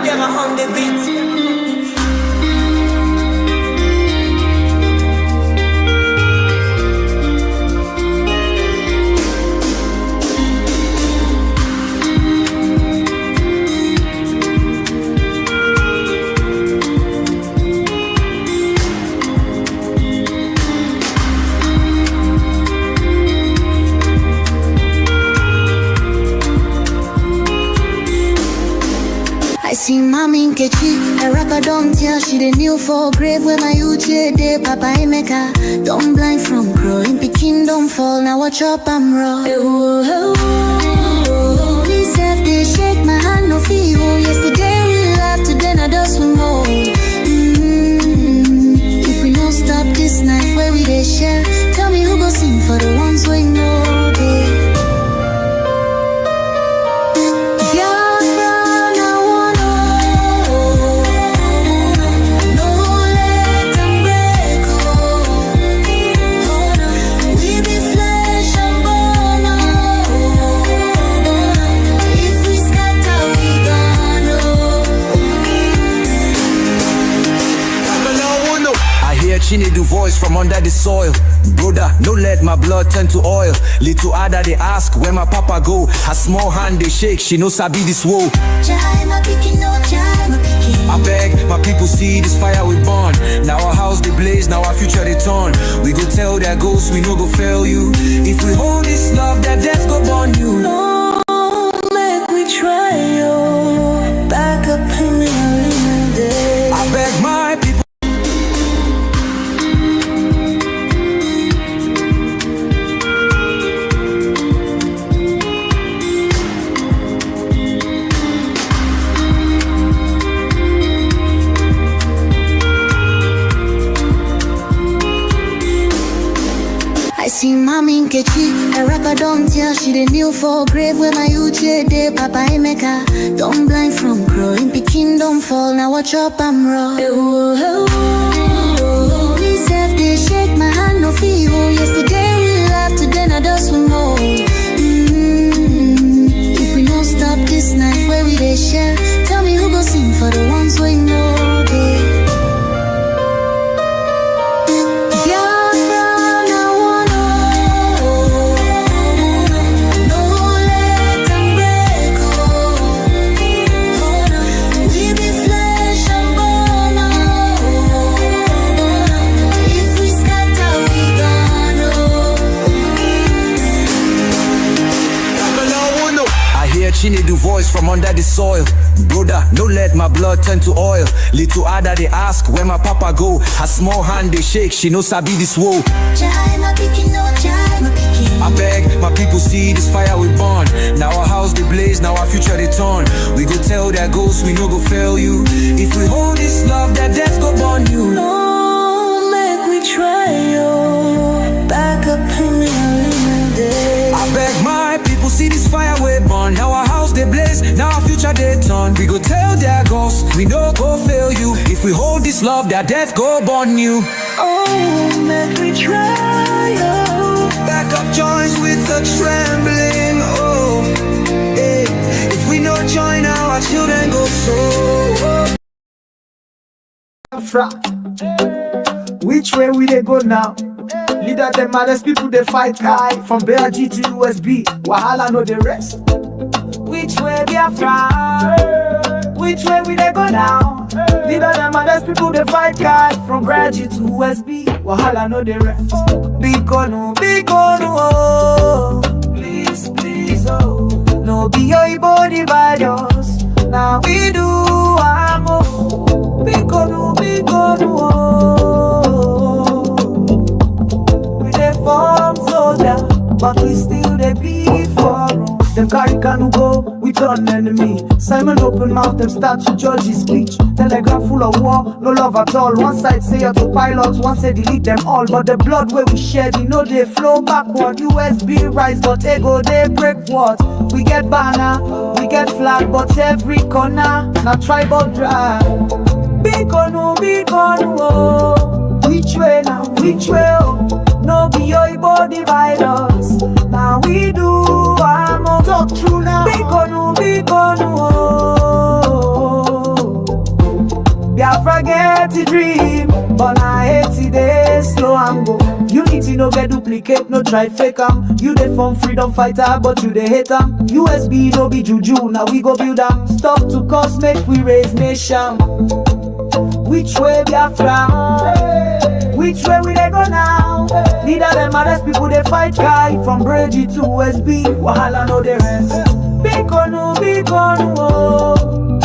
them on the beat. See mommy Nkechi, a rapper don't tell she the new for grave where my youth day Papa Emeka. Don't blind from growing, Peking don't fall, now watch up I'm raw. Me self they shake my hand no feel. Yesterday we laughed, today I just we more. If we don't stop this night where we they share, tell me who go sing for the ones we know they. Chine do voice from under the soil. Brother, no let my blood turn to oil. Little Ada they ask where my papa go. Her small hand they shake, she no sabi this woe. I beg, my people see this fire we burn. Now our house they blaze, now our future they turn. We go tell their ghosts we no go fail you. If we hold this love, that death go burn you. No, let me try you. Back up in the day. I beg my people. I see mommy Nkechi, a rapper don't tell she the new for grave where my youth day Papa Emeka. Don't blind from growing, Peking don't fall, now watch up I'm raw. Me self they shake my hand no feel. Yesterday we laughed, today I just we more. If we don't stop this night where we they share, tell me who go sing for the ones we know they. Chine do voice from under the soil. Brother, no let my blood turn to oil. Little Ada they ask where my papa go. Her small hand they shake, she no sabi this woe. I beg, my people see this fire we burn. Now our house they blaze, now our future they turn. We go tell their ghosts we no go fail you. If we hold this love, that death go burn you. No, let me try you. Back up in the day. I beg my people see this fire we burn. Now our house they blaze, now our future they turn. We go tell their ghosts we no go fail you. If we hold this love, that death go burn you. Oh, let me try you. Back up joints with the trembling. Oh, hey. If we no join now, our children go so. Biafra, which way we they go now? Leader them maddest people they fight guy. From BRG to USB, Wahala no the rest. Which way Biafra? Which way we they go now? Leader them maddest people they fight guy. From BRG to USB, Wahala no the rest. Big no, oh. Please, please, oh. No be your Igbo divide us. Now we do amo. Big no, oh. We dey form soldier, but we still dey be for room. Them carry canoe go, we turn enemy. Simon open mouth, them start to judge his speech. Telegram full of war, no love at all. One side say autopilots, one say delete them all. But the blood where we shed, you know they flow backward. USB rise, but ego they break what? We get banner, we get flag, but every corner, now tribal drive. Big on oh. Which way now, which way oh? No be your Igbo divide us. Now we do amo. Talk true now. Big on oh. Biafra get the dream, but I hate it, they slow and go. Unity no get duplicate, no try fake am. You dey from freedom fighter, but you dey hate am. USB no be juju, now we go build am. Stop to cause, make we raise nation. Which way Biafra? Which way we dey go now? Neither them others people they fight guy from Bridgie to USB. Wahala no dey rest. Big onu, oh.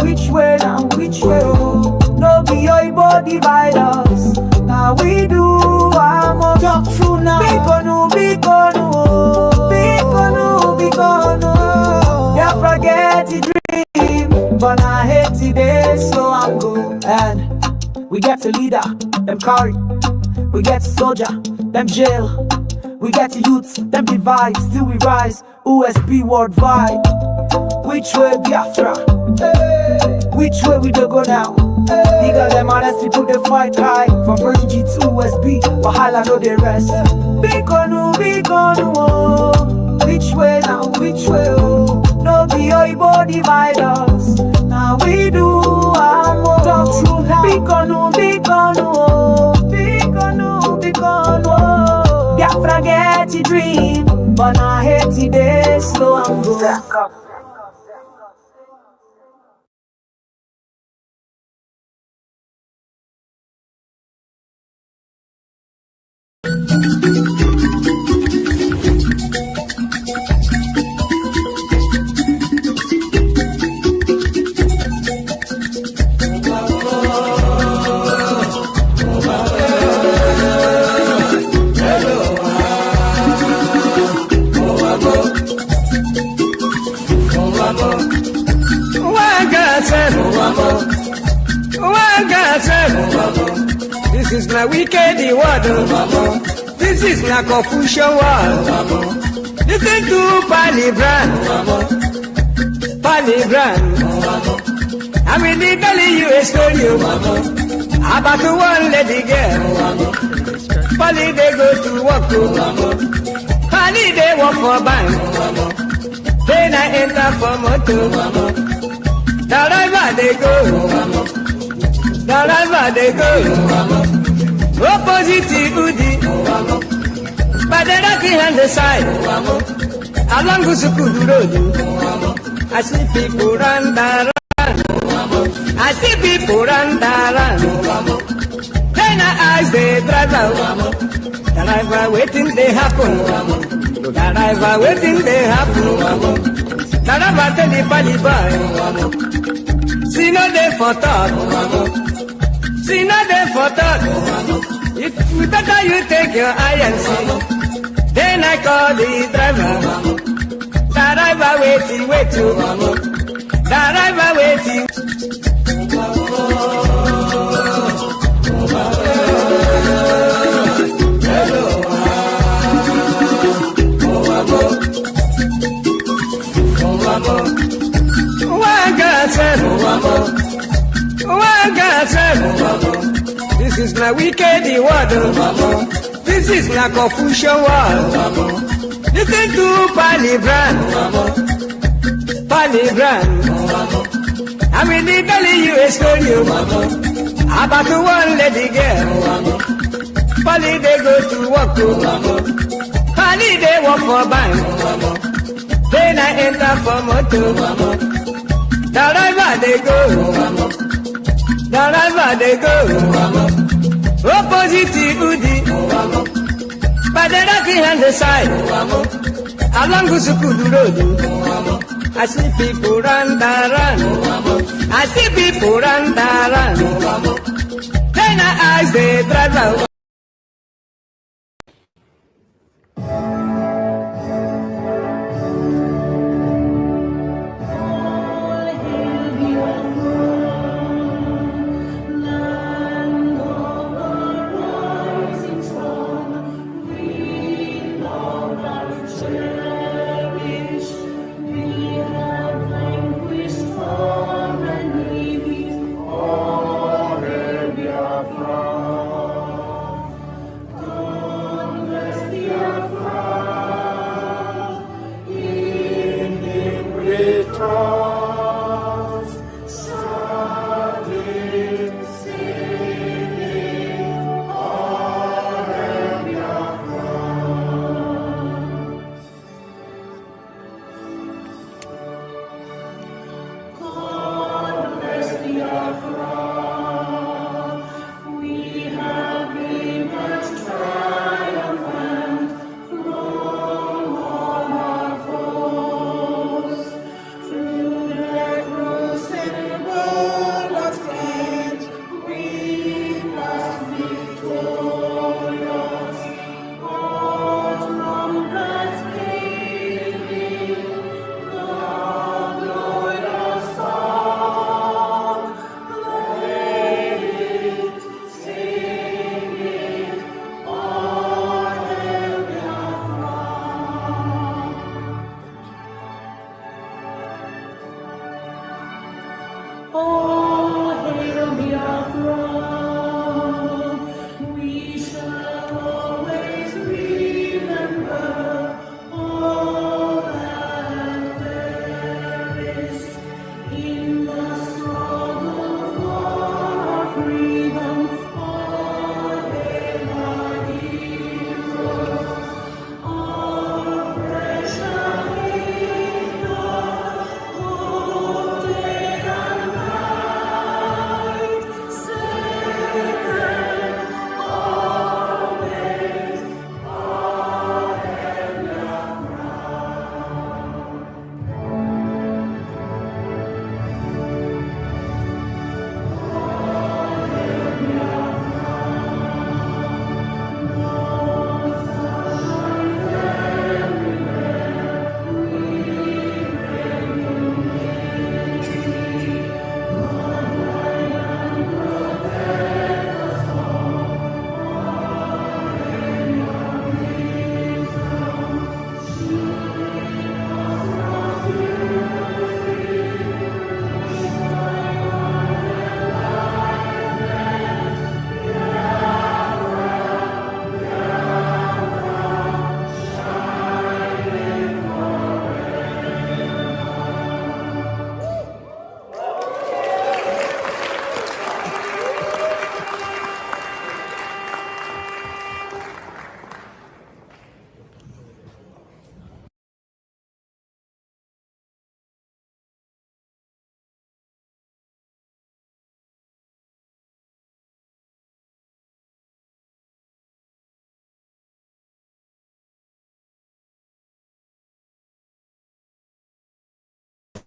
Which way now? Which way oh? No be Oibo divide us. Now we do our talk true now. Big onu, oh. Big onu. Biafra get the dream, but I hate it, they slow and go. And we get a leader, them carry. We get a soldier, them jail. We get the youth, them divide. Still we rise, USB worldwide. Which way Biafra? Which way we do go now? Bigger them honest people they fight high. From Virgin G to USB, Wahala no they rest. Big onu, oh. Which way now? Which way oh? No be Oibo divide us. Now we do our more. Talk true now. Big onu, oh. Big onu, oh. Biafra get the dream, but I hate it, they slow and go. This is my wicked word. This is my confusion word. Listen to Biafran. I will tell you a story about one lady girl. Polly they go to work. Polly they work for bank. Then I enter for motor. Wherever they go, opposite Udi, but the rocky hand the side, along the Sukudu road. I see people run. I see people run. Then I ask the driver waiting they happen. Driver waiting they happen. Driver tell the pali boy. See no day for talk. See no day for talk. It better you take your eye and see. Then I call the driver. Driver waiting. Driver waiting. This is my wicked word. This is my confusion word. Listen to Biafran. I will tell you a story about one lady girl. Polly they go to work. Polly they work for bank. Then I enter for motor. Wherever they go, opposite Udi, but the rocky hand the side, along the Sukudu road. I see people run. I see people run. Then I ask the driver. Biafra.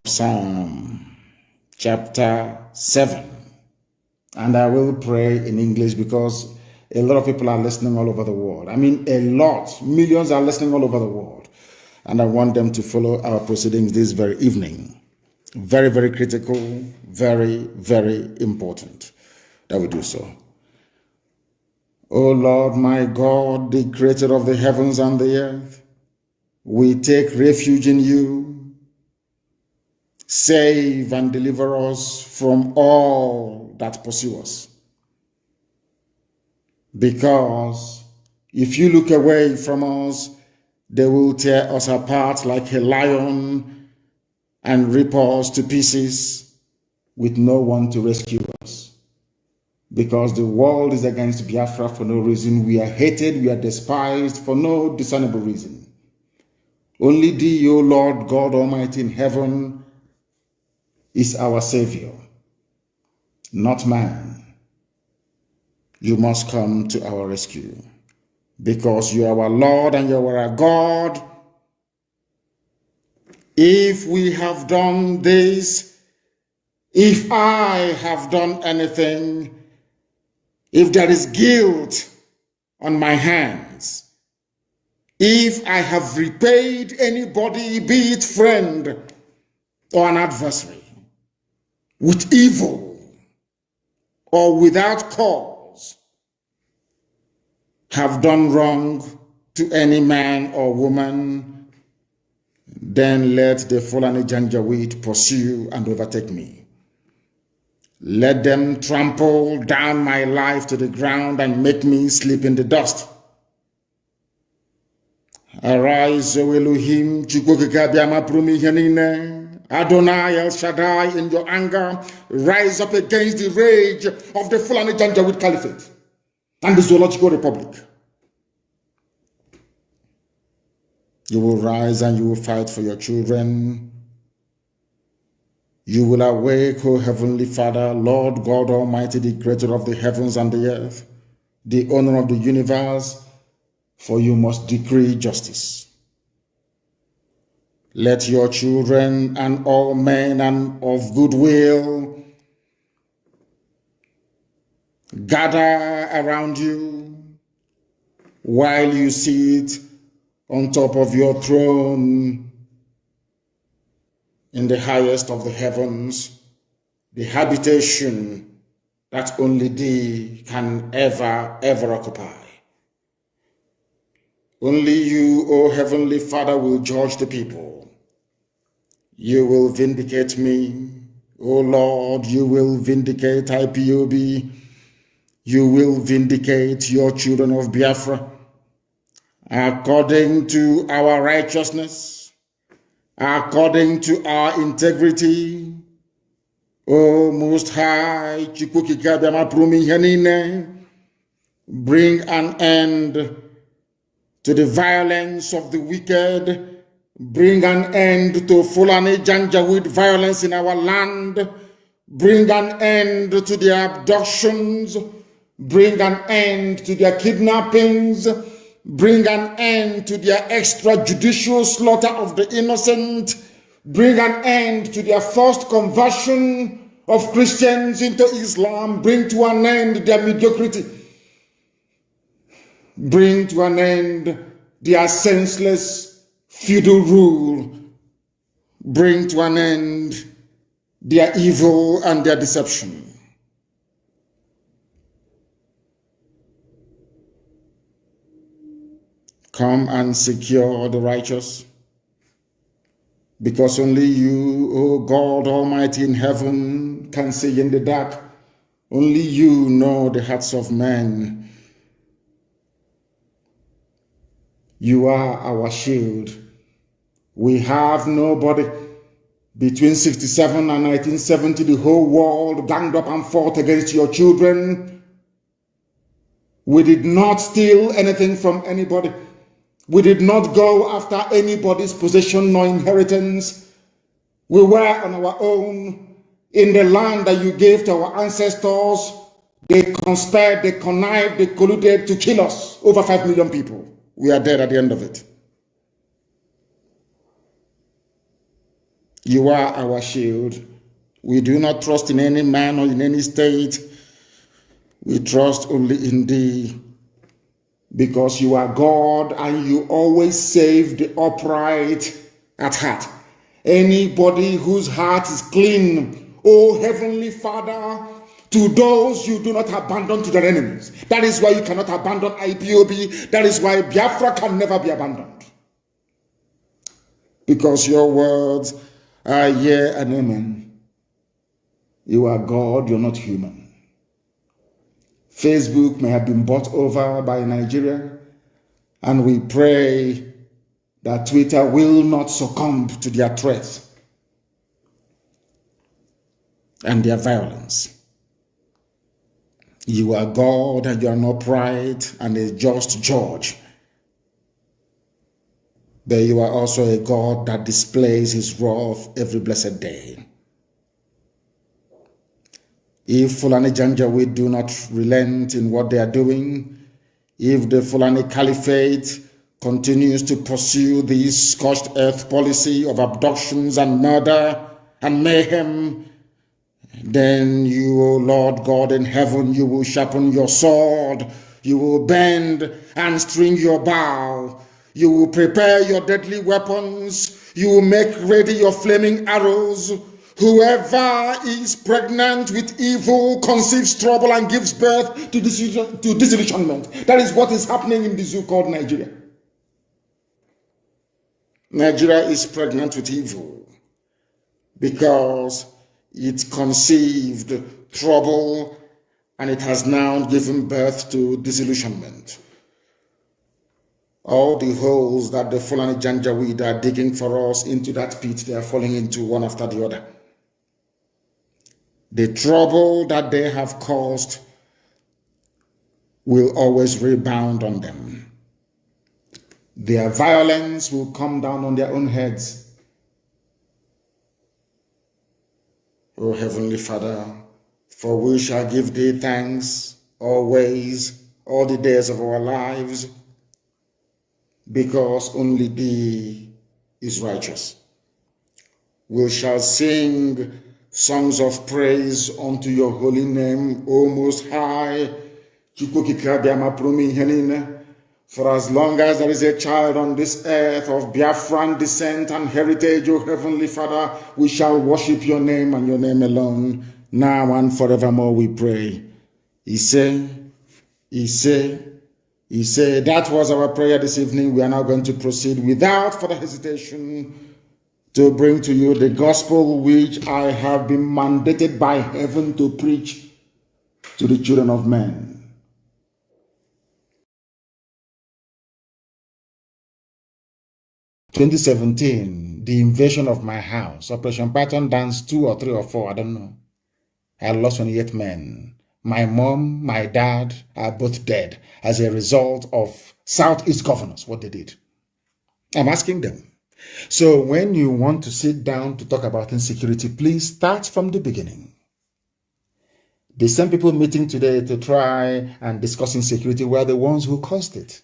Psalm chapter 7. And I will pray in English because a lot of people are listening all over the world. I mean, a lot. Millions are listening all over the world. And I want them to follow our proceedings this very evening. Very, very critical, very, very important that we do so. O Lord, my God, the creator of the heavens and the earth, we take refuge in you. Save and deliver us from all that pursue us. Because if you look away from us, they will tear us apart like a lion and rip us to pieces with no one to rescue us. Because the world is against Biafra for no reason. We are hated, we are despised for no discernible reason. Only thee, O Lord God Almighty in heaven, is our Savior, not man. You must come to our rescue because you are our Lord and you are our God. If we have done this, if I have done anything, if there is guilt on my hands, if I have repaid anybody, be it friend or an adversary, with evil or without cause, have done wrong to any man or woman, then let the Fulani Janjaweed pursue and overtake me. Let them trample down my life to the ground and make me sleep in the dust. Arise, O Elohim, Adonai El Shaddai, in your anger, rise up against the rage of the Fulani Janjaweed Caliphate and the Zoological Republic. You will rise and you will fight for your children. You will awake, O Heavenly Father, Lord God Almighty, the creator of the heavens and the earth, the owner of the universe, for you must decree justice. Let your children and all men and of goodwill gather around you while you sit on top of your throne in the highest of the heavens, the habitation that only thee can ever occupy. Only you, O Heavenly Father, will judge the people. You will vindicate me O Lord, you will vindicate IPOB. You will vindicate your children of Biafra according to our righteousness, according to our integrity. O Most High, bring an end to the violence of the wicked. Bring an end to Fulani Janjaweed violence in our land. Bring an end to their abductions. Bring an end to their kidnappings. Bring an end to their extrajudicial slaughter of the innocent. Bring an end to their forced conversion of Christians into Islam. Bring to an end their mediocrity. Bring to an end their senseless feudal rule. Bring to an end their evil and their deception. Come and secure the righteous, because only you, O God Almighty in heaven, can see in the dark. Only you know the hearts of men. You are our shield. We have nobody. Between 67 and 1970, the whole world ganged up and fought against your children. We did not steal anything from anybody. We did not go after anybody's possession nor inheritance. We were on our own in the land that you gave to our ancestors. They conspired, they connived, they colluded to kill us. Over 5 million people. We are dead at the end of it. You are our shield. We do not trust in any man or in any state. We trust only in thee, because you are God and you always save the upright at heart. Anybody whose heart is clean, O Heavenly Father, to those you do not abandon to their enemies. That is why you cannot abandon IPOB. That is why Biafra can never be abandoned. Because your words are yea and amen. You are God, you're not human. Facebook may have been bought over by Nigeria, and we pray that Twitter will not succumb to their threats and their violence. You are God, and you are an upright and a just judge. But you are also a God that displays his wrath every blessed day. If Fulani Janjaweed do not relent in what they are doing, if the Fulani Caliphate continues to pursue this scorched earth policy of abductions and murder and mayhem, then you, O Lord God in heaven, you will sharpen your sword, you will bend and string your bow, you will prepare your deadly weapons, you will make ready your flaming arrows. Whoever is pregnant with evil conceives trouble and gives birth to disillusionment. That is what is happening in the zoo called Nigeria. Nigeria is pregnant with evil because it conceived trouble and it has now given birth to disillusionment. All the holes that the Fulani Janjaweed are digging for us into that pit, they are falling into one after the other. The trouble that they have caused will always rebound on them. Their violence will come down on their own heads. O Heavenly Father, for we shall give thee thanks always, all the days of our lives, because only thee is righteous. We shall sing songs of praise unto your holy name, O Most High. For as long as there is a child on this earth of Biafran descent and heritage, O Heavenly Father, we shall worship your name and your name alone, now and forevermore, we pray. He said, that was our prayer this evening. We are now going to proceed without further hesitation to bring to you the gospel which I have been mandated by heaven to preach to the children of men. In 2017, the invasion of my house, Operation Python Dance 2 or 3 or 4, I don't know. I lost 28 men. My mom, my dad are both dead as a result of Southeast governors, what they did. I'm asking them. So when you want to sit down to talk about insecurity, please start from the beginning. The same people meeting today to try and discuss insecurity were the ones who caused it.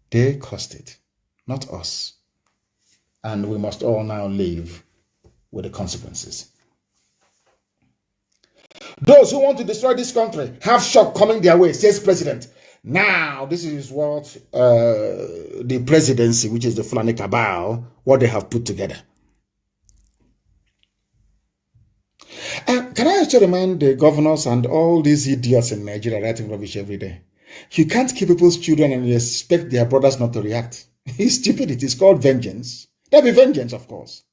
They caused it, not us. And we must all now live with the consequences. Those who want to destroy this country have shock coming their way, says President. Now, this is what the presidency, which is the Fulani cabal, what they have put together. Can I also remind the governors and all these idiots in Nigeria writing rubbish every day? You can't kill people's children and expect their brothers not to react. It's stupid. It is called vengeance. There'll be vengeance, of course.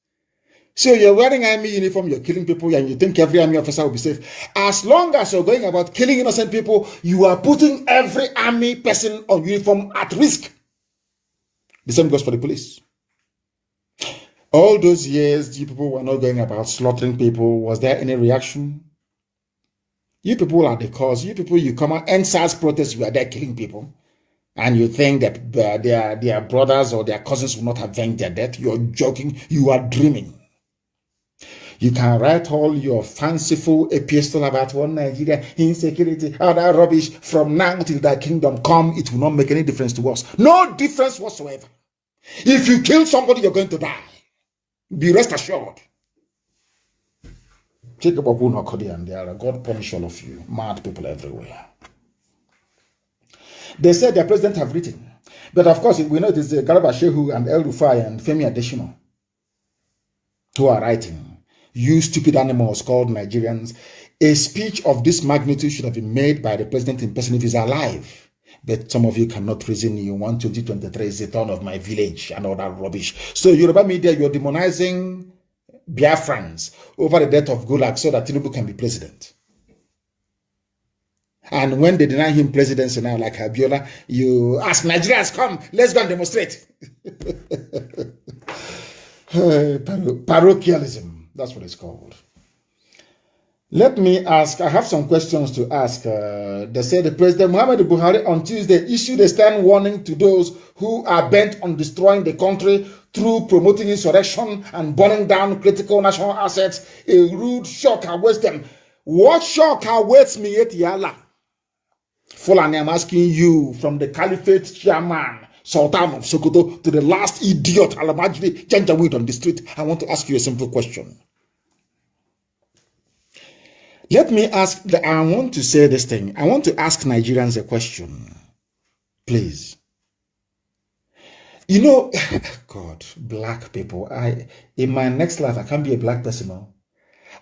So you're wearing army uniform, you're killing people, and you think every army officer will be safe. As long as you're going about killing innocent people, you are putting every army person on uniform at risk. The same goes for the police. All those years, you people were not going about slaughtering people. Was there any reaction? You people are the cause. You people, you come out, NSAS protests, you are there killing people. And you think that their brothers or their cousins will not avenge their death. You're joking. You are dreaming. You can write all your fanciful epistle about one Nigeria, insecurity, all that rubbish from now till thy kingdom come. It will not make any difference to us. No difference whatsoever. If you kill somebody, you're going to die. Be rest assured. Jacob Abun Okodian, there are God punish all of you. Mad people everywhere. They said their president have written. But of course, we know it is Garba Shehu and El Rufai and Femi Adesina who are writing. You stupid animals called Nigerians. A speech of this magnitude should have been made by the president in person if he's alive. But some of you cannot reason. You want 2023 is the turn of my village and all that rubbish. So Yoruba media, you're demonizing Biafrans over the death of Gulag so that Tinubu can be president. And when they deny him presidency now, like Abiola, you ask Nigerians, come, let's go and demonstrate. Parochialism. That's what it's called. Let me ask, I have some questions to ask. They say the President Muhammad Buhari on Tuesday issued a stern warning to those who are bent on destroying the country through promoting insurrection and burning down critical national assets. A rude shock awaits them. What shock awaits me at Yala? Fulani, I'm asking you, from the Caliphate chairman, Sultan of Sokoto, to the last idiot, Alamajri Janjaweed on the street, I want to ask you a simple question. Let me ask, I want to say this thing. I want to ask Nigerians a question. Please. You know, God, black people, in my next life, I can't be a black person now.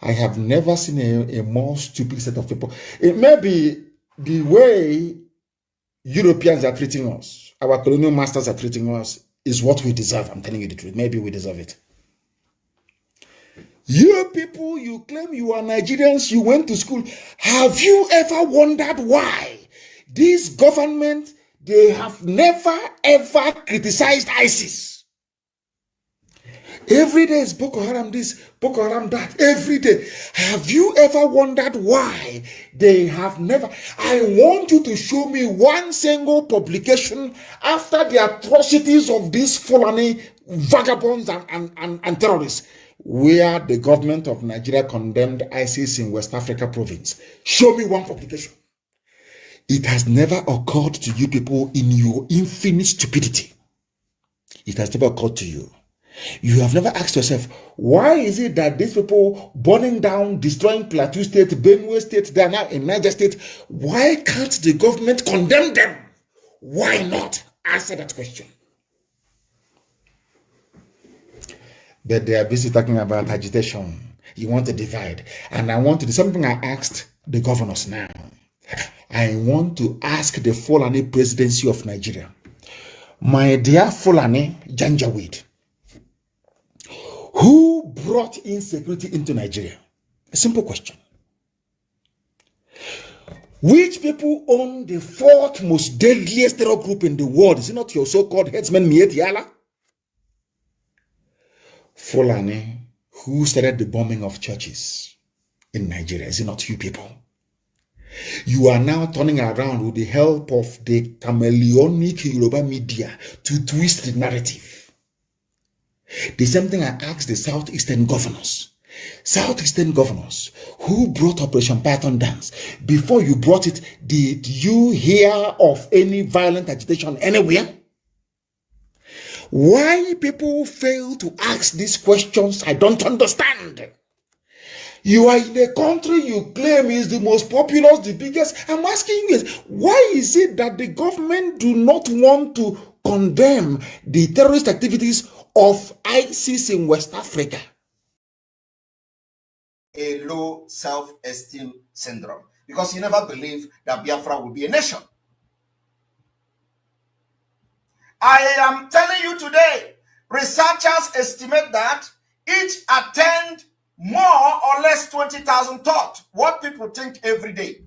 I have never seen a more stupid set of people. It may be the way Europeans are treating us, our colonial masters are treating us, is what we deserve. I'm telling you the truth. Maybe we deserve it. You people, you claim you are Nigerians, you went to school. Have you ever wondered why this government, they have never ever criticized ISIS? Every day is Boko Haram this, Boko Haram that, every day. Have you ever wondered why they have never? I want you to show me one single publication after the atrocities of these Fulani vagabonds and terrorists, where the government of Nigeria condemned ISIS in West Africa province. Show me one publication. It has never occurred to you people in your infinite stupidity. It has never occurred to you. You have never asked yourself, why is it that these people burning down, destroying Plateau State, Benue State, they are now in Niger State, why can't the government condemn them? Why not? Answer that question. But they are busy talking about agitation. You want to divide. And I want to do something I asked the governors now. I want to ask the Fulani presidency of Nigeria. My dear Fulani Janjaweed, who brought insecurity into Nigeria? A simple question. Which people own the fourth most deadliest terror group in the world? Is it not your so-called headsman Miet Yala? Fulani, who started the bombing of churches in Nigeria? Is it not you people? You are now turning around with the help of the chameleonic Yoruba media to twist the narrative. The same thing I asked the Southeastern governors. Southeastern governors who brought Operation Python Dance. Before you brought it, did you hear of any violent agitation anywhere? Why people fail to ask these questions, I don't understand. You are in a country you claim is the most populous, the biggest. I'm asking you, why is it that the government do not want to condemn the terrorist activities of ISIS in West Africa? A low self-esteem syndrome, because you never believe that Biafra will be a nation. I am telling you today, researchers estimate that each attend more or less 20,000 thoughts, what people think every day.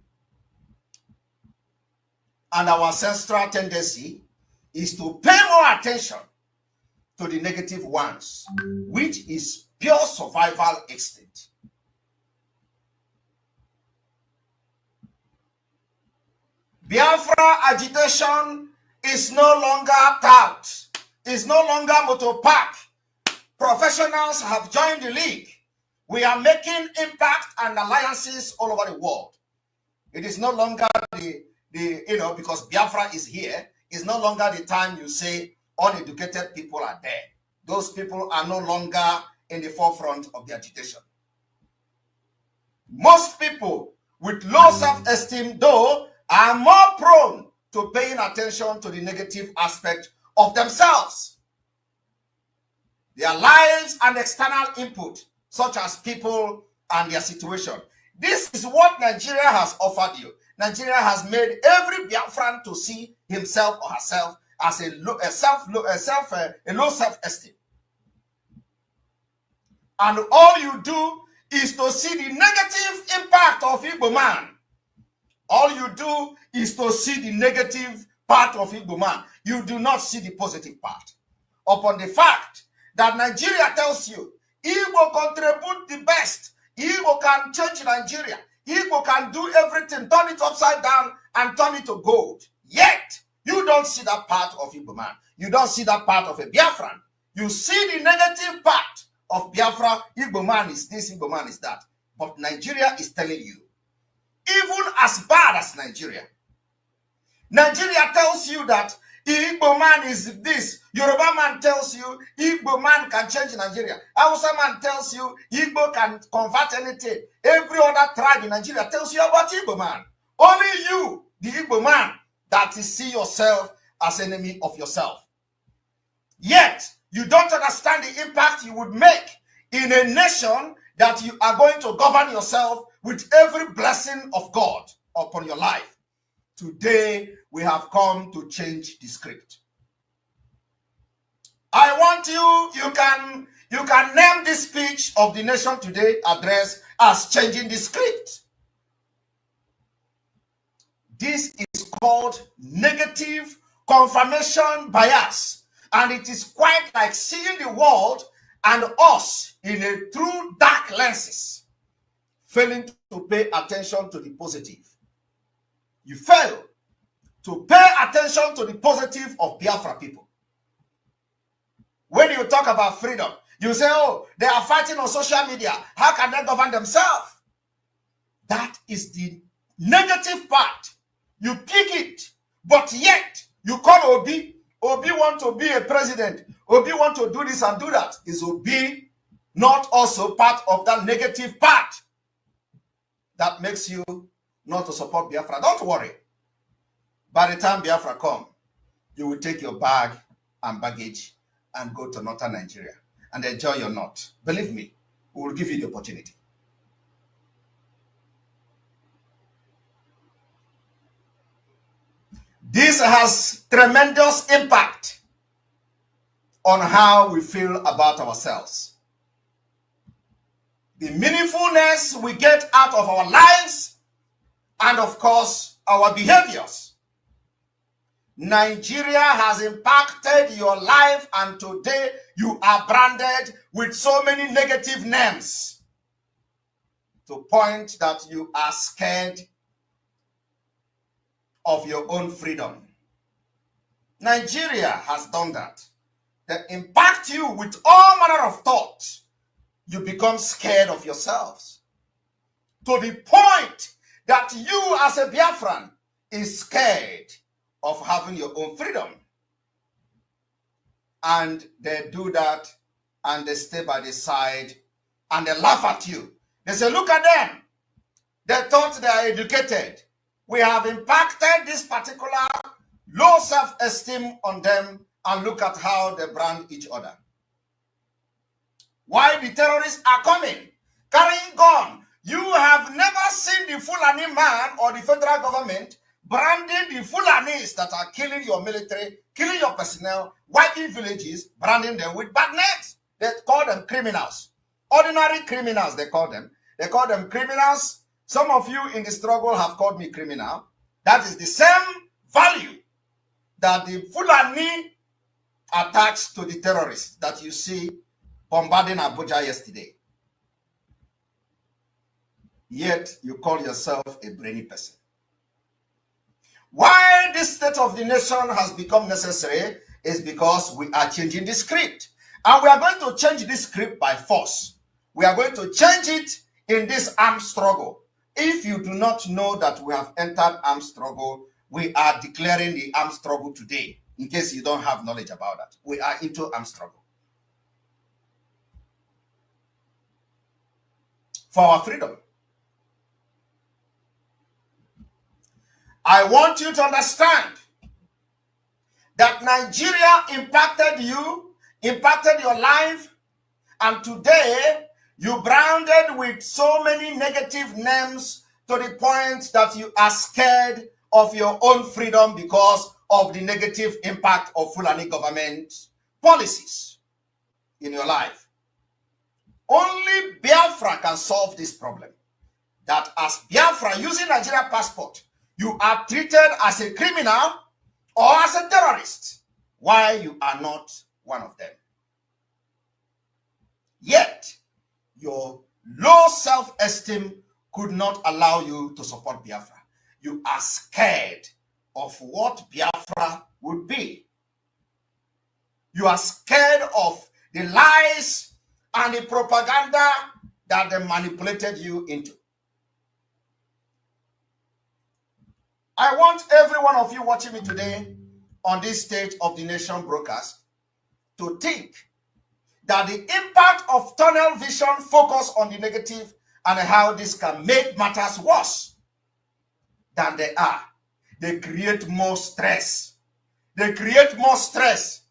And our ancestral tendency is to pay more attention to the negative ones, which is pure survival instinct. Biafra agitation is no longer tout, is no longer motopack. Professionals have joined the league. We are making impact and alliances all over the world. It is no longer because Biafra is here, it's no longer the time you say uneducated people are there. Those people are no longer in the forefront of the agitation. Most people with low self-esteem, though, are more prone to paying attention to the negative aspect of themselves. Their lives and external input, such as people and their situation. This is what Nigeria has offered you. Nigeria has made every Biafran to see himself or herself as a low self-esteem. And all you do is to see the negative impact of Igbo man. All you do is to see the negative part of Igbo man. You do not see the positive part. Upon the fact that Nigeria tells you, Igbo contribute the best. Igbo can change Nigeria. Igbo can do everything, turn it upside down and turn it to gold. Yet, you don't see that part of Igbo man. You don't see that part of a Biafran. You see the negative part of Biafra. Igbo man is this, Igbo man is that. But Nigeria is telling you, even as bad as Nigeria. Nigeria tells you that Igbo man is this. Yoruba man tells you Igbo man can change Nigeria. Hausa man tells you Igbo can convert anything. Every other tribe in Nigeria tells you about Igbo man. Only you, the Igbo man, that is see yourself as enemy of yourself. Yet, you don't understand the impact you would make in a nation that you are going to govern yourself with every blessing of God upon your life. Today, we have come to change the script. I want you can name this speech of the Nation Today address as changing the script. This is called negative confirmation bias. And it is quite like seeing the world and us in a true dark lenses, failing to pay attention to the positive. You fail to pay attention to the positive of Biafra people. When you talk about freedom, you say, oh, they are fighting on social media. How can they govern themselves? That is the negative part. You pick it, but yet you call Obi. Obi want to be a president. Obi want to do this and do that. Is Obi not also part of that negative part that makes you not to support Biafra? Don't worry. By the time Biafra come, you will take your bag and baggage and go to northern Nigeria and enjoy your north. Believe me, we will give you the opportunity. This has tremendous impact on how we feel about ourselves. The meaningfulness we get out of our lives, and of course, our behaviors. Nigeria has impacted your life, and today you are branded with so many negative names to point that you are scared of your own freedom. Nigeria has done that. They impact you with all manner of thoughts. You become scared of yourselves to the point that you as a Biafran is scared of having your own freedom. And they do that, and they stay by the side, and they laugh at you. They say, look at them. They thought they are educated. We have impacted this particular low self-esteem on them, and look at how they brand each other. Why the terrorists are coming, carrying gun. You have never seen the Fulani man or the federal government branding the Fulanis that are killing your military, killing your personnel, wiping villages, branding them with bad names. They call them criminals. Ordinary criminals, they call them. They call them criminals. Some of you in the struggle have called me criminal. That is the same value that the Fulani attached to the terrorists that you see bombarding Abuja yesterday. Yet you call yourself a brainy person. Why this state of the nation has become necessary is because we are changing the script. And we are going to change this script by force. We are going to change it in this armed struggle. If you do not know that we have entered armed struggle, we are declaring the armed struggle today. In case you don't have knowledge about that, we are into armed struggle for our freedom. I want you to understand that Nigeria impacted you, impacted your life, and today you branded with so many negative names to the point that you are scared of your own freedom because of the negative impact of Fulani government policies in your life. Only Biafra can solve this problem. That as Biafra using Nigerian passport, you are treated as a criminal or as a terrorist, while you are not one of them. Yet, your low self-esteem could not allow you to support Biafra. You are scared of what Biafra would be. You are scared of the lies and the propaganda that they manipulated you into. I want every one of you watching me today on this stage of the nation broadcast to think that the impact of tunnel vision focus on the negative and how this can make matters worse than they are. They create more stress. They create more stress,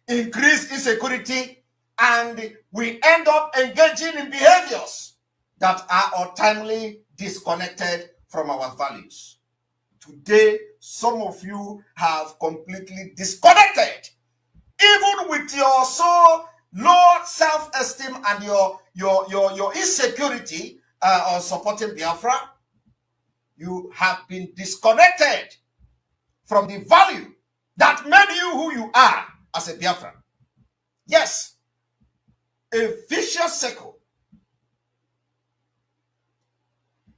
increase insecurity, and we end up engaging in behaviors that are ultimately disconnected from our values. Today, some of you have completely disconnected, even with your so low self-esteem and your insecurity on supporting Biafra. You have been disconnected from the value that made you who you are as a Biafran. Yes, a vicious circle.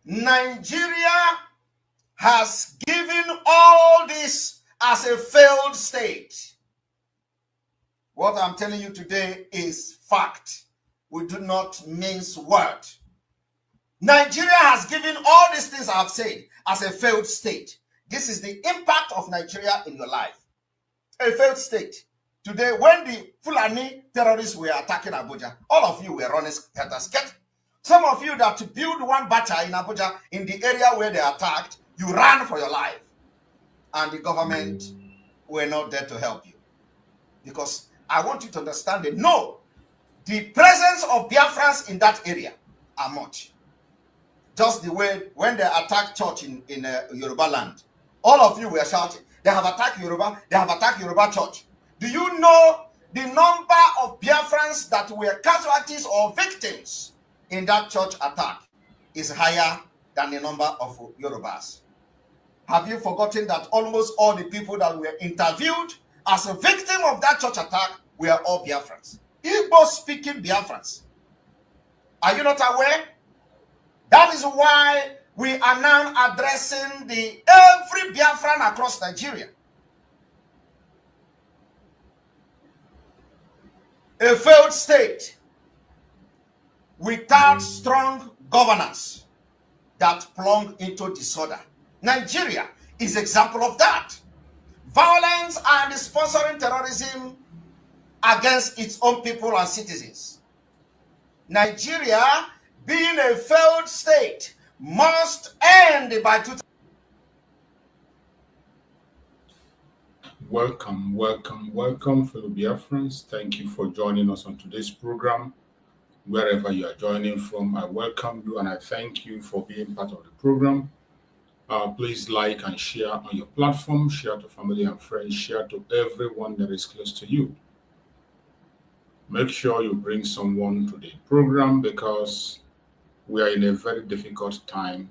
Nigeria has given all this as a failed state. What I'm telling you today is fact. We do not mince words. Nigeria has given all these things I have said as a failed state. This is the impact of Nigeria in your life. A failed state. Today, when the Fulani terrorists were attacking Abuja, all of you were running scatter. Some of you that built one bacha in Abuja, in the area where they attacked, you ran for your life. And the government were not there to help you. Because I want you to understand that no, the presence of Biafrans in that area are much. Just the way when they attacked church in Yoruba land, all of you were shouting, they have attacked Yoruba, they have attacked Yoruba church. Do you know the number of Biafrans that were casualties or victims in that church attack is higher than the number of Yorubas. Have you forgotten that almost all the people that were interviewed as a victim of that church attack were all Biafrans? Igbo-speaking Biafrans. Are you not aware? That is why we are now addressing every Biafran across Nigeria. A failed state without strong governance that plunged into disorder. Nigeria is an example of that. Violence and sponsoring terrorism against its own people and citizens. Nigeria, being a failed state, must end by 2000. Welcome, fellow Biafrans. Thank you for joining us on today's program. Wherever you are joining from, I welcome you and I thank you for being part of the program. Please like and share on your platform, share to family and friends, share to everyone that is close to you. Make sure you bring someone to the program because we are in a very difficult time.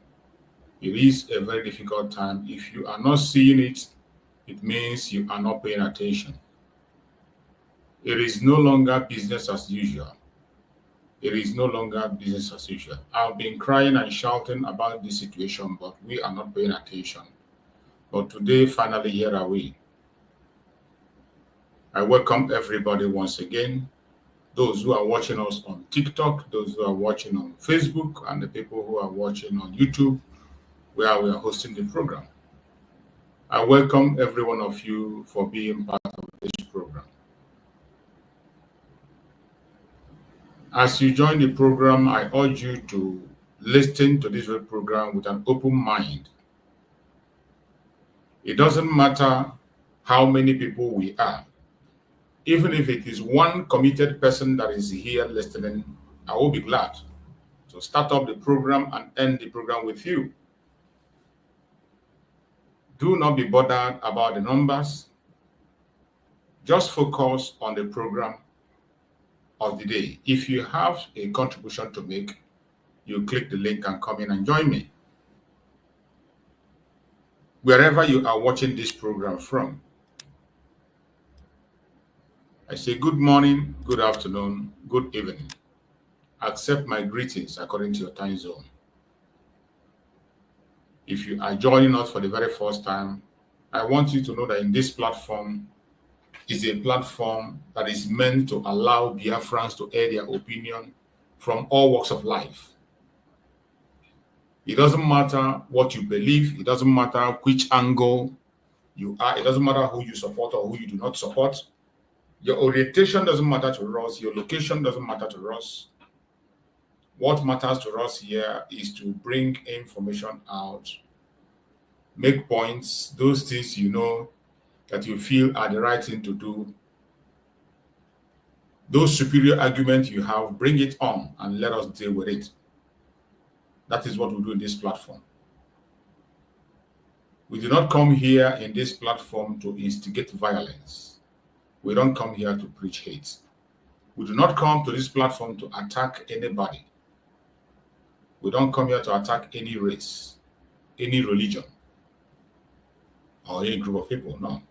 It is a very difficult time. If you are not seeing it, it means you are not paying attention. It is no longer business as usual. It is no longer business as usual. I've been crying and shouting about this situation, but we are not paying attention. But today, finally, here are we. I welcome everybody once again. Those who are watching us on TikTok, those who are watching on Facebook, and the people who are watching on YouTube, where we are hosting the program. I welcome every one of you for being part of this program. As you join the program, I urge you to listen to this program with an open mind. It doesn't matter how many people we are. Even if it is one committed person that is here listening, I will be glad to start up the program and end the program with you. Do not be bothered about the numbers. Just focus on the program of the day. If you have a contribution to make, you click the link and come in and join me. Wherever you are watching this program from, I say good morning, good afternoon, good evening. Accept my greetings according to your time zone. If you are joining us for the very first time, I want you to know that in this platform is a platform that is meant to allow Biafrans to air their opinion from all walks of life. It doesn't matter what you believe. It doesn't matter which angle you are. It doesn't matter who you support or who you do not support. Your orientation doesn't matter to us. Your location doesn't matter to us. What matters to us here is to bring information out, make points, those things you know that you feel are the right thing to do. Those superior arguments you have, bring it on and let us deal with it. That is what we do in this platform. We do not come here in this platform to instigate violence. We don't come here to preach hate. We do not come to this platform to attack anybody. We don't come here to attack any race, any religion, or any group of people, no.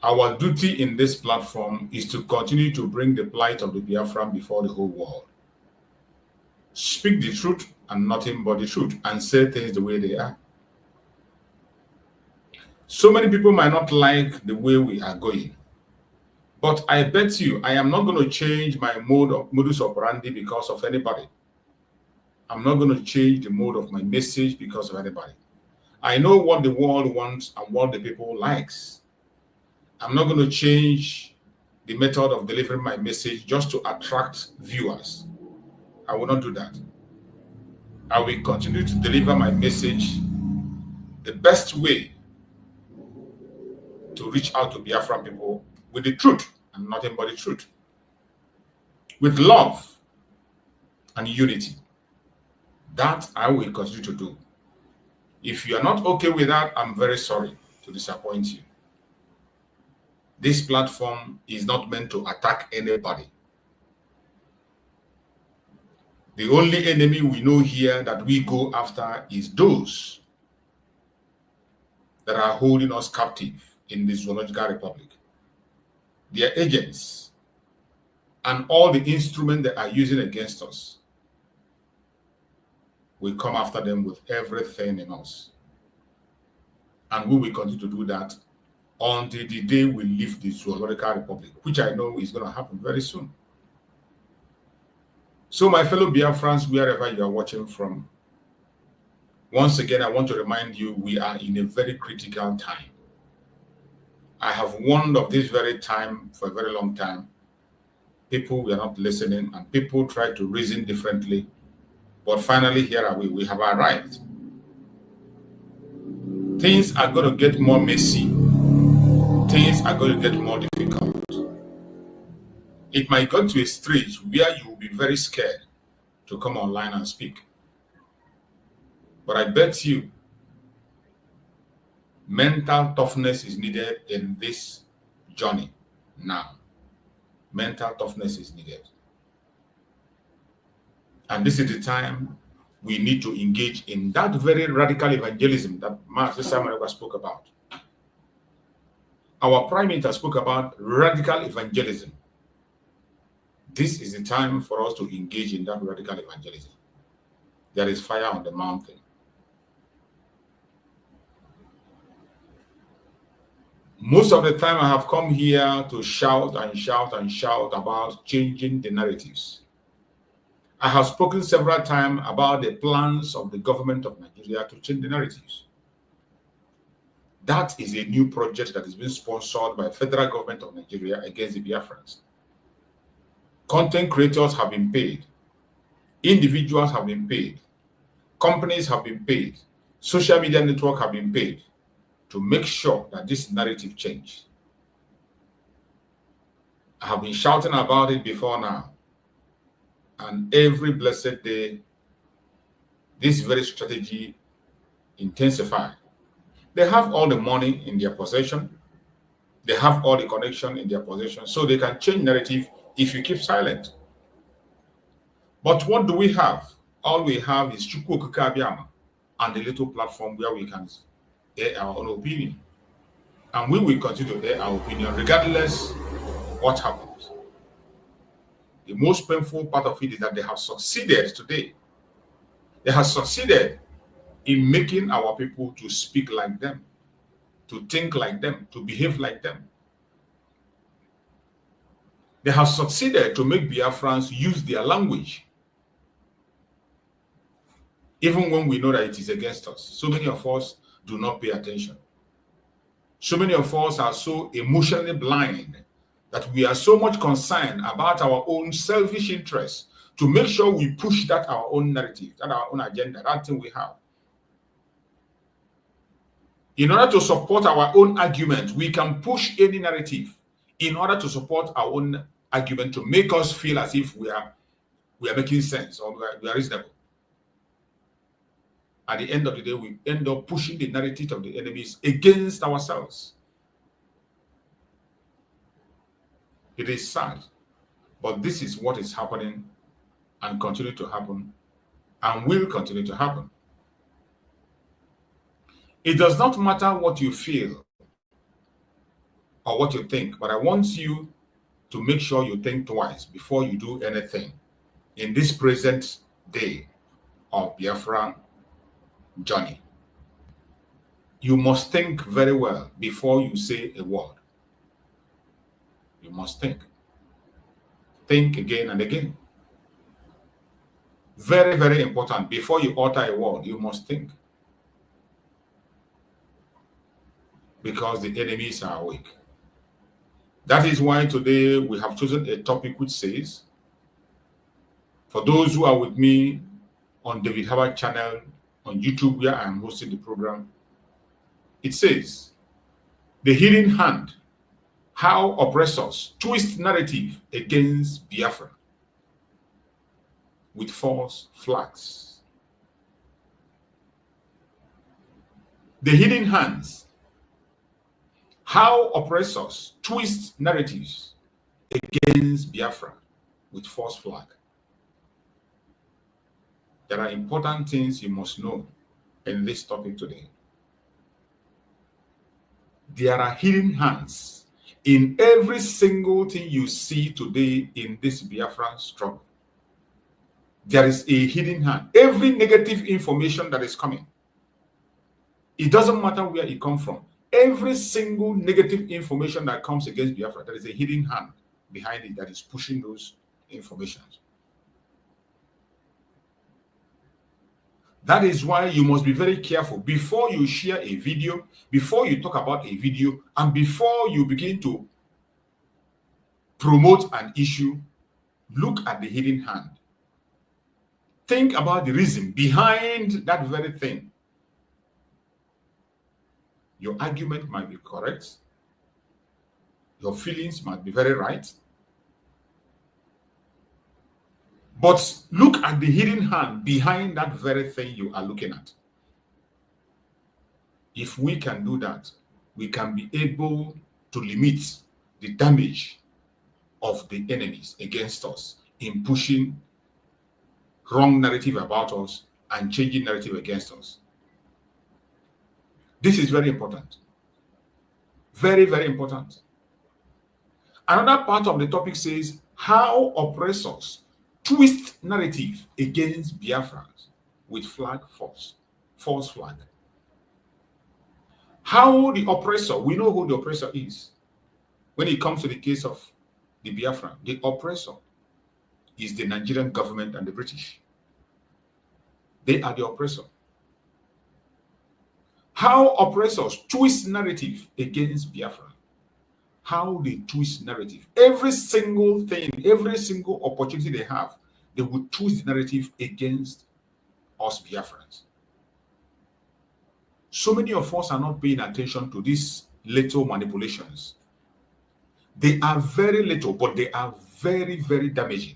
Our duty in this platform is to continue to bring the plight of the Biafran before the whole world. Speak the truth and nothing but the truth, and say things the way they are. So many people might not like the way we are going, but I bet you I am not going to change my modus operandi because of anybody. I'm not going to change the mode of my message because of anybody. I know what the world wants and what the people likes. I'm not going to change the method of delivering my message just to attract viewers. I will not do that. I will continue to deliver my message the best way to reach out to Biafran people with the truth and nothing but the truth. With love and unity. That I will continue to do. If you are not okay with that, I'm very sorry to disappoint you. This platform is not meant to attack anybody. The only enemy we know here that we go after is those that are holding us captive in the zoological republic. Their agents and all the instruments they are using against us, we come after them with everything in us. And we will continue to do that until the day we leave the zoological republic, which I know is going to happen very soon. So my fellow Biafrans, wherever you are watching from, once again, I want to remind you, we are in a very critical time. I have warned of this very time for a very long time. People were not listening, and people try to reason differently. But finally, here are we have arrived. Things are going to get more messy. Things are going to get more difficult. It might go to a stage where you will be very scared to come online and speak. But I bet you, mental toughness is needed in this journey now. Mental toughness is needed. And this is the time we need to engage in that very radical evangelism that Mark Simon spoke about. Our Prime Minister spoke about radical evangelism. This is the time for us to engage in that radical evangelism. There is fire on the mountain. Most of the time I have come here to shout and shout and shout about changing the narratives. I have spoken several times about the plans of the government of Nigeria to change the narratives. That is a new project that is being sponsored by the federal government of Nigeria against the Biafrans. Content creators have been paid. Individuals have been paid. Companies have been paid. Social media networks have been paid to make sure that this narrative changes. I have been shouting about it before now. And every blessed day, this very strategy intensifies. They have all the money in their possession. They have all the connection in their possession. So they can change narrative if you keep silent. But what do we have? All we have is Chukwu Okike Abiama and the little platform where we can air our own opinion. And we will continue to air our opinion regardless what happens. The most painful part of it is that they have succeeded today. They have succeeded in making our people to speak like them, to think like them, to behave like them. They have succeeded to make Biafrans use their language, even when we know that it is against us. So many of us do not pay attention. So many of us are so emotionally blind that we are so much concerned about our own selfish interests to make sure we push that our own narrative, that our own agenda, that thing we have. In order to support our own argument, we can push any narrative in order to support our own argument to make us feel as if we are making sense or we are reasonable. At the end of the day, we end up pushing the narrative of the enemies against ourselves. It is sad, but this is what is happening and continue to happen and will continue to happen. It does not matter what you feel or what you think, but I want you to make sure you think twice before you do anything in this present day of Biafran journey. You must think very well before you say a word. You must think. Think again and again. Very, very important. Before you utter a word, you must think. Because the enemies are awake. That is why today we have chosen a topic which says, for those who are with me on David Harvard channel on YouTube where I am hosting the program, it says, the hidden hand, how oppressors twist narrative against Biafra with false flags. The hidden hands, How oppressors twist narratives against Biafra with false flag. There are important things you must know in this topic today. There are hidden hands in every single thing you see today in this Biafran struggle. There is a hidden hand. Every negative information that is coming, it doesn't matter where it comes from. Every single negative information that comes against Biafra, there is a hidden hand behind it that is pushing those informations. That is why you must be very careful before you share a video, before you talk about a video, and before you begin to promote an issue. Look at the hidden hand. Think about the reason behind that very thing. Your argument might be correct. Your feelings might be very right. But look at the hidden hand behind that very thing you are looking at. If we can do that, we can be able to limit the damage of the enemies against us in pushing wrong narrative about us and changing narrative against us. This is very important. Very, very important. Another part of the topic says how oppressors twist narrative against Biafrans with false flag. How the oppressor, we know who the oppressor is. When it comes to the case of the Biafran, the oppressor is the Nigerian government and the British. They are the oppressor. How oppressors twist narrative against Biafra. How they twist narrative. Every single thing, every single opportunity they have, they will twist the narrative against us Biafrans. So many of us are not paying attention to these little manipulations. They are very little, but they are very, very damaging,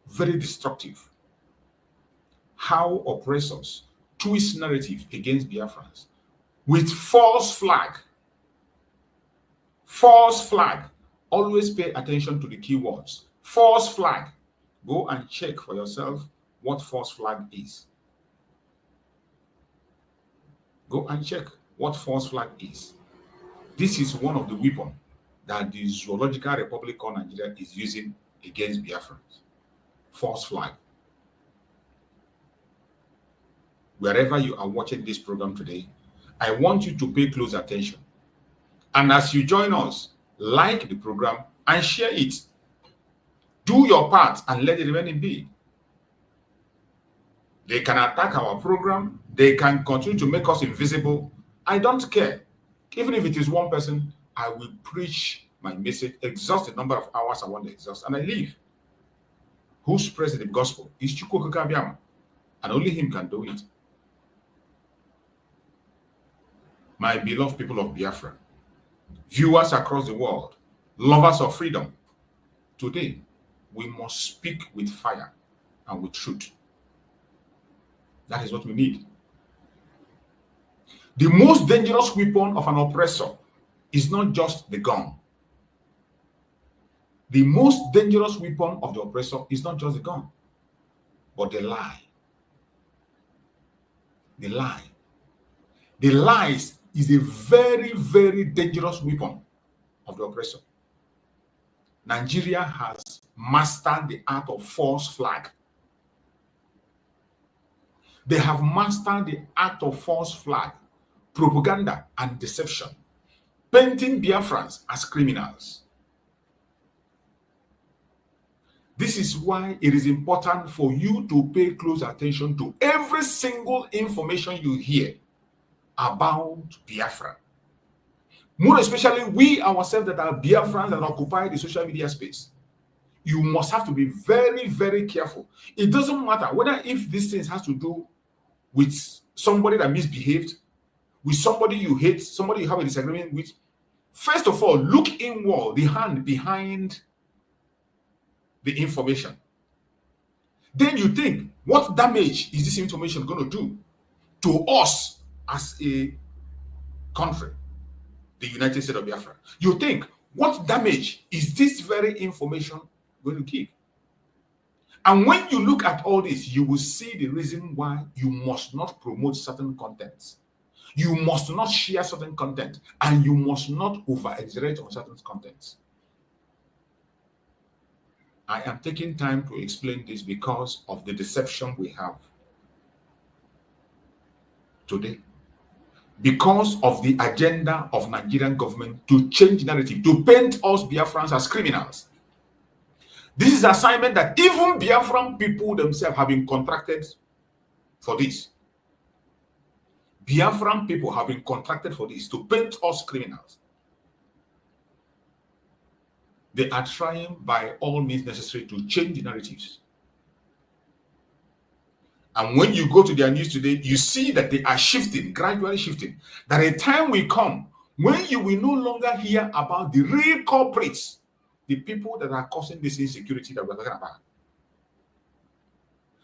very destructive. How oppressors twist narrative against Biafrans with false flag. False flag. Always pay attention to the keywords. False flag. Go and check for yourself what false flag is. Go and check what false flag is. This is one of the weapons that the Zoological Republic of Nigeria is using against Biafrans. False flag. Wherever you are watching this program today, I want you to pay close attention. And as you join us, like the program and share it. Do your part and let the remaining be. They can attack our program. They can continue to make us invisible. I don't care. Even if it is one person, I will preach my message, exhaust the number of hours I want to exhaust, and I leave. Who spreads the gospel is Chukwu Kabiama, and only him can do it. My beloved people of Biafra, viewers across the world, lovers of freedom, today we must speak with fire and with truth. That is what we need. The most dangerous weapon of an oppressor is not just the gun. The most dangerous weapon of the oppressor is not just the gun, but the lie. The lie. The lies is a very, very dangerous weapon of the oppressor. Nigeria has mastered the art of false flag. They have mastered the art of false flag, propaganda and deception, painting Biafrans as criminals. This is why it is important for you to pay close attention to every single information you hear about Biafra. More especially we ourselves that are Biafrans that occupy the social media space. You must have to be very, very careful. It doesn't matter whether if these things has to do with somebody that misbehaved, with somebody you hate, somebody you have a disagreement with. First of all, look inward, the hand behind the information. Then you think, what damage is this information going to do to us as a country? the United States of Biafra. You think, what damage is this very information going to give? And when you look at all this, you will see the reason why you must not promote certain contents. You must not share certain content, and you must not over-exaggerate on certain contents. I am taking time to explain this because of the deception we have today. Because of the agenda of Nigerian government to change narrative, to paint us Biafrans as criminals. This is an assignment that even Biafran people themselves have been contracted for this. Biafran people have been contracted for this, to paint us criminals. They are trying by all means necessary to change the narratives. And when you go to their news today, you see that they are shifting, gradually shifting. That a time will come when you will no longer hear about the real culprits, the people that are causing this insecurity that we're talking about.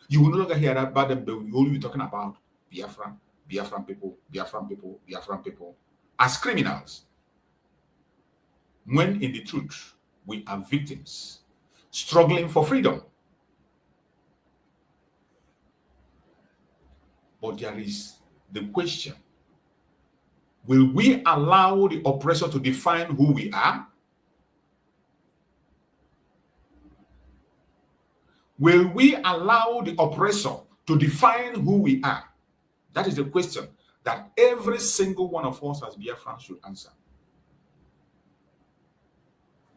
You will no longer hear about them, but we will only be talking about Biafran people, Biafran people as criminals. When in the truth, we are victims struggling for freedom. But there is the question, will we allow the oppressor to define who we are? Will we allow the oppressor to define who we are? That is the question that every single one of us as Biafrans should answer.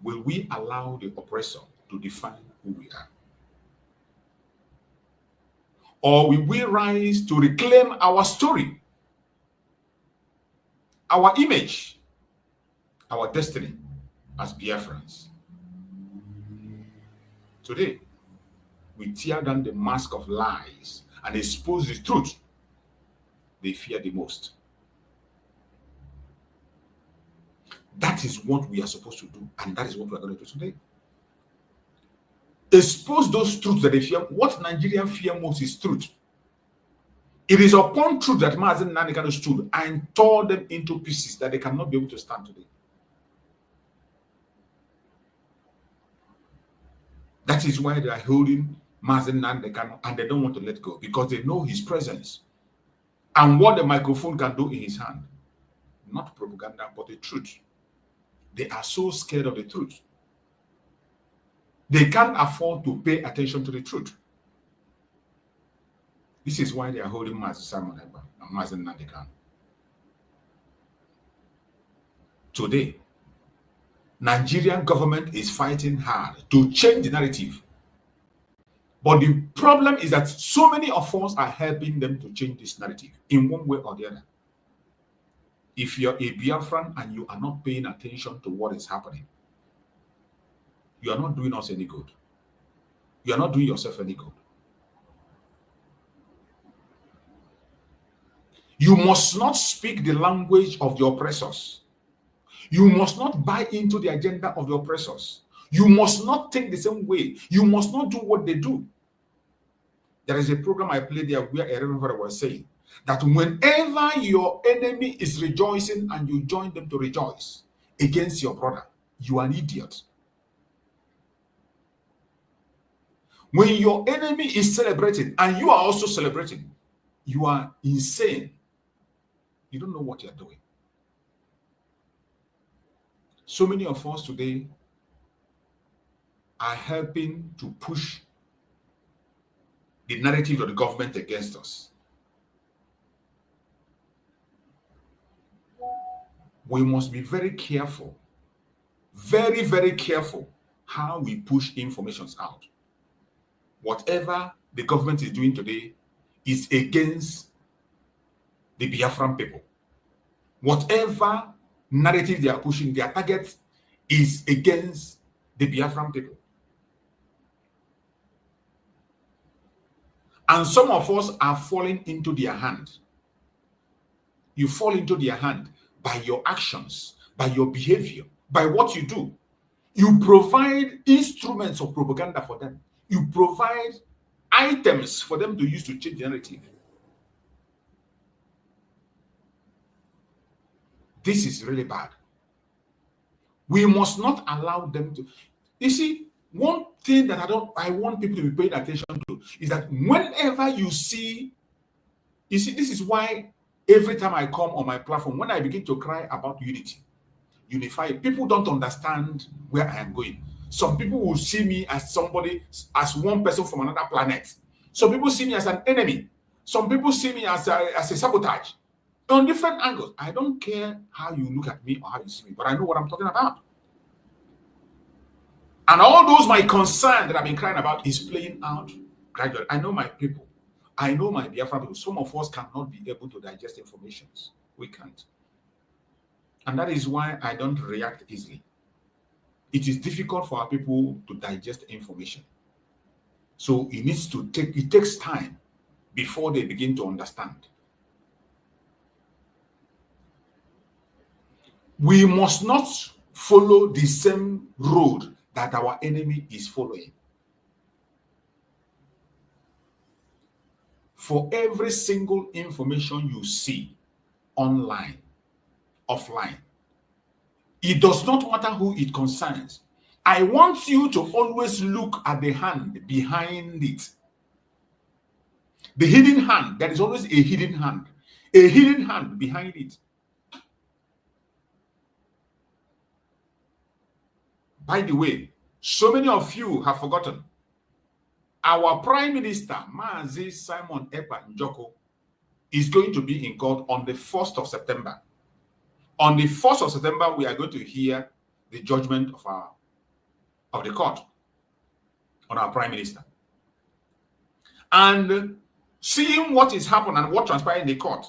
Will we allow the oppressor to define who we are? Or will we rise to reclaim our story, our image, our destiny as Biafrans? Today, we tear down the mask of lies and expose the truth they fear the most. That is what we are supposed to do, and that is what we are going to do today. Expose those truths that they fear. What Nigerians fear most is truth. It is upon truth that Mazen Nanekano stood and tore them into pieces that they cannot be able to stand today. That is why they are holding Mazen Nanekano and they don't want to let go, because they know his presence and what the microphone can do in his hand. Not propaganda, but the truth. They are so scared of the truth. They can't afford to pay attention to the truth. This is why they are holding Mazen Simon Eba and Mazen Nanekano. Today, Nigerian government is fighting hard to change the narrative. But the problem is that so many of us are helping them to change this narrative in one way or the other. If you're a Biafran and you are not paying attention to what is happening, you are not doing us any good. You are not doing yourself any good. You must not speak the language of the oppressors. You must not buy into the agenda of the oppressors. You must not think the same way. You must not do what they do. There is a program I played there where a reverend was saying that whenever your enemy is rejoicing and you join them to rejoice against your brother, you are an idiot. When your enemy is celebrating and you are also celebrating, you are insane. You don't know what you're doing. So many of us today are helping to push the narrative of the government against us. We must be very careful, very, very careful how we push information out. Whatever the government is doing today is against the Biafran people. Whatever narrative they are pushing, their target is against the Biafran people. And some of us are falling into their hand. You fall into their hand by your actions, by your behavior, by what you do. You provide instruments of propaganda for them. You provide items for them to use to change the narrative. This is really bad. We must not allow them to. You see, one thing that I want people to be paying attention to is that whenever you see, this is why every time I come on my platform, when I begin to cry about unity, unify, people don't understand where I am going. Some people will see me as somebody, as one person from another planet. Some people see me as an enemy. Some people see me as a sabotage. On different angles. I don't care how you look at me or how you see me, but I know what I'm talking about. And all those my concern that I've been crying about is playing out gradually. I know my people. I know my Biafra people. Some of us cannot be able to digest information. We can't. And that is why I don't react easily. It is difficult for our people to digest information. So it takes time before they begin to understand. We must not follow the same road that our enemy is following. For every single information you see online, offline, it does not matter who it concerns. I want you to always look at the hand behind it. The hidden hand, there is always a hidden hand behind it. By the way, so many of you have forgotten. Our Prime Minister, Mazi Simon Ekpa Njoko, is going to be in court on the 1st of September. On the 1st of September, we are going to hear the judgment of the court on our Prime Minister. And seeing what is happening and what transpired in the court,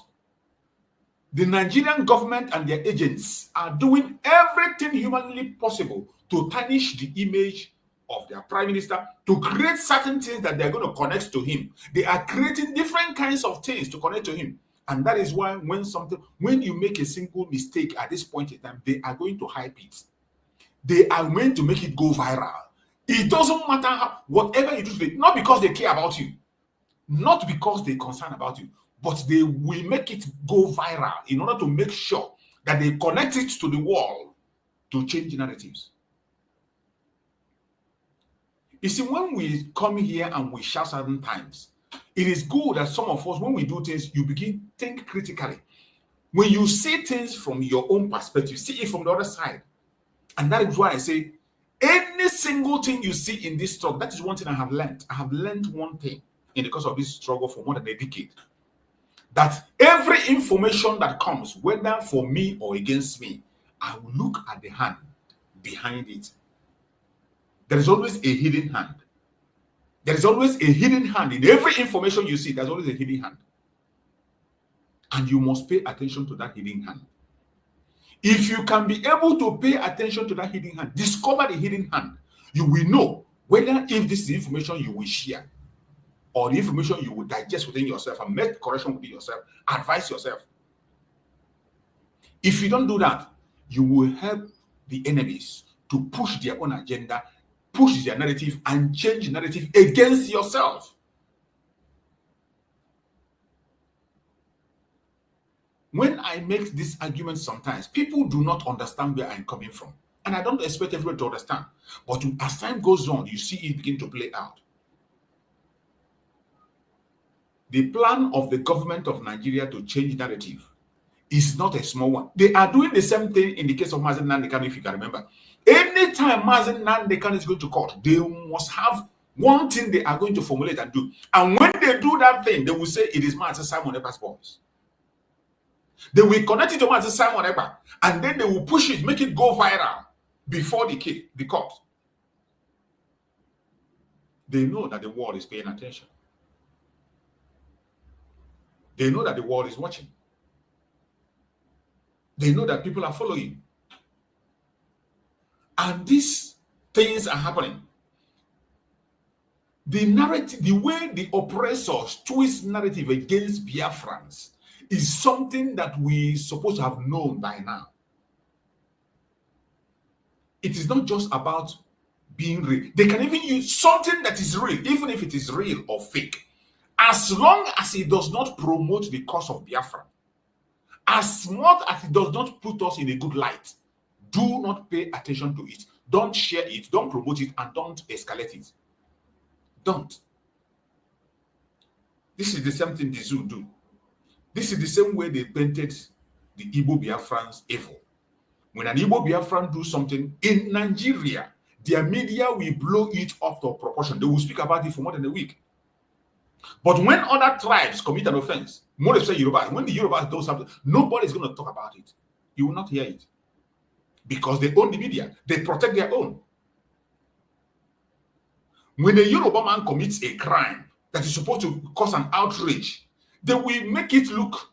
the Nigerian government and their agents are doing everything humanly possible to tarnish the image of their Prime Minister, to create certain things that they're going to connect to him. They are creating different kinds of things to connect to him. And that is why when you make a single mistake at this point in time, they are going to hype it. They are going to make it go viral. It doesn't matter whatever you do, not because they care about you, not because they're concerned about you, but they will make it go viral in order to make sure that they connect it to the wall to change narratives. You see, when we come here and we shout certain times, it is good that some of us, when we do things, you begin to think critically. When you see things from your own perspective, see it from the other side. And that is why I say, any single thing you see in this struggle, that is one thing I have learned. I have learned one thing in the course of this struggle for more than a decade. That every information that comes, whether for me or against me, I will look at the hand behind it. There is always a hidden hand. There is always a hidden hand. In every information you see, there's always a hidden hand. And you must pay attention to that hidden hand. If you can be able to pay attention to that hidden hand, discover the hidden hand, you will know whether if this is information you will share or the information you will digest within yourself and make correction within yourself, advise yourself. If you don't do that, you will help the enemies to push their own agenda, push their narrative, and change narrative against yourself. When I make this argument sometimes, people do not understand where I'm coming from. And I don't expect everyone to understand. But as time goes on, you see it begin to play out. The plan of the government of Nigeria to change narrative is not a small one. They are doing the same thing in the case of Mazen Nnamdi Kanu, if you can remember. Anytime Mazen Nnamdi Kanu is going to court, they must have one thing they are going to formulate and do. And when they do that thing, they will say it is Mazen Simon Ekpa's voice. They will connect it to Mazen Simon Ekpa, and then they will push it, make it go viral before the court. They know that the world is paying attention. They know that the world is watching. They know that people are following. And these things are happening. The narrative, the way the oppressors twist narrative against Biafrans is something that we supposed to have known by now. It is not just about being real. They can even use something that is real, even if it is real or fake, as long as it does not promote the cause of Biafra, as much as it does not put us in a good light, Do not pay attention to it. Don't share it. Don't promote it. And don't escalate it. Don't. This is the same thing the zoo do. This is the same way they painted the Igbo Biafrans evil. When an Igbo Biafran do something in Nigeria, their media will blow it up to proportion. They will speak about it for more than a week. But when other tribes commit an offense, more especially Yoruba, when the Yoruba do something, nobody is going to talk about it. You will not hear it. Because they own the media. They protect their own. When a Yoruba man commits a crime that is supposed to cause an outrage, they will make it look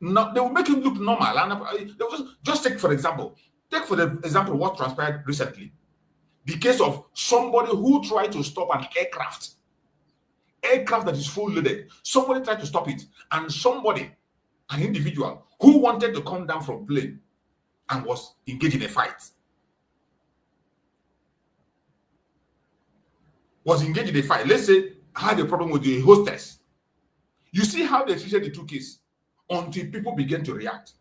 they will make him look normal. And just take for example what transpired recently. The case of somebody who tried to stop an aircraft that is full loaded. Somebody tried to stop it, and an individual who wanted to come down from plane and was engaged in a fight. Let's say had a problem with the hostess. You see how they treated the two cases until people began to react.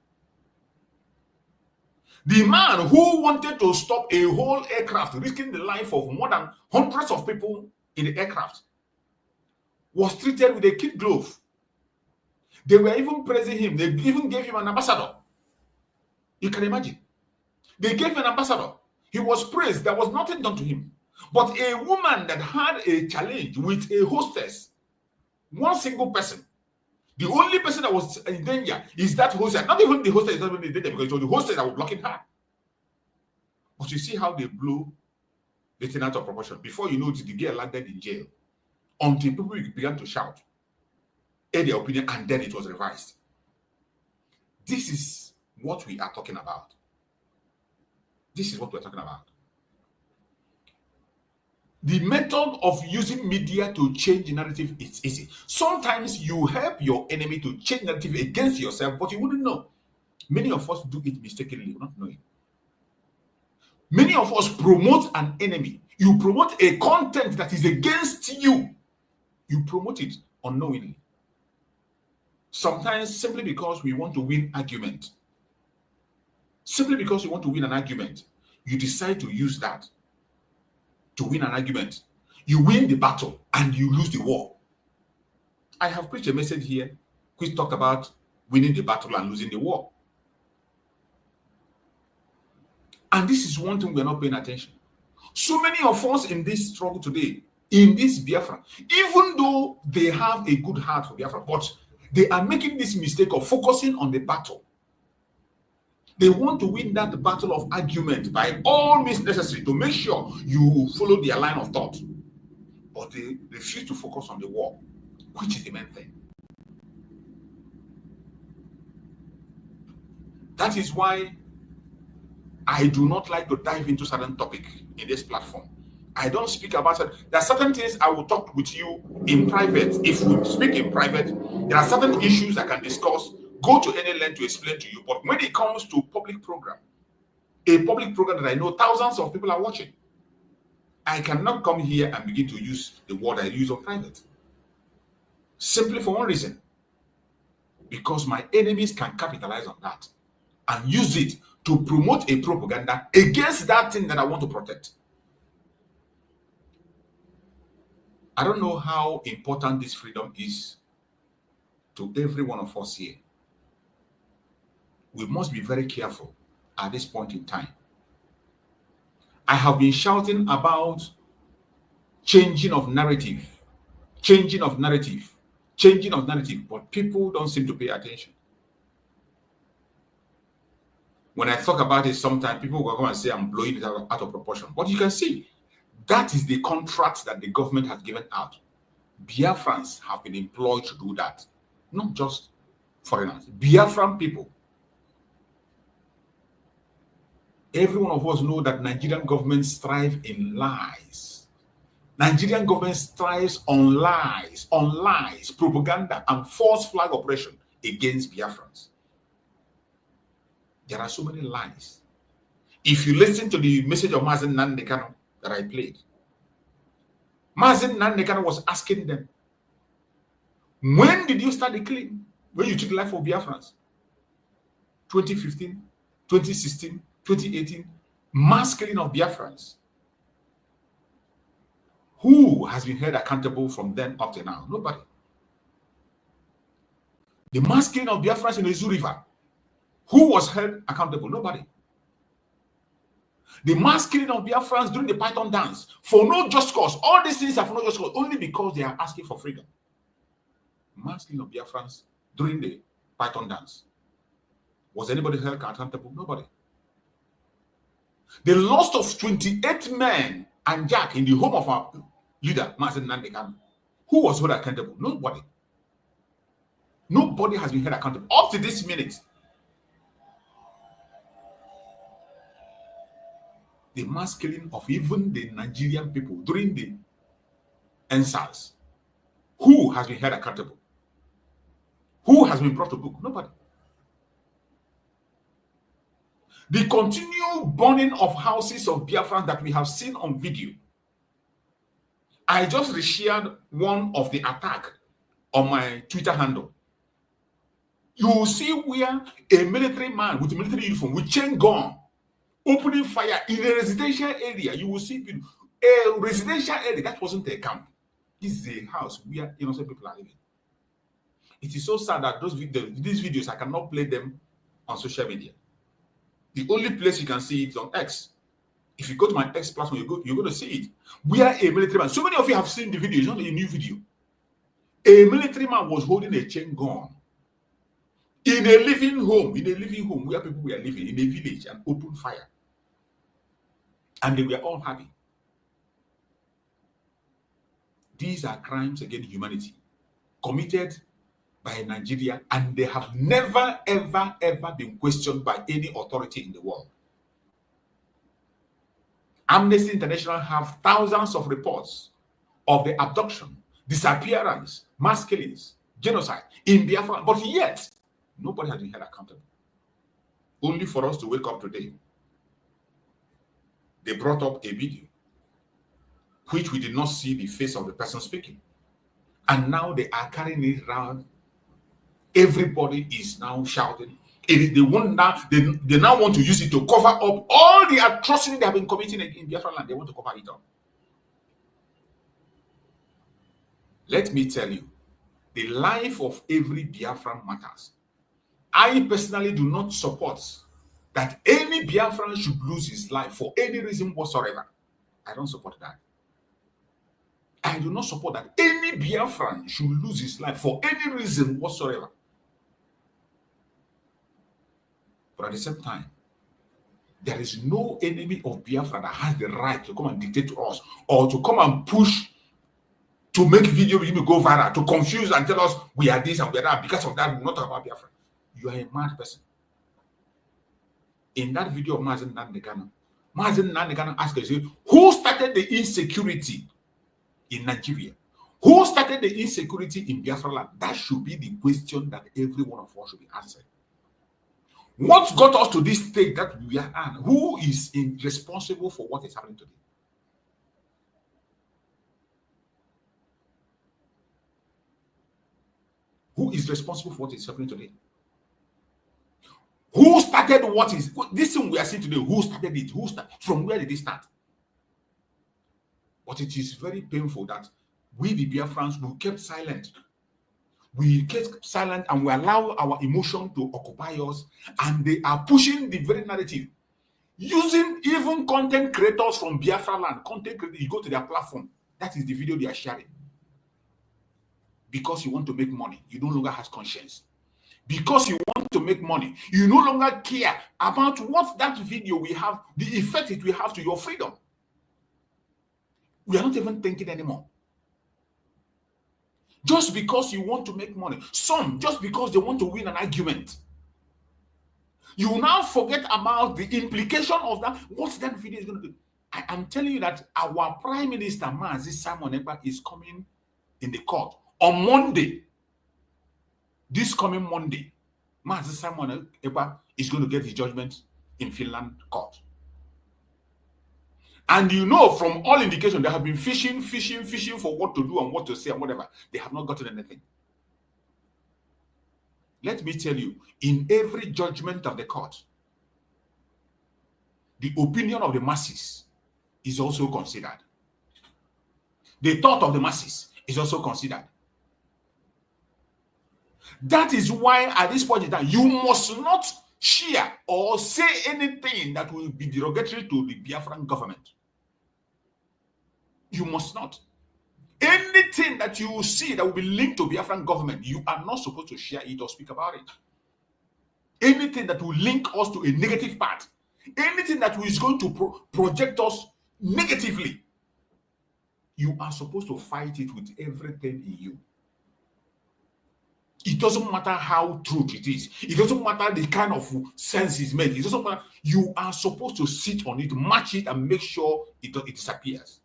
The man who wanted to stop a whole aircraft, risking the life of more than hundreds of people in the aircraft, was treated with a kid glove. They were even praising him. They even gave him an ambassador. You can imagine. They gave him an ambassador. He was praised. There was nothing done to him. But a woman that had a challenge with a hostess, one single person, the only person that was in danger is that hostess. Not even the hostess is not even in danger because it was the hostess that was blocking her. But you see how they blew the thing out of proportion. Before you know it, the girl landed in jail. Until people began to shout, air their opinion, and then it was revised. This is what we are talking about. This is what we're talking about. The method of using media to change the narrative is easy. Sometimes you help your enemy to change narrative against yourself, but you wouldn't know. Many of us do it mistakenly, not knowing. Many of us promote an enemy. You promote a content that is against you. You promote it unknowingly. Sometimes simply because we want to win argument. Simply because you want to win an argument, you decide to use that to win an argument. You win the battle and you lose the war. I have preached a message here which talked about winning the battle and losing the war. And this is one thing we're not paying attention. So many of us in this struggle today, in this Biafra, even though they have a good heart for Biafra, but they are making this mistake of focusing on the battle. They want to win that battle of argument by all means necessary to make sure you follow their line of thought. But they refuse to focus on the war, which is the main thing. That is why I do not like to dive into certain topic in this platform. I don't speak about it. There are certain things I will talk with you in private. If we speak in private, there are certain issues I can discuss, go to any length to explain to you. But when it comes to public program, a public program that I know thousands of people are watching, I cannot come here and begin to use the word I use on private. Simply for one reason. Because my enemies can capitalize on that and use it to promote a propaganda against that thing that I want to protect. I don't know how important this freedom is to every one of us here. We must be very careful at this point in time. I have been shouting about changing of narrative, but people don't seem to pay attention. When I talk about it, sometimes people will come and say I'm blowing it out of proportion. But you can see, that is the contract that the government has given out. Biafrans have been employed to do that. Not just foreigners. Biafran people. Every one of us know that Nigerian government strives in lies. Nigerian government strives on lies, propaganda, and false flag operation against Biafrans. There are so many lies. If you listen to the message of Mazen Nandekano that I played, Mazen Nandekano was asking them, when did you start the killing? When you took the life of Biafrans? 2015, 2016, 2018, mass killing of Biafrans. Who has been held accountable from then up to now? Nobody. The mass killing of Biafrans in the Zoo River. Who was held accountable? Nobody. The mass killing of Biafrans during the Python dance for no just cause. All these things are for no just cause, only because they are asking for freedom. Mass killing of Biafrans during the Python dance. Was anybody held accountable? Nobody. The loss of 28 men and Jack in the home of our leader, Mazen Nandekano. Who was held accountable? Nobody. Nobody has been held accountable up to this minute. The mass killing of even the Nigerian people during the NSAS. Who has been held accountable? Who has been brought to book? Nobody. The continued burning of houses of Biafran that we have seen on video. I just reshared one of the attack on my Twitter handle. You will see where a military man with a military uniform with chain gun opening fire in a residential area. You will see people, a residential area that wasn't a camp. This is a house where innocent people are living. It is so sad that these videos, I cannot play them on social media. The only place you can see it is on X. If you go to my X platform, you're going to see it. Where a military man, so many of you have seen the video, it's not a new video. A military man was holding a chain gun in a living home where people were living, in a village, and opened fire. And they were all happy. These are crimes against humanity committed by Nigeria, and they have never, ever, ever been questioned by any authority in the world. Amnesty International have thousands of reports of the abduction, disappearance, mass killings, genocide in Biafra, but yet nobody has been held accountable. Only for us to wake up today. They brought up a video which we did not see the face of the person speaking. And now they are carrying it around. Everybody is now shouting. They now want to use it to cover up all the atrocities they have been committing in Biafra land. They want to cover it up. Let me tell you, the life of every Biafran matters. I personally do not support that any Biafran should lose his life for any reason whatsoever. I don't support that. I do not support that any Biafran should lose his life for any reason whatsoever. But at the same time, there is no enemy of Biafra that has the right to come and dictate to us or to come and push to make video go viral, to confuse and tell us we are this and we are that. Because of that, we're not talking about Biafra. You are a mad person. In that video of Mazen Nandekano asked us, who started the insecurity in Nigeria? Who started the insecurity in Biafra land? That should be the question that every one of us should be answering. What got us to this state that we are at? Who is responsible for what is happening today? Who is responsible for what is happening today? Who started what is this thing we are seeing today? Who started it? From where did it start? But it is very painful that we, the Biafrans, we kept silent. We kept silent and we allow our emotion to occupy us, and they are pushing the very narrative. Using even content creators from Biafra land, content creators, you go to their platform, that is the video they are sharing. Because you want to make money, you no longer have conscience. Because you want to make money, you no longer care about what that video will have, the effect it will have to your freedom. We are not even thinking anymore. Just because you want to make money, some just because they want to win an argument, you now forget about the implication of that, what that video is going to do. I am telling you that our Prime Minister, Mazi Simon Ekpa, is coming in the court on Monday. This coming Monday, Mazi Simon Ekpa is going to get his judgment in Finland court. And you know, from all indication, they have been fishing for what to do and what to say and whatever. They have not gotten anything. Let me tell you, in every judgment of the court, the opinion of the masses is also considered. The thought of the masses is also considered. That is why at this point in time, you must not share or say anything that will be derogatory to the Biafran government. You must not. Anything that you see that will be linked to Biafran government, you are not supposed to share it or speak about it. Anything that will link us to a negative part, anything that is going to project us negatively, you are supposed to fight it with everything in you. It doesn't matter how true it is. It doesn't matter the kind of sense it's made. It doesn't matter. You are supposed to sit on it, match it, and make sure it disappears.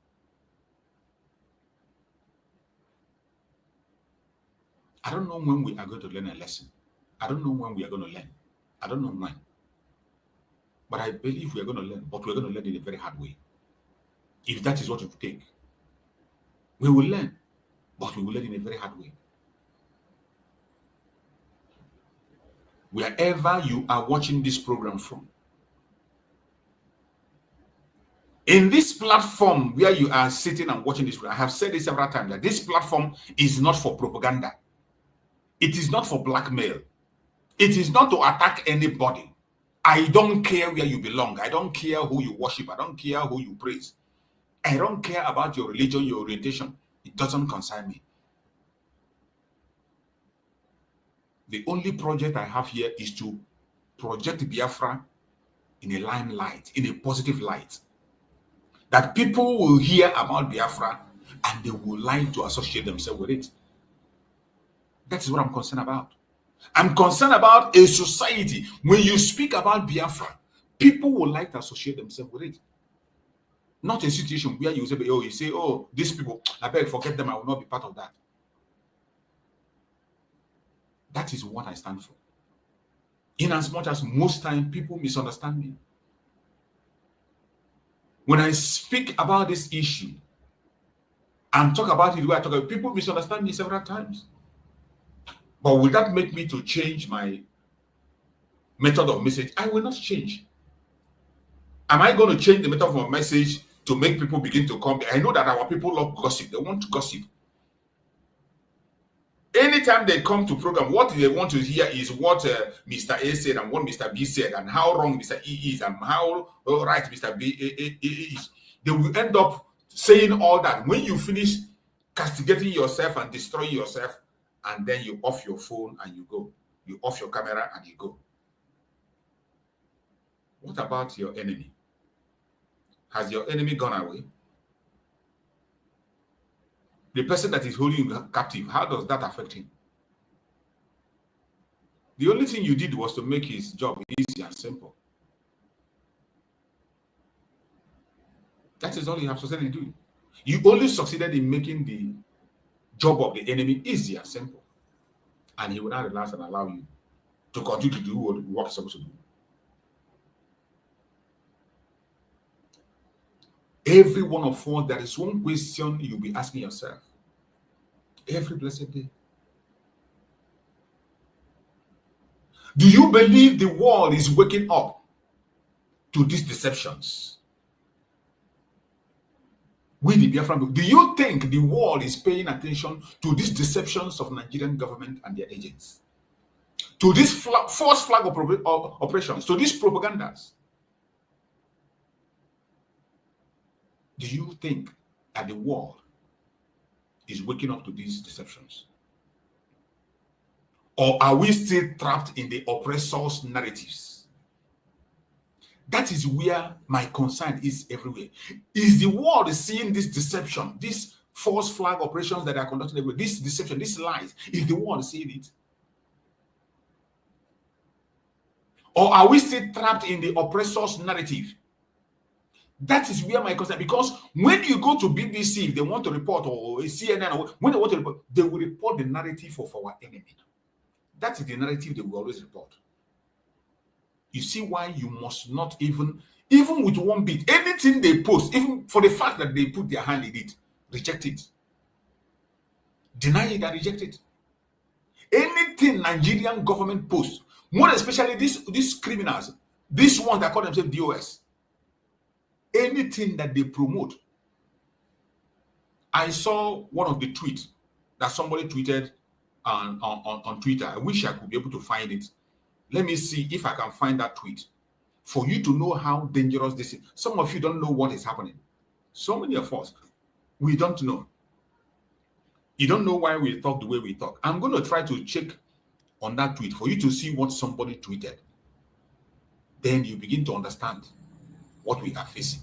I don't know when we are going to learn a lesson. I don't know when we are going to learn. I don't know when. But I believe we are going to learn, but we're going to learn in a very hard way. If that is what it take, we will learn, but we will learn in a very hard way. Wherever you are watching this program from, in this platform where you are sitting and watching this, I have said this several times, that this platform is not for propaganda. It is not for blackmail. It is not to attack anybody. I don't care where you belong. I don't care who you worship. I don't care who you praise. I don't care about your religion, your orientation. It doesn't concern me. The only project I have here is to project Biafra in a limelight, in a positive light. That people will hear about Biafra and they will like to associate themselves with it. That is what I'm concerned about. I'm concerned about a society. When you speak about Biafra, people will like to associate themselves with it. Not a situation where you say, oh, these people, I beg, forget them, I will not be part of that. That is what I stand for. In as much as most time people misunderstand me. When I speak about this issue and talk about it the way I talk about it, people misunderstand me several times. But will that make me to change my method of message? I will not change. Am I going to change the method of my message to make people begin to come? I know that our people love gossip. They want to gossip. Anytime they come to program, what they want to hear is what Mr. A said and what Mr. B said and how wrong Mr. E is and how right Mr. B is. They will end up saying all that. When you finish castigating yourself and destroying yourself, and then you off your phone and you go. You off your camera and you go. What about your enemy? Has your enemy gone away? The person that is holding you captive, how does that affect him? The only thing you did was to make his job easy and simple. That is all you have succeeded in doing. You only succeeded in making the job of the enemy easy and simple. And he will not relax and allow you to continue to do what you're supposed to do. Every one of us, there is one question you'll be asking yourself every blessed day. Do you believe the world is waking up to these deceptions? With the Biafran, do you think the world is paying attention to these deceptions of Nigerian government and their agents? To these false flag operations, to these propagandas? Do you think that the world is waking up to these deceptions? Or are we still trapped in the oppressors' narratives? That is where my concern is everywhere. Is the world seeing this deception, these false flag operations that are conducted everywhere, this deception, these lies? Is the world seeing it? Or are we still trapped in the oppressors' narrative? That is where my concern, because when you go to BBC, if they want to report, or CNN, or when they want to report, they will report the narrative of our enemy. That is the narrative they will always report. You see why you must not even with one bit, anything they post, even for the fact that they put their hand in it, reject it. Deny it and reject it. Anything Nigerian government posts, more especially these criminals, these ones that call themselves DOS, anything that they promote. I saw one of the tweets that somebody tweeted on Twitter. I wish I could be able to find it. Let me see if I can find that tweet for you to know how dangerous this is. Some of you don't know what is happening. So many of us, we don't know. You don't know why we talk the way we talk. I'm going to try to check on that tweet for you to see what somebody tweeted. Then you begin to understand what we are facing.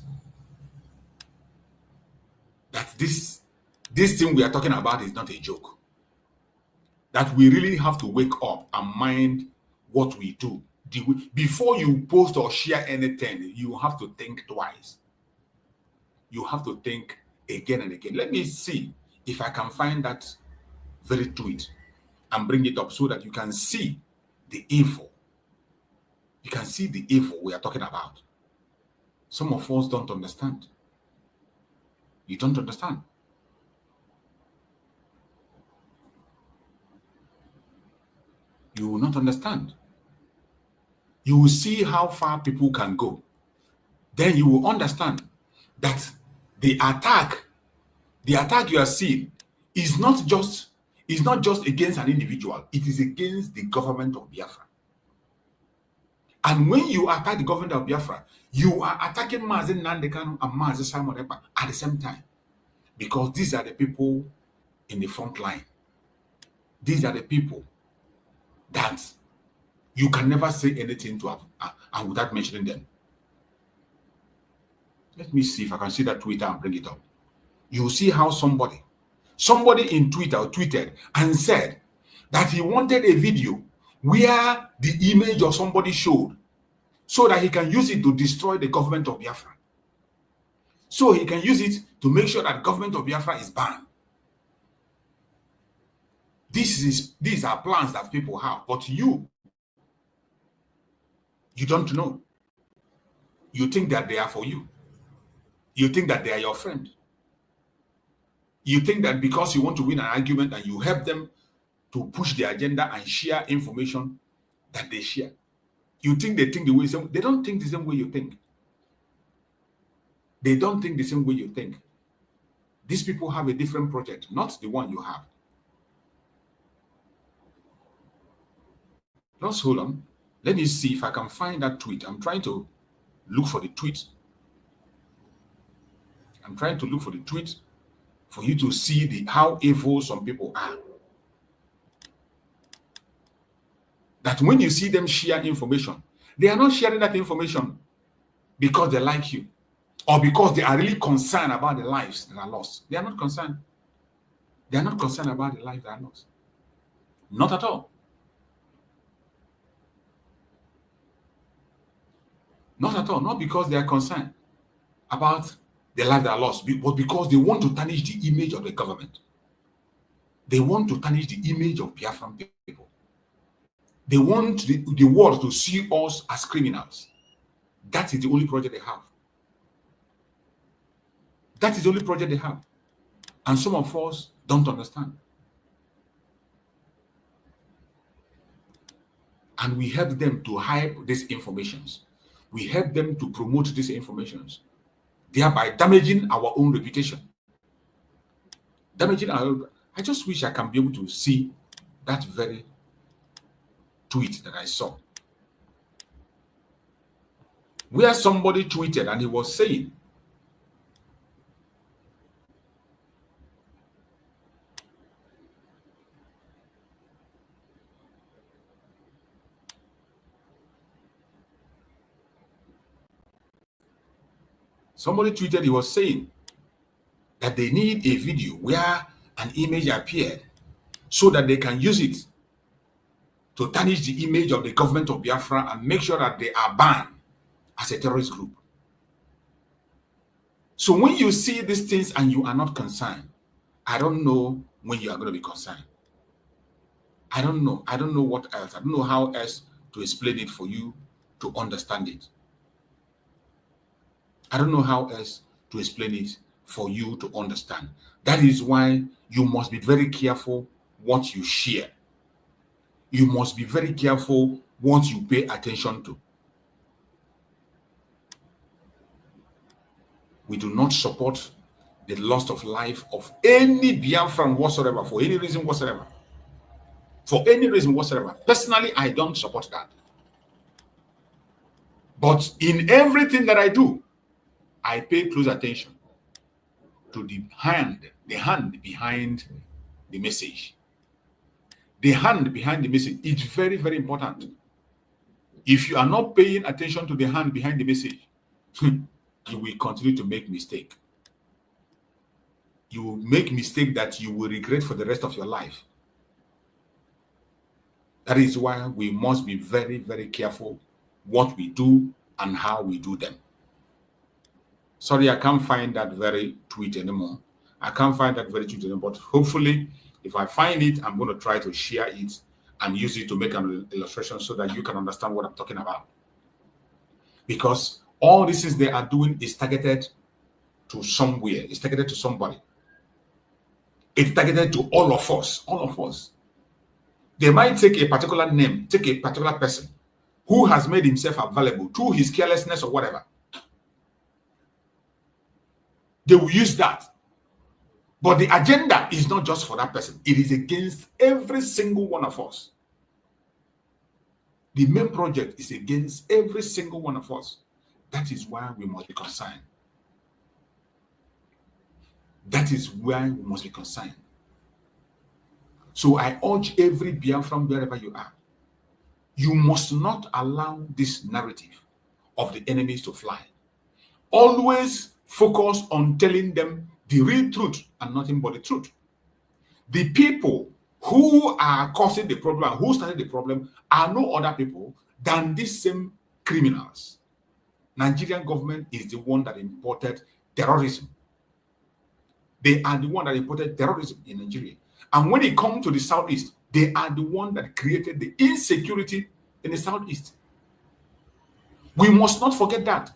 That this thing we are talking about is not a joke. That we really have to wake up and mind what we do. Before you post or share anything, you have to think twice. You have to think again and again. Let me see if I can find that very tweet and bring it up so that you can see the evil. You can see the evil we are talking about. Some of us don't understand. You don't understand. You will not understand. You will see how far people can go. Then you will understand that the attack you are seeing is not just against an individual. It is against the government of Biafra. And when you attack the government of Biafra, you are attacking Mazi Nnamdi Kanu and Mazi Simon Ekpa at the same time. Because these are the people in the front line. These are the people that you can never say anything to and without mentioning them. Let me see if I can see that Twitter and bring it up. You will see how somebody in Twitter tweeted and said that he wanted a video where the image of somebody showed so that he can use it to destroy the government of Biafra. So he can use it to make sure that government of Biafra is banned. These are plans that people have, but you don't know. You think that they are for you. You think that they are your friend. You think that because you want to win an argument and you help them to push the agenda and share information that they share. You think they think the way they don't think the same way you think. They don't think the same way you think. These people have a different project, not the one you have. Just hold on. Let me see if I can find that tweet. I'm trying to look for the tweet. I'm trying to look for the tweet for you to see how evil some people are. That when you see them share information, they are not sharing that information because they like you or because they are really concerned about the lives that are lost. They are not concerned. They are not concerned about the lives that are lost. Not at all. Not at all. Not because they are concerned about the lives that are lost, but because they want to tarnish the image of the government. They want to tarnish the image of Biafran people. They want the world to see us as criminals. That is the only project they have. That is the only project they have. And some of us don't understand. And we help them to hype these informations. We help them to promote these informations, thereby damaging our own reputation. I just wish I can be able to see that very tweet that I saw, where somebody tweeted and he was saying, he was saying that they need a video where an image appeared so that they can use it to tarnish the image of the government of Biafra and make sure that they are banned as a terrorist group. So when you see these things and you are not concerned, I don't know when you are going to be concerned. I don't know. I don't know what else. I don't know how else to explain it for you to understand it. I don't know how else to explain it for you to understand. That is why you must be very careful what you share. You must be very careful what you pay attention to. We do not support the loss of life of any Biafran whatsoever, for any reason whatsoever. For any reason whatsoever. Personally, I don't support that. But in everything that I do, I pay close attention to the hand behind the message. The hand behind the message is very, very important. If you are not paying attention to the hand behind the message, you will continue to make mistake. You will make mistake that you will regret for the rest of your life. That is why we must be very, very careful what we do and how we do them. Sorry, I can't find that very tweet anymore. I can't find that very tweet anymore, but hopefully, if I find it, I'm going to try to share it and use it to make an illustration so that you can understand what I'm talking about. Because all this is they are doing is targeted to somewhere. It's targeted to somebody. It's targeted to all of us. All of us. They might take a particular name, take a particular person who has made himself available through his carelessness or whatever. They will use that. But the agenda is not just for that person. It is against every single one of us. The main project is against every single one of us. That is why we must be concerned. That is why we must be concerned. So I urge every Biafran, wherever you are, you must not allow this narrative of the enemies to fly. Always focus on telling them the real truth and nothing but the truth. The people who are causing the problem, who started the problem, are no other people than these same criminals. Nigerian government is the one that imported terrorism. They are the one that imported terrorism in Nigeria. And when it comes to the Southeast, they are the one that created the insecurity in the Southeast. We must not forget that.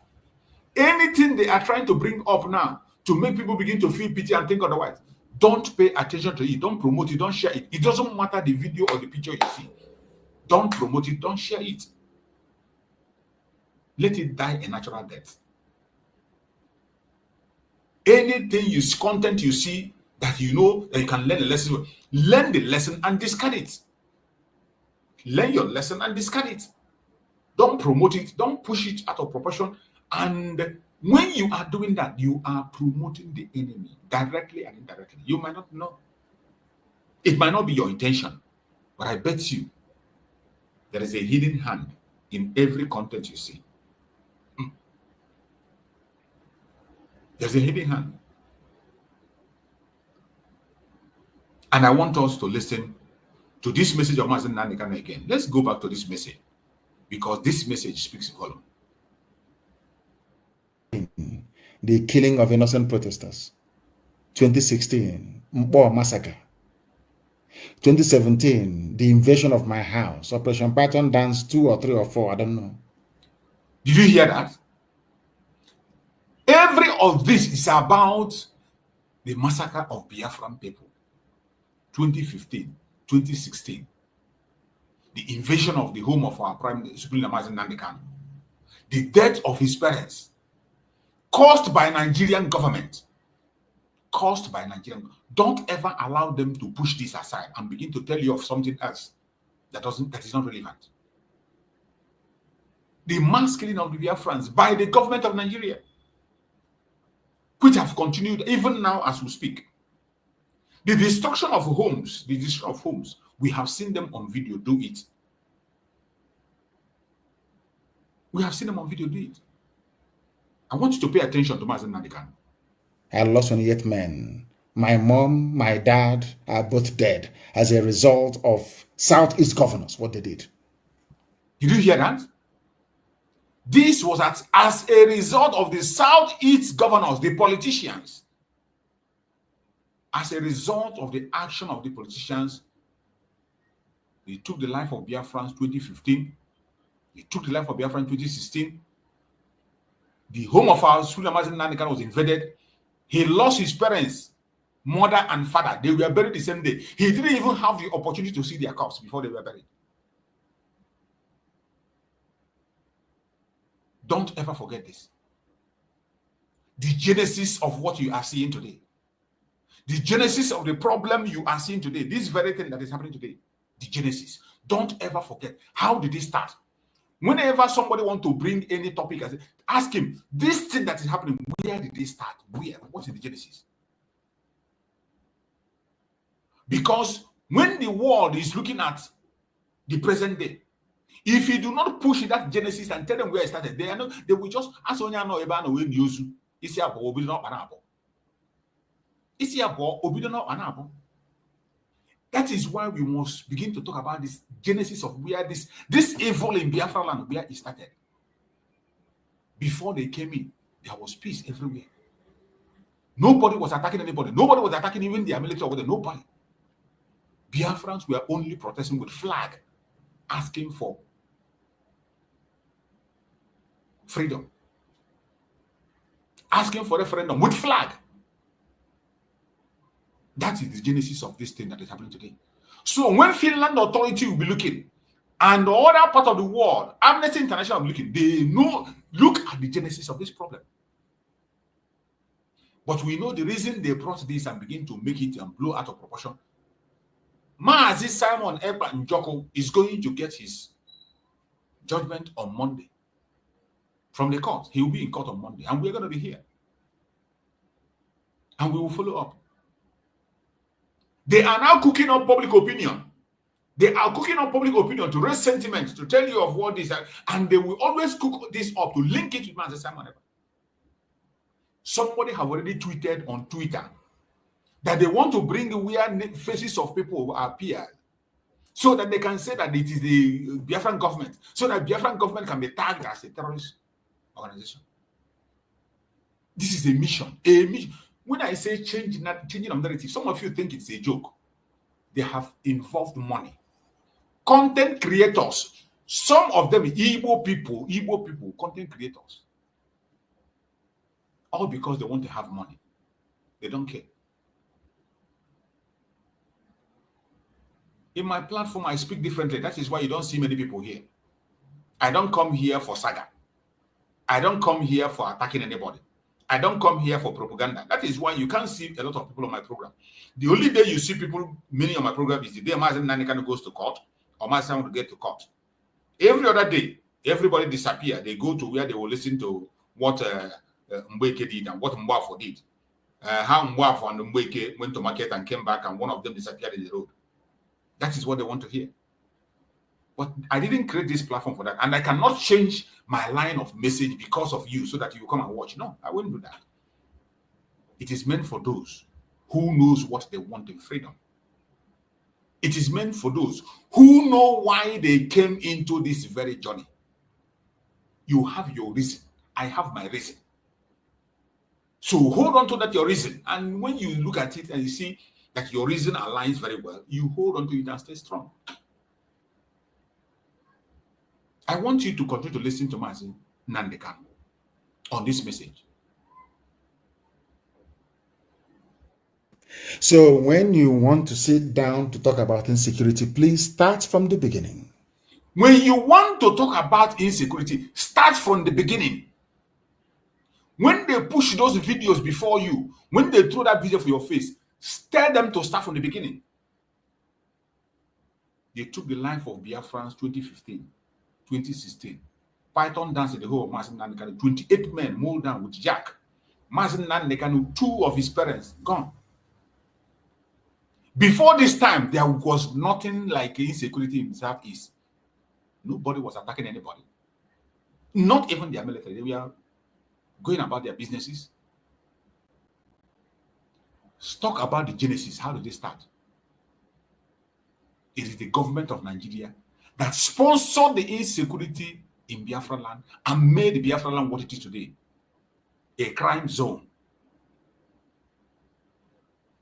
Anything they are trying to bring up now to make people begin to feel pity and think otherwise, don't pay attention to it. Don't promote it. Don't share it. It doesn't matter the video or the picture you see. Don't promote it. Don't share it. Let it die a natural death. Anything content you see that you know that you can learn a lesson, learn the lesson and discard it. Learn your lesson and discard it. Don't promote it. Don't push it out of proportion. And when you are doing that, you are promoting the enemy directly and indirectly. You might not know. It might not be your intention, but I bet you there is a hidden hand in every content you see. There's a hidden hand. And I want us to listen to this message of Mazen Nandekano again. Let's go back to this message because this message speaks volume. The killing of innocent protesters. 2016, Mbo massacre. 2017, the invasion of my house. Operation Python Dance 2 or 3 or 4, I don't know. Did you hear that? Every of this is about the massacre of Biafran people. 2015, 2016. The invasion of the home of our Prime Supreme Mazen Nandekano. The death of his parents. Caused by Nigerian government. Caused by Nigerian. Don't ever allow them to push this aside and begin to tell you of something else that is not relevant. The mass killing of the Biafrans by the government of Nigeria, which have continued even now as we speak. The destruction of homes, we have seen them on video do it. We have seen them on video do it. I want you to pay attention to Mazen Nandekano. I lost 28 men. My mom, my dad are both dead as a result of Southeast governors, what they did. Did you hear that? This was as a result of the Southeast governors, the politicians. As a result of the action of the politicians, they took the life of Biafrans 2015. They took the life of Biafran 2016. The home of our Supreme Mazen Nandekano was invaded. He lost his parents, mother and father. They were buried the same day. He didn't even have the opportunity to see their corpse before they were buried. Don't ever forget this. the genesis of what you are seeing today. The genesis of the problem you are seeing today, this very thing that is happening today, the genesis. Don't ever forget. How did it start? Whenever somebody wants to bring any topic, ask him, this thing that is happening, where did it start? Where? What is the genesis? Because when the world is looking at the present day, if you do not push that genesis and tell them where it started, they will just ask on when you That is why we must begin to talk about this genesis of where this evil in Biafra land, where it started. Before they came in, there was peace everywhere. Nobody was attacking anybody. Nobody was attacking even their military or whatever. Nobody. Biafrans were only protesting with flag, asking for freedom. Asking for referendum with flag. That is the genesis of this thing that is happening today. So when Finland authority will be looking, and the other part of the world, Amnesty International will be looking, they look at the genesis of this problem. But we know the reason they brought this and begin to make it and blow out of proportion. Maazi Simon Ekpa Njoko is going to get his judgment on Monday from the court. He will be in court on Monday, and we're going to be here. And we will follow up. They are now cooking up public opinion. They are cooking up public opinion to raise sentiment, to tell you of what this is, and they will always cook this up to link it with Maazi Simon Ekpa. Somebody have already tweeted on Twitter that they want to bring weird faces of people who appear so that they can say that it is the Biafran government, so that Biafran government can be tagged as a terrorist organization. This is a mission. A mission. When I say changing of narrative, some of you think it's a joke. They have involved money. Content creators, some of them Igbo people, content creators. All because they want to have money. They don't care. In my platform, I speak differently. That is why you don't see many people here. I don't come here for saga. I don't come here for attacking anybody. I don't come here for propaganda. That is why you can't see a lot of people on my program. The only day you see people, many on my program, is the day Maazi Nanikano goes to court or Maazi Simon to get to court. Every other day, everybody disappear. They go to where they will listen to what Mbeke did and what Mwafo did. How Mwafo and Mbeke went to market and came back, and one of them disappeared in the road. That is what they want to hear. But I didn't create this platform for that. And I cannot change my line of message because of you so that you come and watch. No, I wouldn't do that. It is meant for those who knows what they want in freedom. It is meant for those who know why they came into this very journey. You have your reason. I have my reason. So hold on to that, your reason. And when you look at it and you see that your reason aligns very well, you hold on to it and stay strong. I want you to continue to listen to Maazi Nandekan on this message. So when you want to sit down to talk about insecurity, please start from the beginning. When you want to talk about insecurity, start from the beginning. When they push those videos before you, when they throw that video for your face, tell them to start from the beginning. They took the life of Biafrans 2015, 2016. Python danced in the whole of Maazi Nandekan. 28 men molded down with Jack. Maazi Nandekan, 2 of his parents gone. Before this time, there was nothing like insecurity in the Southeast. Nobody was attacking anybody. Not even their military. They were going about their businesses. Let's talk about the genesis. How did they start? It is the government of Nigeria that sponsored the insecurity in Biafra land and made Biafra land what it is today. A crime zone.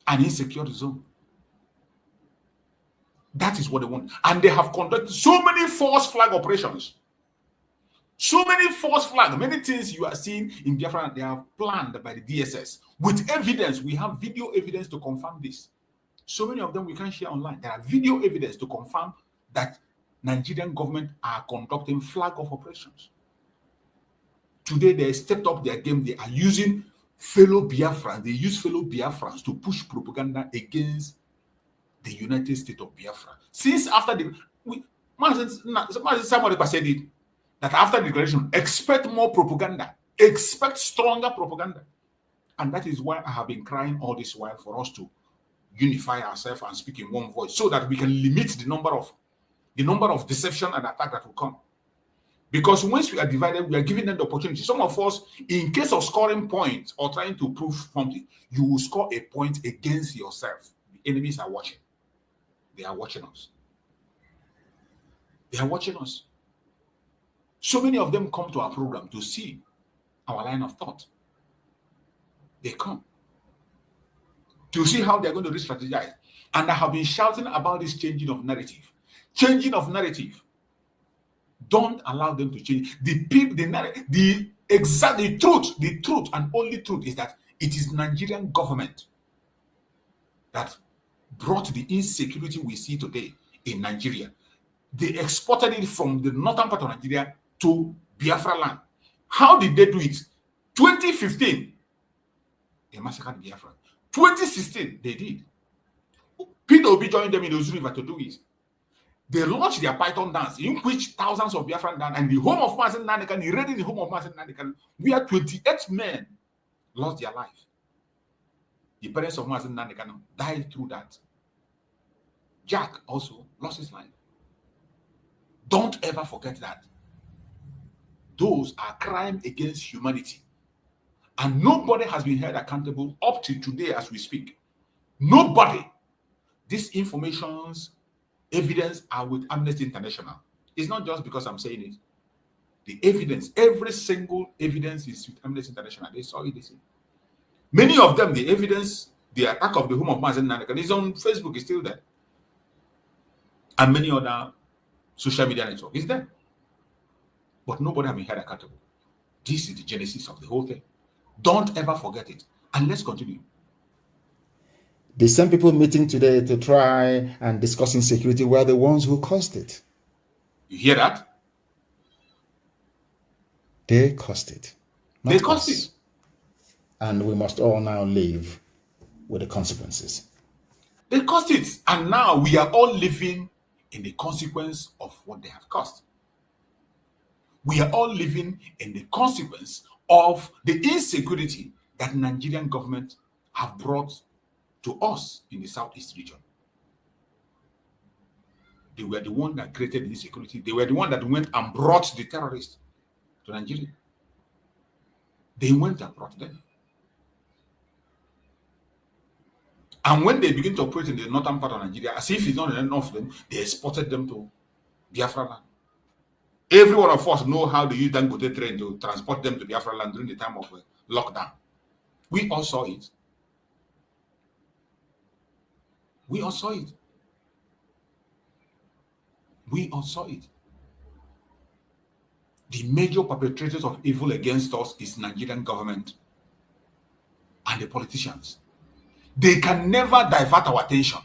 An insecure zone. That is what they want. And they have conducted so many false flag operations. So many false flag, many things you are seeing in Biafra, they are planned by the DSS. With evidence, we have video evidence to confirm this. So many of them we can share online. There are video evidence to confirm that Nigerian government are conducting flag of operations. Today, they stepped up their game. They are using fellow Biafrans, they use fellow Biafrans to push propaganda against the United States of Biafra. Since after the somebody said it, that after the declaration, expect more propaganda, expect stronger propaganda. And that is why I have been crying all this while for us to unify ourselves and speak in one voice, so that we can limit the number of deception and attack that will come. Because once we are divided, we are giving them the opportunity. Some of us, in case of scoring points or trying to prove something, you will score a point against yourself. The enemies are watching. They are watching us. They are watching us. So many of them come to our program to see our line of thought. They come to see how they're going to re-strategize. And I have been shouting about this changing of narrative. Changing of narrative. Don't allow them to change. The truth and only truth is that it is Nigerian government that brought the insecurity we see today in Nigeria. They exported it from the northern part of Nigeria to Biafra land. How did they do it? 2015, they massacred Biafra. 2016, they did. Peter Obi joined them in Ozu River to do it. They launched their Python dance, in which thousands of Biafran dance, and the home of Mazen Nandekan, he raided the home of Mazen Nandekan, where 28 men lost their life. The parents of Mazen Nandekan died through that. Jack also lost his life. Don't ever forget that. Those are crimes against humanity. And nobody has been held accountable up to today as we speak. Nobody. These informations, evidence are with Amnesty International. It's not just because I'm saying it. The evidence, every single evidence is with Amnesty International. They saw it, they see. Many of them, the evidence, the attack of the home of Mazen Nandekan is on Facebook, is still there. And many other social media networks is there. But nobody has been held accountable. This is the genesis of the whole thing. Don't ever forget it. And let's continue. The same people meeting today to try and discuss insecurity were the ones who caused it. You hear that? They caused it. They caused it. And we must all now live with the consequences. They caused it. And now we are all living in the consequence of what they have caused. We are all living in the consequence of the insecurity that Nigerian government have brought to us in the Southeast region. They were the one that created the insecurity. They were the one that went and brought the terrorists to Nigeria. They went and brought them. And when they begin to operate in the northern part of Nigeria, as if it's not enough of them, they exported them to Biafra land. Every one of us know how they use Dangote train to transport them to Biafra land during the time of lockdown. We all saw it. We all saw it. We all saw it. The major perpetrators of evil against us is Nigerian government and the politicians. They can never divert our attention.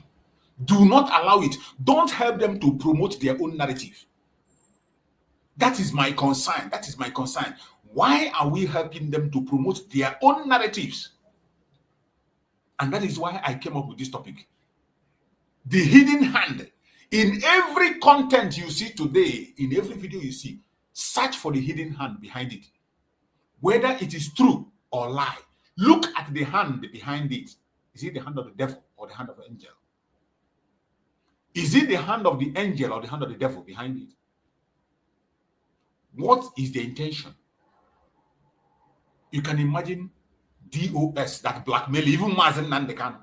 Do not allow it. Don't help them to promote their own narrative. That is my concern. That is my concern. Why are we helping them to promote their own narratives? And that is why I came up with this topic. The hidden hand. In every content you see today, in every video you see, search for the hidden hand behind it. Whether it is true or lie, look at the hand behind it. Is it the hand of the devil or the hand of the angel? Is it the hand of the angel or the hand of the devil behind it? What is the intention? You can imagine DOS that blackmail even Mazen Nandekan.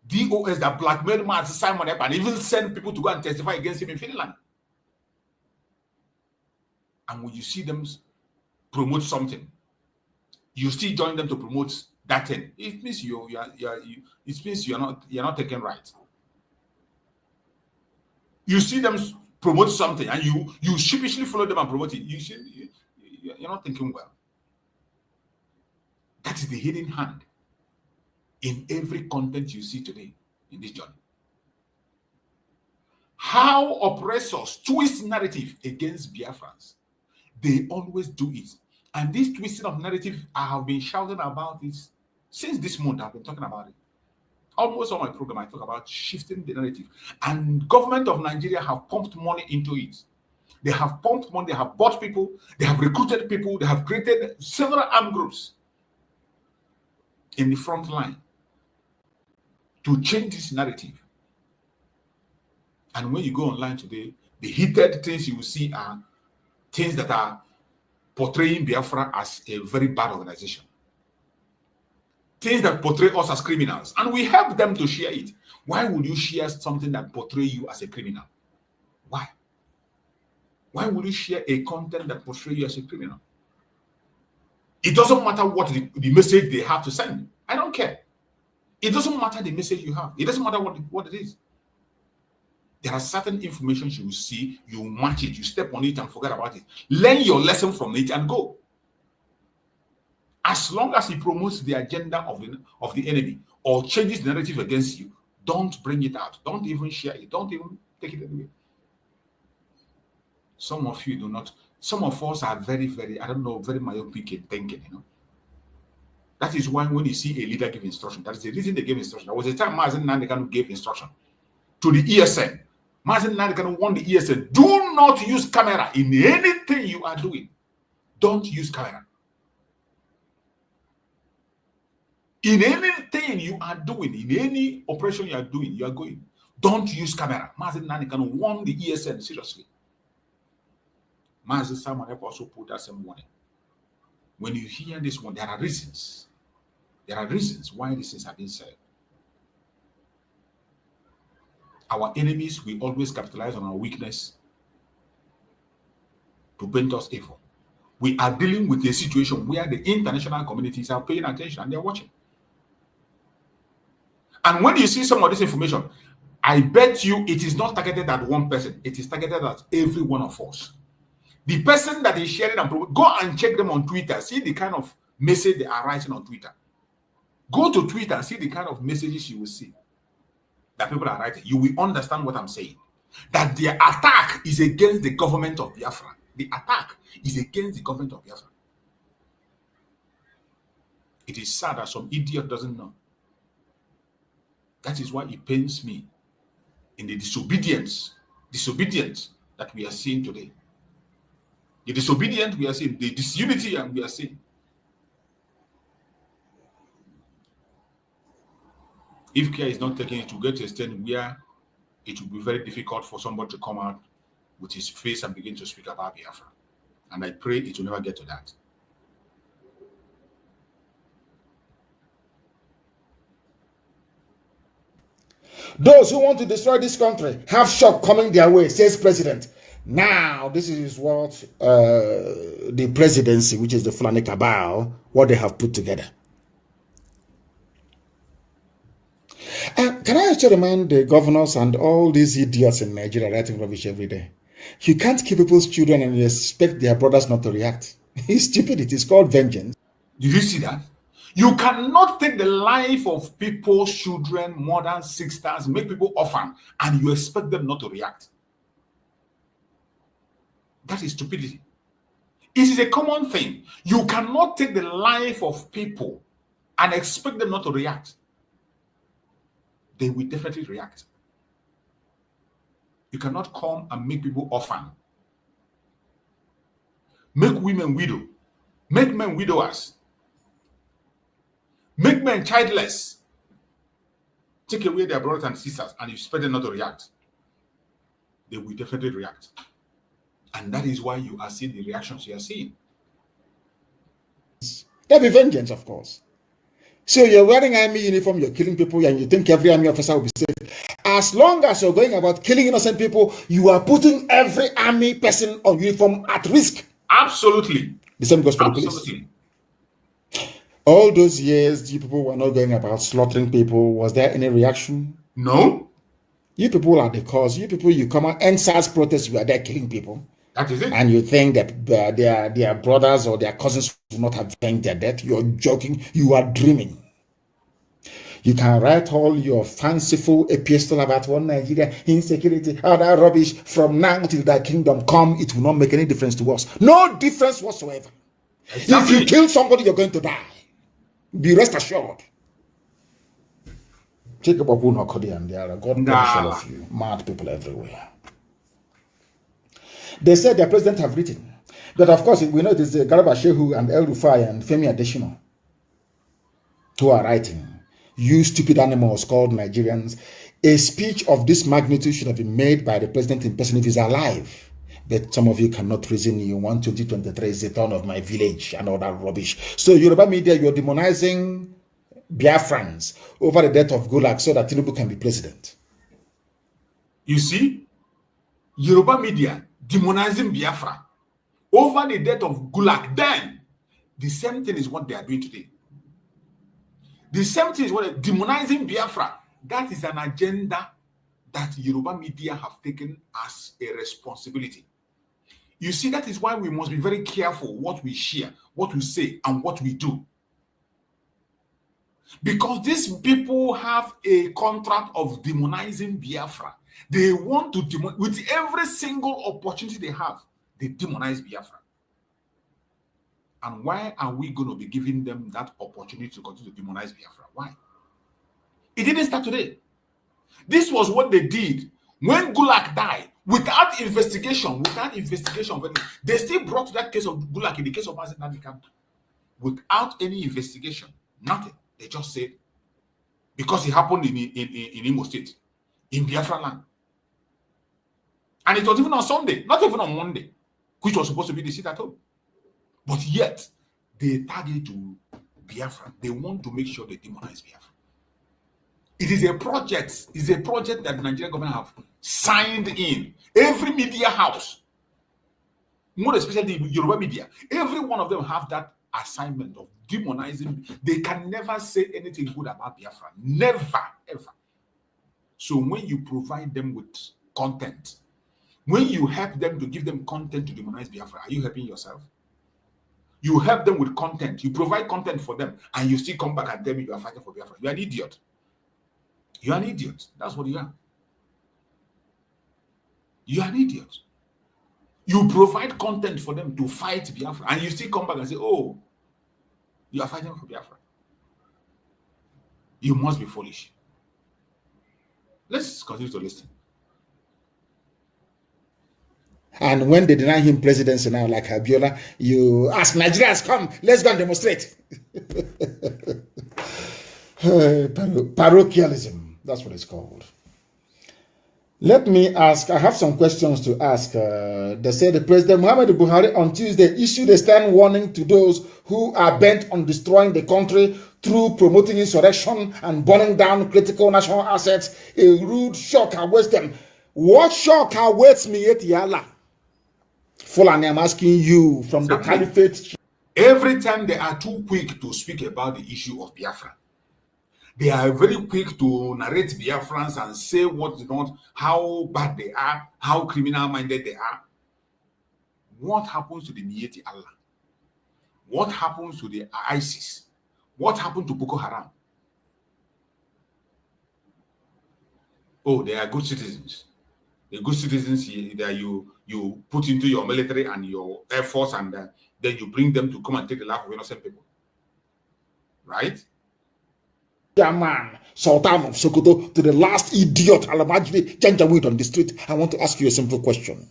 DOS that blackmail Mazen Simon Epa and even send people to go and testify against him in Finland. And when you see them promote something, you still join them to promote that thing. It means you're not taken right. You see them promote something and you sheepishly follow them and promote it. You're not thinking well. That is the hidden hand in every content you see today in this journey. How oppressors twist narrative against Biafrans. They always do it. And this twisting of narrative, I have been shouting about it since this month. I've been talking about it. Almost on my program, I talk about shifting the narrative. And government of Nigeria have pumped money into it. They have pumped money, they have bought people, they have recruited people, they have created several armed groups in the front line to change this narrative. And when you go online today, the heated things you will see are things that are portraying Biafra as a very bad organization. Things that portray us as criminals. And we help them to share it. Why would you share something that portrays you as a criminal? Why? Why would you share a content that portrays you as a criminal? It doesn't matter what the message they have to send. I don't care. It doesn't matter the message you have. It doesn't matter what it is. There are certain information you will see, you match it, you step on it and forget about it. Learn your lesson from it and go. As long as it promotes the agenda of the enemy or changes the narrative against you, don't bring it out. Don't even share it. Don't even take it away. Some of you do not. Some of us are very, very, very myopic in thinking, That is why when you see a leader give instruction, that is the reason they gave instruction. There was a time Mazen Nandekanu gave instruction to the ESN. Mazen Nandekanu warned the ESN, do not use camera in anything you are doing. Don't use camera. In anything you are doing, in any operation you are doing, you are going, don't use camera. Mazen Nandekanu warned the ESN seriously. Mazen Simon also put that same warning. When you hear this one, there are reasons. There are reasons why these things have been said. Our enemies will always capitalize on our weakness to paint us evil. We are dealing with a situation where the international communities are paying attention and they're watching. And when you see some of this information, I bet you it is not targeted at one person. It is targeted at every one of us. The person that is sharing and go and check them on Twitter. See the kind of message they are writing on Twitter. Go to Twitter and see the kind of messages you will see that people are writing. You will understand what I'm saying. That their attack is against the government of Biafra. The attack is against the government of Biafra. It is sad that some idiot doesn't know. That is why it pains me in the disobedience that we are seeing today. The disobedience we are seeing, the disunity and we are seeing. If care is not taken, it will get to a stage where it will be very difficult for somebody to come out with his face and begin to speak about Biafra. And I pray it will never get to that. Those who want to destroy this country have shock coming their way, says President. Now, this is what the presidency, which is the Fulani cabal, what they have put together. Can I also remind the governors and all these idiots in Nigeria writing rubbish every day? You can't kill people's children and you expect their brothers not to react. It's stupid. It is called vengeance. Did you see that? You cannot take the life of people's children, mothers, sisters, make people orphan, and you expect them not to react. That is stupidity. It is a common thing. You cannot take the life of people and expect them not to react. They will definitely react. You cannot come and make people orphan. Make women widow. Make men widowers. Make men childless. Take away their brothers and sisters and you expect them not to react. They will definitely react. And that is why you are seeing the reactions you are seeing. There'll be vengeance, of course. So you're wearing army uniform, you're killing people, and you think every army officer will be safe. As long as you're going about killing innocent people, you are putting every army person on uniform at risk. Absolutely. The same goes for the police. All those years, you people were not going about slaughtering people. Was there any reaction? No. You people are the cause. You people, you come out, end SARS protests, you are there killing people. That is it. And you think that their brothers or their cousins will not have avenged their death. You're joking. You are dreaming. You can write all your fanciful epistle about one Nigeria, insecurity, all that rubbish. From now till thy kingdom come, it will not make any difference to us. No difference whatsoever. Exactly. If you kill somebody, you're going to die. Be rest assured. Take up a boon or and there are God punish all of you. Mad people everywhere. They said their president have written. But of course, we know it is Garba Shehu and El Rufai and Femi Adesina who are writing. You stupid animals called Nigerians. A speech of this magnitude should have been made by the president in person if he's alive. But some of you cannot reason. You want 2023 is the turn of my village and all that rubbish. So Yoruba media, you're demonizing Biafrans over the death of Gulag so that Tinubu can be president. You see, Yoruba media demonizing Biafra over the death of Gulag. Then the same thing is what they are doing today. The same thing is what they're demonizing Biafra. That is an agenda that Yoruba media have taken as a responsibility. You see, that is why we must be very careful what we share, what we say, and what we do. Because these people have a contract of demonizing Biafra. They want to demonize, with every single opportunity they have, they demonize Biafra. And why are we going to be giving them that opportunity to continue to demonize Biafra? Why? It didn't start today. This was what they did when Gulag died. Without investigation, they still brought that case of Gulag in the case of Mazen Namikam. Without any investigation, nothing. They just said, because it happened in Imo State, in Biafra land. And it was even on Sunday, not even on Monday, which was supposed to be the sit at home. But yet, they target to Biafra. They want to make sure they demonize Biafra. It is a project. It's a project that the Nigerian government have signed in. Every media house, more especially the Yoruba media, every one of them have that assignment of demonizing. They can never say anything good about Biafra. Never, ever. So when you provide them with content, when you help them to give them content to demonize Biafra, are you helping yourself? You help them with content. You provide content for them, and you still come back and tell me you are fighting for Biafra. You are an idiot. You are an idiot. That's what you are. You are an idiot. You provide content for them to fight Biafra, and you still come back and say, oh, you are fighting for Biafra. You must be foolish. Let's continue to listen. And when they deny him presidency now, like Abiola, you ask Nigerians, come, let's go and demonstrate. Parochialism, that's what it's called. Let me ask, I have some questions to ask. They say the President Muhammad Buhari on Tuesday issued a stern warning to those who are bent on destroying the country through promoting insurrection and burning down critical national assets. A rude shock awaits them. What shock awaits me at Yala? Fulani, I'm asking you from the caliphate. Every time they are too quick to speak about the issue of Biafra, they are very quick to narrate Biafrans and say what they don't, how bad they are, how criminal-minded they are. What happens to the Miyetti Allah? What happens to the ISIS? What happened to Boko Haram? Oh, they are good citizens. The good citizens that you put into your military and your air force, and then you bring them to come and take the life of innocent people. Right? Man, Sultan of Sokoto, to the last idiot Alamajri Janjaweed on the street. I want to ask you a simple question.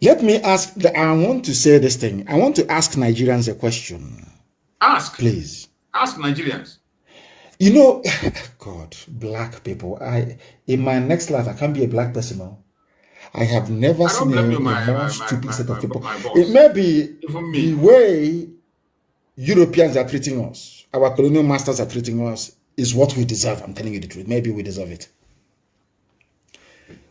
Let me ask, I want to say this thing. I want to ask Nigerians a question. Ask. Please. Ask Nigerians. You know, God, black people. In my next life, I can't be a black person now. I have never seen a more stupid set of people. It may be the way Europeans are treating us, our colonial masters are treating us, is what we deserve. I'm telling you the truth. Maybe we deserve it.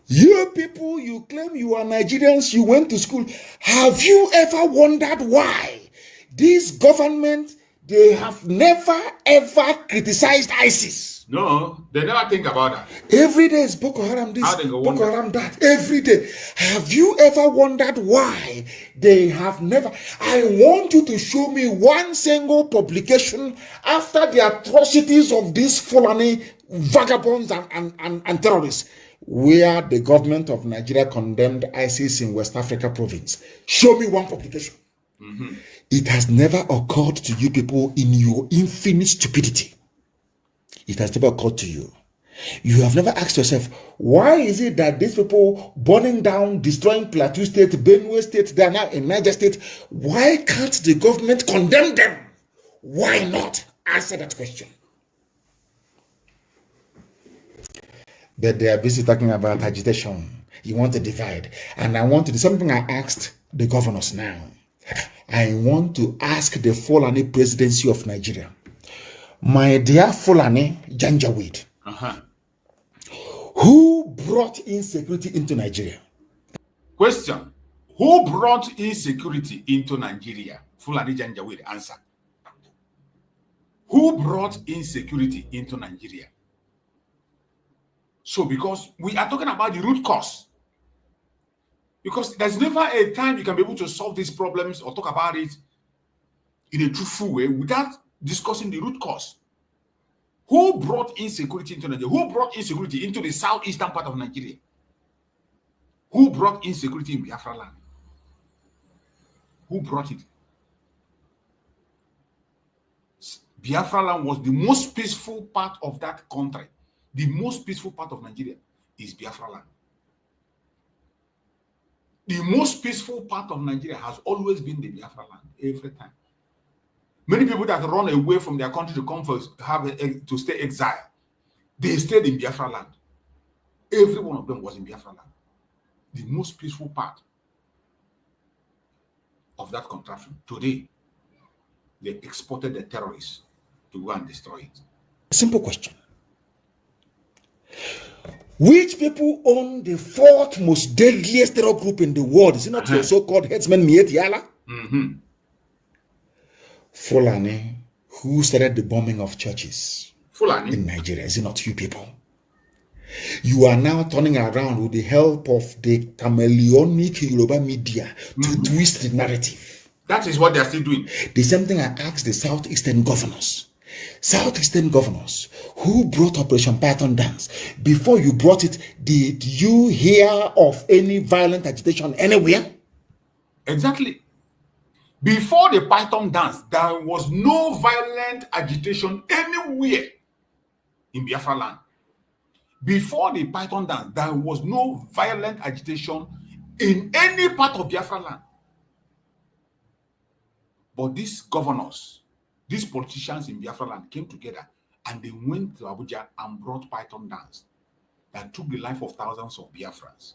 You people, you claim you are Nigerians, you went to school. Have you ever wondered why this government, they have never ever criticized ISIS? No, they never think about that. Every day is Boko Haram this, Boko Haram that. Every day. Have you ever wondered why they have never? I want you to show me one single publication after the atrocities of these Fulani vagabonds and terrorists. where the government of Nigeria condemned ISIS in West Africa province. Show me one publication. It has never occurred to you people in your infinite stupidity. It has never occurred to you. You have never asked yourself, why is it that these people burning down, destroying Plateau State, Benue State, they are now in Niger State? Why can't the government condemn them? Why not? Answer that question. But they are busy talking about agitation. You want to divide. And I want to do something I asked the governors now. I want to ask the Fulani presidency of Nigeria. My dear Fulani Janjaweed, who brought insecurity into Nigeria? Question. Who brought insecurity into Nigeria? Fulani Janjaweed, answer. Who brought insecurity into Nigeria? So, because we are talking about the root cause. Because there's never a time you can be able to solve these problems or talk about it in a truthful way without discussing the root cause. Who brought insecurity into Nigeria? Who brought insecurity into the southeastern part of Nigeria? Who brought insecurity in Biafra land? Who brought it? Biafra land was the most peaceful part of that country. The most peaceful part of Nigeria is Biafra land. The most peaceful part of Nigeria has always been the Biafra land, every time. Many people that run away from their country to come to stay exiled, they stayed in Biafra land. Every one of them was in Biafra land. The most peaceful part of that contraption. Today, they exported the terrorists to go and destroy it. Simple question. Which people own the fourth most deadliest terror group in the world? Is it not your so-called headsman Miet Yala? Fulani, who started the bombing of churches Fulani in Nigeria. Is it not you people? You are now turning around with the help of the chameleonic Yoruba media to twist the narrative. That is what they are still doing. The same thing I asked the Southeastern governors. Southeastern governors who brought Operation Python Dance. Before you brought it, did you hear of any violent agitation anywhere? Exactly. Before the Python Dance, there was no violent agitation anywhere in Biafra land. Before the Python Dance, there was no violent agitation in any part of Biafra land. But these governors, these politicians in Biafra land came together and they went to Abuja and brought Python Dance that took the life of thousands of Biafrans.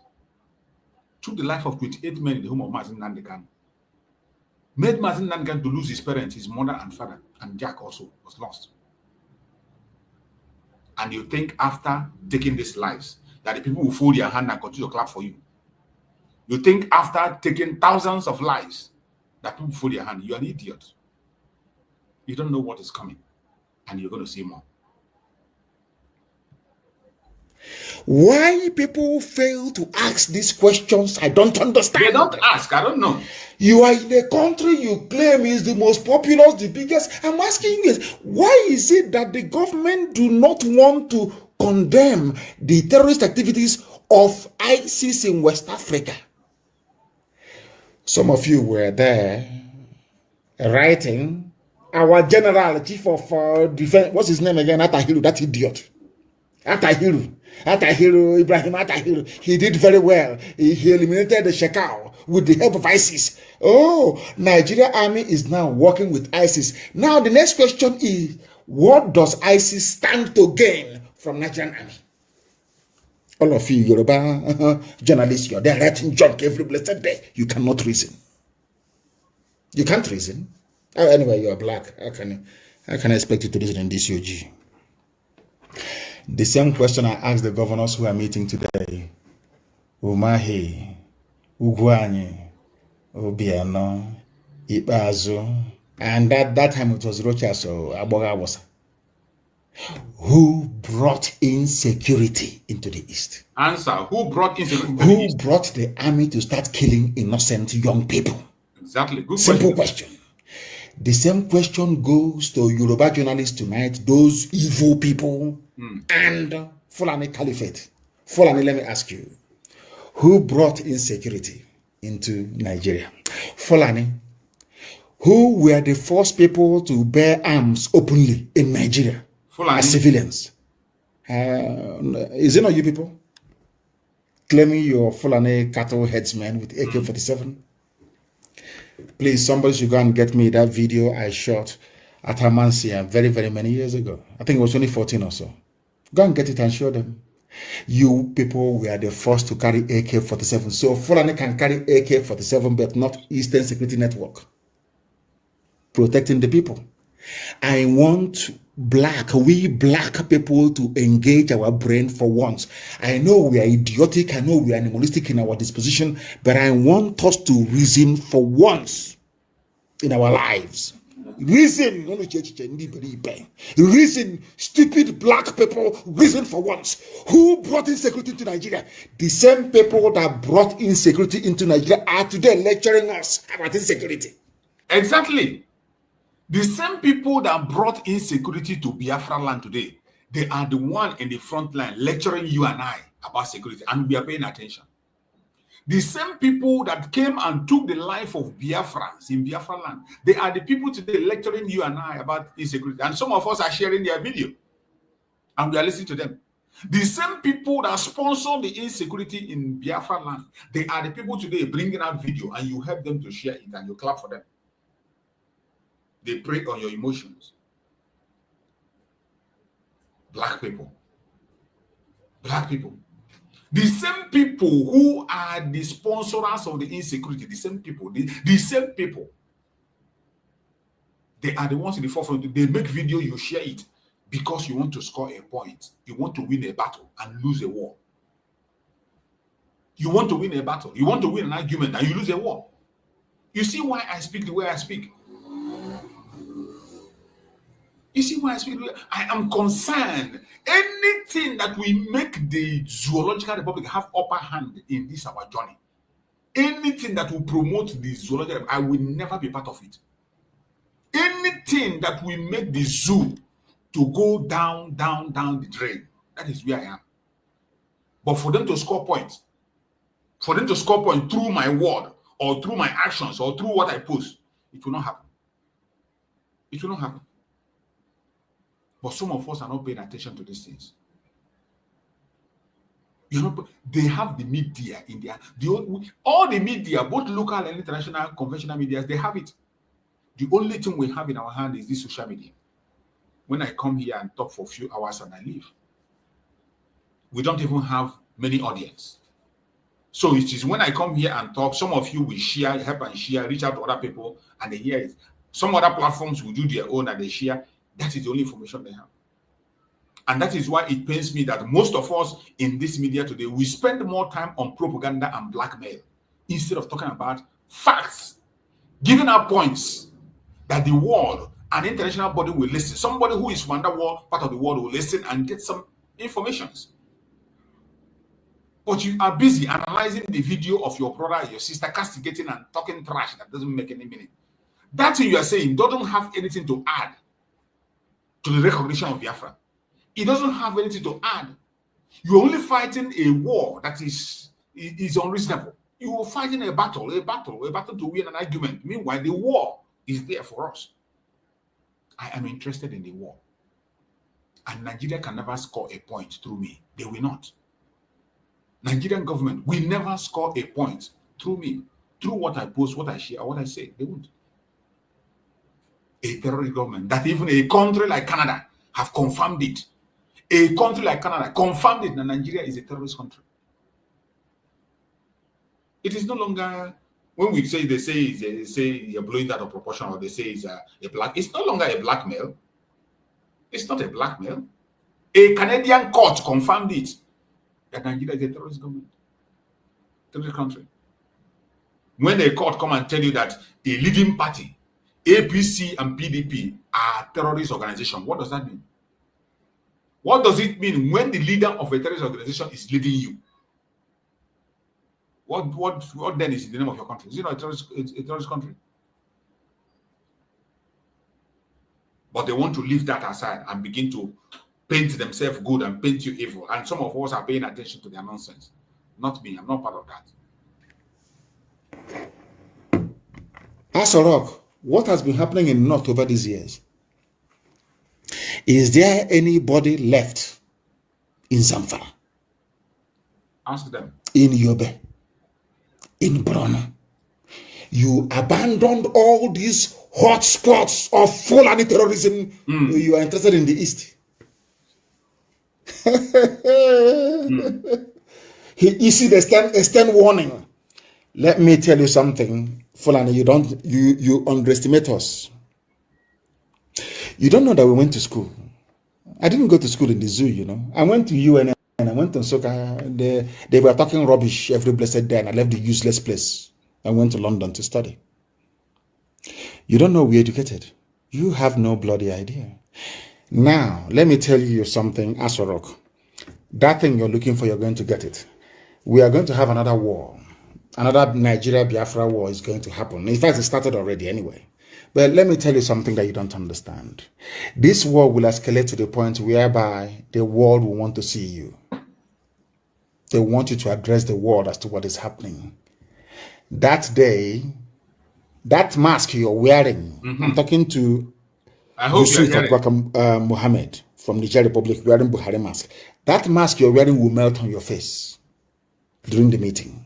Took the life of 28 men in the home of Mazin Nandekan. Made Mazin Nandekan to lose his parents, his mother and father, and Jack also was lost. And you think after taking these lives that the people will fold their hand and continue to clap for you. You think after taking thousands of lives that people fold their hand, you are an idiot. You don't know what is coming, and you're going to see more. Why people fail to ask these questions, I don't understand. They don't ask, I don't know. You are in a country you claim is the most populous, the biggest. I'm asking you, why is it that the government do not want to condemn the terrorist activities of ISIS in West Africa? Some of you were there writing. Our general, chief of defense, what's his name again? Atahiru, that idiot. Atahiru, Ibrahim Atahiru. He did very well. He eliminated the Shekau with the help of ISIS. Oh, Nigeria army is now working with ISIS. Now the next question is, what does ISIS stand to gain from Nigerian army? All of you Yoruba journalists, you're there writing junk every blessed day. You cannot reason. You can't reason. Oh, anyway, you're black. How can I expect you to reason in this UG? The same question I asked the governors who are meeting today. Umahi, Ugwani, Obiano, Ibazu, and that time it was Rocha, so Aboga was. Who brought insecurity into the East? Answer. Who brought insecurity into the East? Who brought the army to start killing innocent young people? Exactly. Good Simple question. The same question goes to Yoruba journalists tonight, those evil people and Fulani Caliphate. Fulani, let me ask you, who brought insecurity into Nigeria? Fulani, who were the first people to bear arms openly in Nigeria as civilians? Is it not you people claiming you're Fulani cattle headsmen with AK-47? Please, somebody should go and get me that video I shot at Amansia very, very many years ago. I think it was 2014 or so. Go and get it and show them. You people were the first to carry AK-47. So Fulani can carry AK-47, but not Eastern Security Network. Protecting the people. I want we black people to engage our brain for once. I know we are idiotic, I know we are animalistic in our disposition, but I want us to reason for once in our lives. Reason, stupid black people, reason for once. Who brought insecurity into Nigeria? The same people that brought insecurity into Nigeria are today lecturing us about insecurity. Exactly. The same people that brought insecurity to Biafra land today, they are the one in the front line lecturing you and I about security, and we are paying attention. The same people that came and took the life of Biafrans in Biafra land, they are the people today lecturing you and I about insecurity. And some of us are sharing their video, and we are listening to them. The same people that sponsor the insecurity in Biafra land, they are the people today bringing out video, and you help them to share it, and you clap for them. They prey on your emotions. Black people. Black people. The same people who are the sponsors of the insecurity, the same people, they are the ones in the forefront. They make video, you share it because you want to score a point. You want to win a battle and lose a war. You want to win a battle. You want to win an argument and you lose a war. You see why I speak the way I speak? You see why I speak? I am concerned. Anything that will make the Zoological Republic have upper hand in this our journey, anything that will promote the Zoological Republic, I will never be part of it. Anything that will make the zoo to go down the drain, that is where I am. But for them to score points, through my word or through my actions or through what I post, it will not happen. It will not happen. But some of us are not paying attention to these things. They have the media in there. All the media, both local and international, conventional media, they have it. The only thing we have in our hand is this social media. When I come here and talk for a few hours and I leave, we don't even have many audience. So it is when I come here and talk, some of you will share, help and share, reach out to other people and they hear it. Some other platforms will do their own and they share. That is the only information they have. And that is why it pains me that most of us in this media today, we spend more time on propaganda and blackmail instead of talking about facts, giving our points that the world, an international body will listen. Somebody who is from another world, part of the world will listen and get some informations. But you are busy analyzing the video of your brother, your sister, castigating and talking trash that doesn't make any meaning. That thing you are saying doesn't have anything to add to the recognition of Biafra. It doesn't have anything to add. You're only fighting a war that is unreasonable. You are fighting a battle to win an argument. Meanwhile, the war is there for us. I am interested in the war. And Nigeria can never score a point through me. They will not. Nigerian government will never score a point through me, through what I post, what I share, or what I say. They won't. A terrorist government that even a country like Canada have confirmed it. A country like Canada confirmed it that Nigeria is a terrorist country. It is no longer, when we say, they say you're blowing that out of proportion, or they say it's it's no longer a blackmail. It's not a blackmail. A Canadian court confirmed it that Nigeria is a terrorist government, terrorist country. When a court come and tell you that a leading party, APC and PDP, are terrorist organization, what does that mean? What does it mean when the leader of a terrorist organization is leading you? What then is the name of your country? Is it not a terrorist country? But they want to leave that aside and begin to paint themselves good and paint you evil. And some of us are paying attention to their nonsense. Not me. I'm not part of that. Asorok, what has been happening in North over these years? Is there anybody left in Zamfara? Ask them. In Yobe? In Borno? You abandoned all these hot spots of Fulani terrorism. You are interested in the East. You see the stern warning. Let me tell you something, Fulani. You underestimate us. You don't know that we went to school. I didn't go to school in the zoo, you know. I went to UN and I went to Soka. They were talking rubbish every blessed day, and I left the useless place. I went to London to study. You don't know we're educated. You have no bloody idea. Now, let me tell you something, Asorok. That thing you're looking for, you're going to get it. We are going to have another war. Another Nigeria Biafra war is going to happen. In fact, it started already anyway. But let me tell you something that you don't understand. This war will escalate to the point whereby the world will want to see you. They want you to address the world as to what is happening. That day, that mask you're wearing, I'm talking to Yusuf Muhammad from Nigeria Republic wearing Buhari mask. That mask you're wearing will melt on your face during the meeting.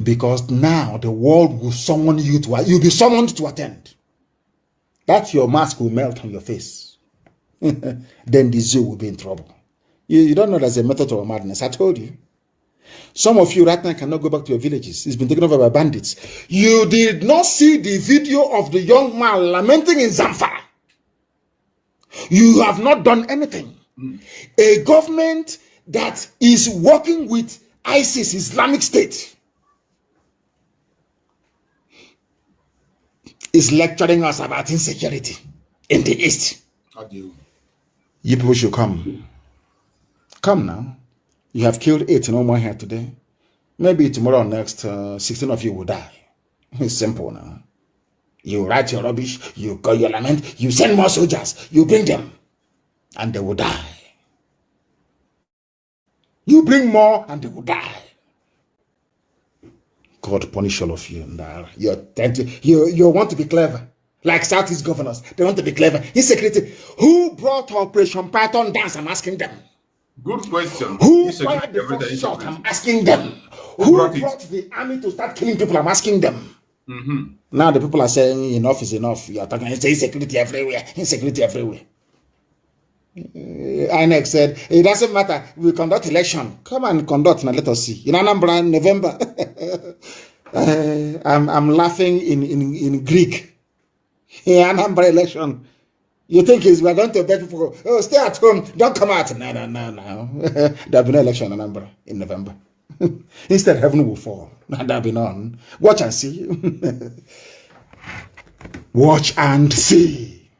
Because now the world will summon you to, you'll be summoned to attend. That your mask will melt on your face. Then the zoo will be in trouble. You don't know there's a method of madness. I told you. Some of you right now cannot go back to your villages. It's been taken over by bandits. You did not see the video of the young man lamenting in Zamfara. You have not done anything. A government that is working with ISIS, Islamic State, is lecturing us about insecurity in the East. How do you? You people should come. Come now. You have killed 8 no more here today. Maybe tomorrow or next, 16 of you will die. It's simple now. You write your rubbish, you call your lament, you send more soldiers, you bring them, and they will die. You bring more, and they will die. God punish all of you. You want to be clever. Like Southeast governors, they want to be clever. Insecurity. Who brought Operation Python dance? I'm asking them. Good question. Who fired the first shot? I'm asking them. Who brought the army to start killing people? I'm asking them. Now the people are saying enough is enough. You are talking insecurity everywhere. Insecurity everywhere. INEC said it doesn't matter. We conduct election. Come and conduct and let us see. In Anambra, November. I'm laughing in Greek. In Anambra election. You think we're going to beg people, oh, stay at home, don't come out. No. There'll be no election in Anambra in November. Instead, heaven will fall. That'll be none. Watch and see. Watch and see.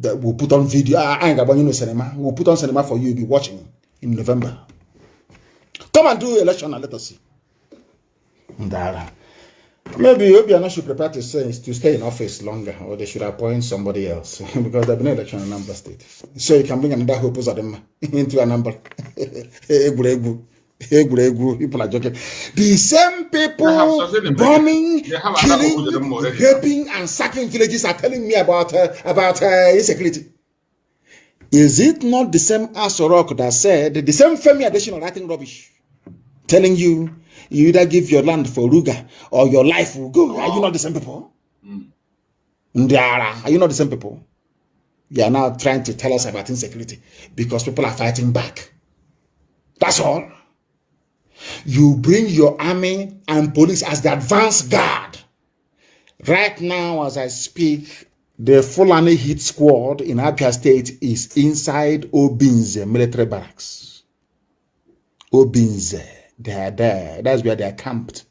We'll put on video. I ain't about cinema. We'll put on cinema for you. You'll be watching in November. Come and do election and let us see. Maybe Obiano should prepare to stay in office longer, or they should appoint somebody else because there'll be no election in Anambra State. So you can bring another hope into Anambra. People are joking. The same people bombing, killing, raping, and sacking villages are telling me about insecurity. Is it not the same Asorok that said the same Femi Adesina writing rubbish, telling you either give your land for Ruga or your life will go? Are you not the same people? Are you not the same people? You are now trying to tell us about insecurity because people are fighting back. That's all. You bring your army and police as the advance guard. Right now, as I speak, the Fulani hit squad in Abia State is inside Obinze military barracks. Obinze. They are there. That's where they are camped.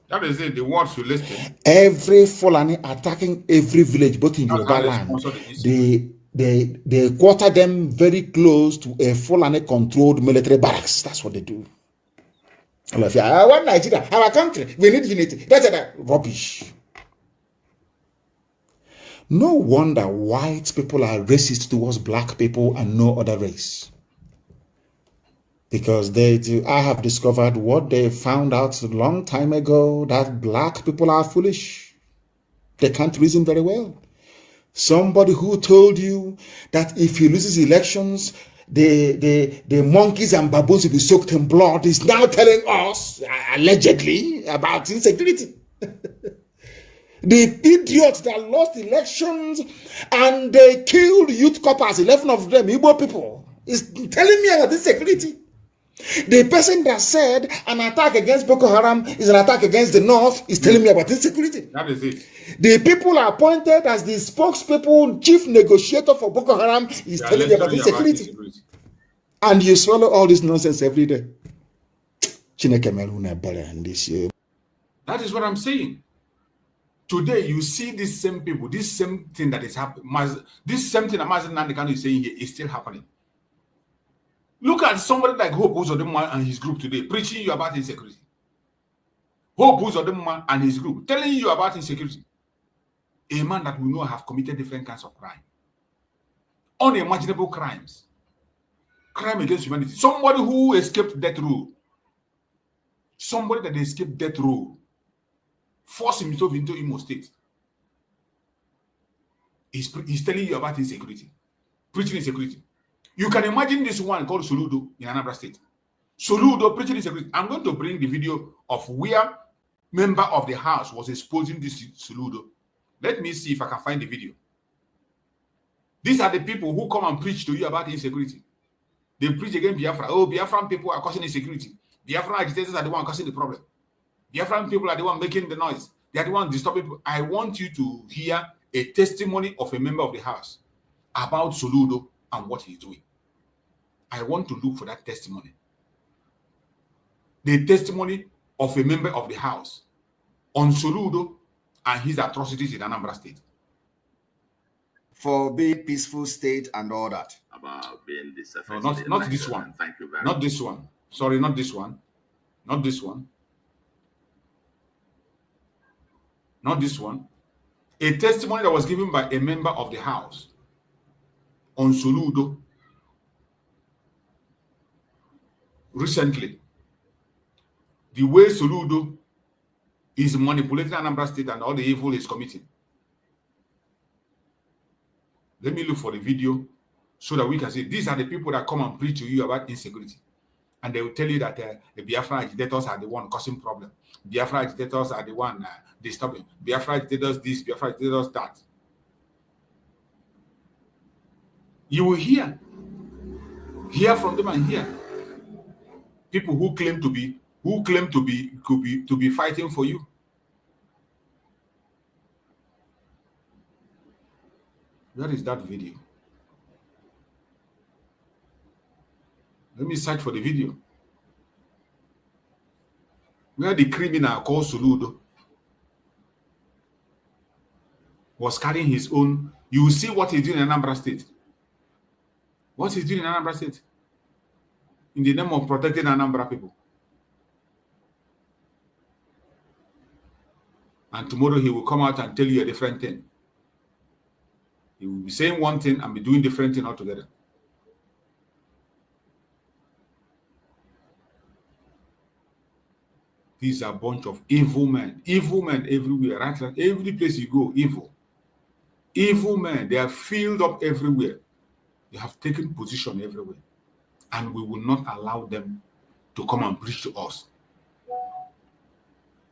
That is it. The words you listed. Every Fulani attacking every village, both in Yoruba land. They quarter them very close to a Fulani-controlled military barracks. That's what they do. All of you, I want Nigeria, our country. We need unity. That's rubbish. No wonder white people are racist towards black people and no other race. Because I have discovered what they found out a long time ago, that black people are foolish. They can't reason very well. Somebody who told you that if he loses elections, the monkeys and baboons will be soaked in blood is now telling us, allegedly, about insecurity. The idiots that lost elections and they killed youth coppers, 11 of them, Igbo people, is telling me about insecurity. The person that said an attack against Boko Haram is an attack against the North is telling me about insecurity. That is it. The people appointed as the spokespeople, chief negotiator for Boko Haram is telling me about insecurity. And you swallow all this nonsense every day. That is what I'm saying. Today, you see these same people, this same thing that is happening, this same thing that Mazen Nandekano is saying here is still happening. Look at somebody like Hope Uzodinma and his group today, preaching you about insecurity. Hope Uzodinma and his group, telling you about insecurity. A man that we know have committed different kinds of crime. Unimaginable crimes. Crime against humanity. Somebody who escaped death row. Somebody that escaped death row. Force himself into Imo State. He's telling you about insecurity. Preaching insecurity. You can imagine this one called Soludo in Anambra State. Soludo preaching insecurity. I'm going to bring the video of where member of the house was exposing this Soludo. Let me see if I can find the video. These are the people who come and preach to you about insecurity. They preach against Biafra. Oh, Biafran people are causing insecurity. Biafran agitators are the one causing the problem. Biafran people are the one making the noise. They are the one disturbing people. I want you to hear a testimony of a member of the house about Soludo and what he's doing. I want to look for that testimony. The testimony of a member of the house on Soludo and his atrocities in Anambra State. For being peaceful state and all that. About being this no, not this one. Thank you very not much. This one. Sorry, not this one. Not this one. Not this one. A testimony that was given by a member of the house on Soludo recently. The way Soludo is manipulating Anambra State and all the evil he's committing. Let me look for the video so that we can see these are the people that come and preach to you about insecurity. And they will tell you that the Biafra agitators are the one causing problem. Biafra agitators are the one disturbing. Biafra agitators this, Biafra agitators that. You will hear from them and hear people who claim to be fighting for you. Where is that video? Let me search for the video. Where the criminal called Soludo was carrying his own. You will see what he's doing in Anambra State. What he's doing in Anambra State. In the name of protecting Anambra people. And tomorrow he will come out and tell you a different thing. He will be saying one thing and be doing different thing altogether. These are a bunch of evil men everywhere, right? Every place you go, evil. Evil men, they are filled up everywhere. They have taken position everywhere. And we will not allow them to come and preach to us.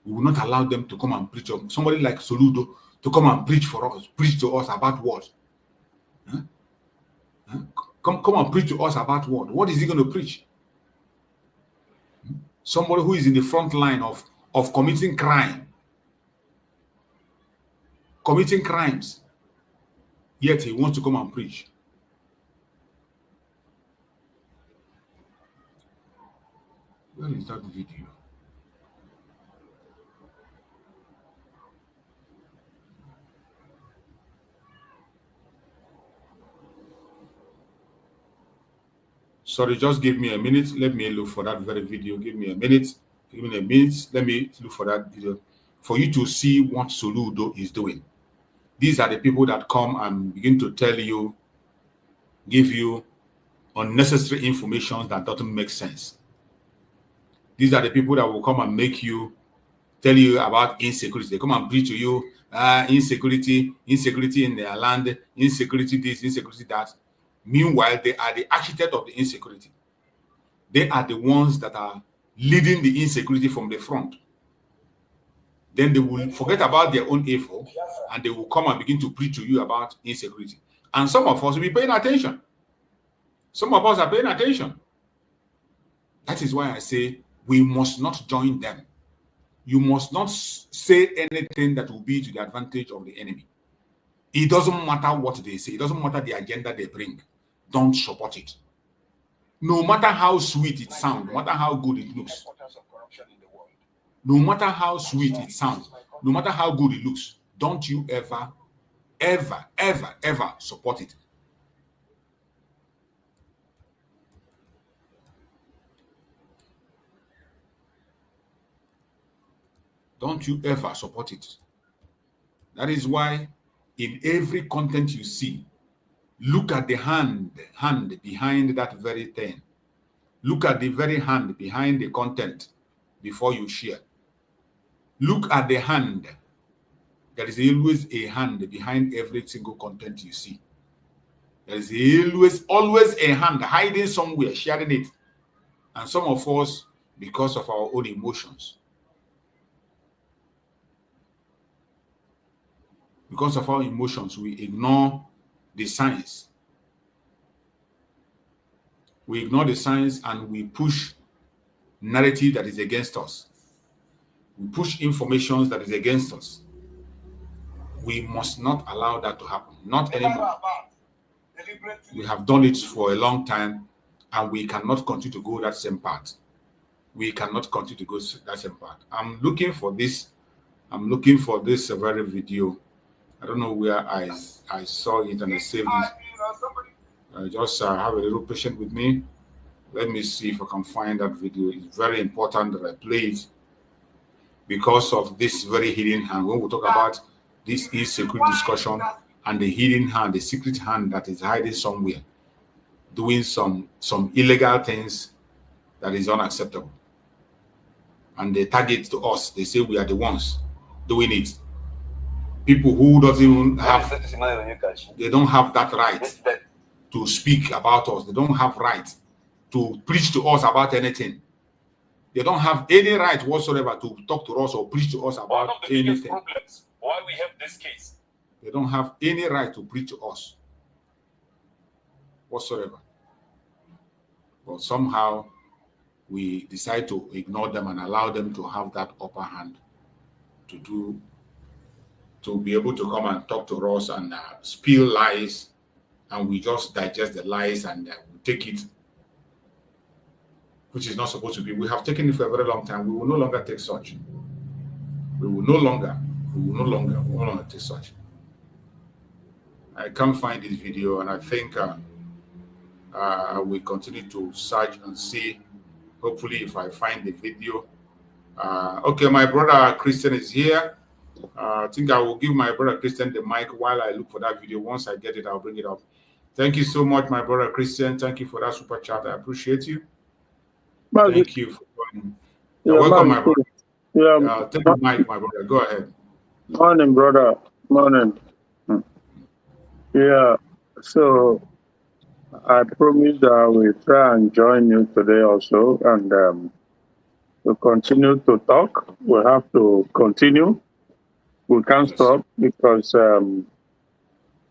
We will not allow them to come and preach. Somebody like Soludo to come and preach for us, preach to us about what? Huh? Huh? Come and preach to us about what? What is he going to preach? Somebody who is in the front line of committing crime. Committing crimes. Yet he wants to come and preach. Where is that video? Sorry, just give me a minute. Let me look for that very video. Give me a minute. Give me a minute. Let me look for that video for you to see what Soludo is doing. These are the people that come and begin to tell you, give you unnecessary information that doesn't make sense. These are the people that will come and tell you about insecurity. They come and preach to you, insecurity in their land, insecurity this, insecurity that. Meanwhile, they are the architect of the insecurity. They are the ones that are leading the insecurity from the front. Then they will forget about their own evil and they will come and begin to preach to you about insecurity. And some of us will be paying attention. Some of us are paying attention. That is why I say we must not join them. You must not say anything that will be to the advantage of the enemy. It doesn't matter what they say. It doesn't matter the agenda they bring. Don't support it. No matter how sweet it sounds, no matter how good it looks, no matter how sweet it sounds, no matter how good it looks, don't you ever, ever, ever, ever support it. Don't you ever support it. That is why in every content you see, look at the hand behind that very thing. Look at the very hand behind the content before you share. Look at the hand. There is always a hand behind every single content you see. There is always a hand hiding somewhere, sharing it. And some of us, because of our own emotions, we ignore the signs. We ignore the signs and we push narrative that is against us. We push information that is against us. We must not allow that to happen. Not anymore. We have done it for a long time and we cannot continue to go that same path. We cannot continue to go that same path. I'm looking for this very video. I don't know where I saw it and I saved it. Just have a little patience with me. Let me see if I can find that video. It's very important that I play it because of this very hidden hand. When we talk about this insecurity discussion and the hidden hand, the secret hand that is hiding somewhere, doing some illegal things that is unacceptable. And they target to us. They say we are the ones doing it. People who don't even have, they don't have that right to speak about us. They don't have right to preach to us about anything. They don't have any right whatsoever to talk to us or preach to us about anything. Why we have this case? They don't have any right to preach to us whatsoever. But somehow we decide to ignore them and allow them to have that upper hand to be able to come and talk to us and spill lies, and we just digest the lies and we take it, which is not supposed to be. We have taken it for a very long time. We will no longer take such. We will no longer take such. I can't find this video, and I think we continue to search and see. Hopefully, if I find the video. Okay, my brother Christian is here. I think I will give my brother Christian the mic while I look for that video. Once I get it, I'll bring it up. Thank you so much, my brother Christian. Thank you for that super chat. I appreciate you. Thank you for joining. Welcome, my brother. Yeah, take the mic, my brother. Go ahead. Morning, brother. Morning. Yeah, so I promise that I will try and join you today also, and we'll continue to talk. We have to continue. We can't stop because,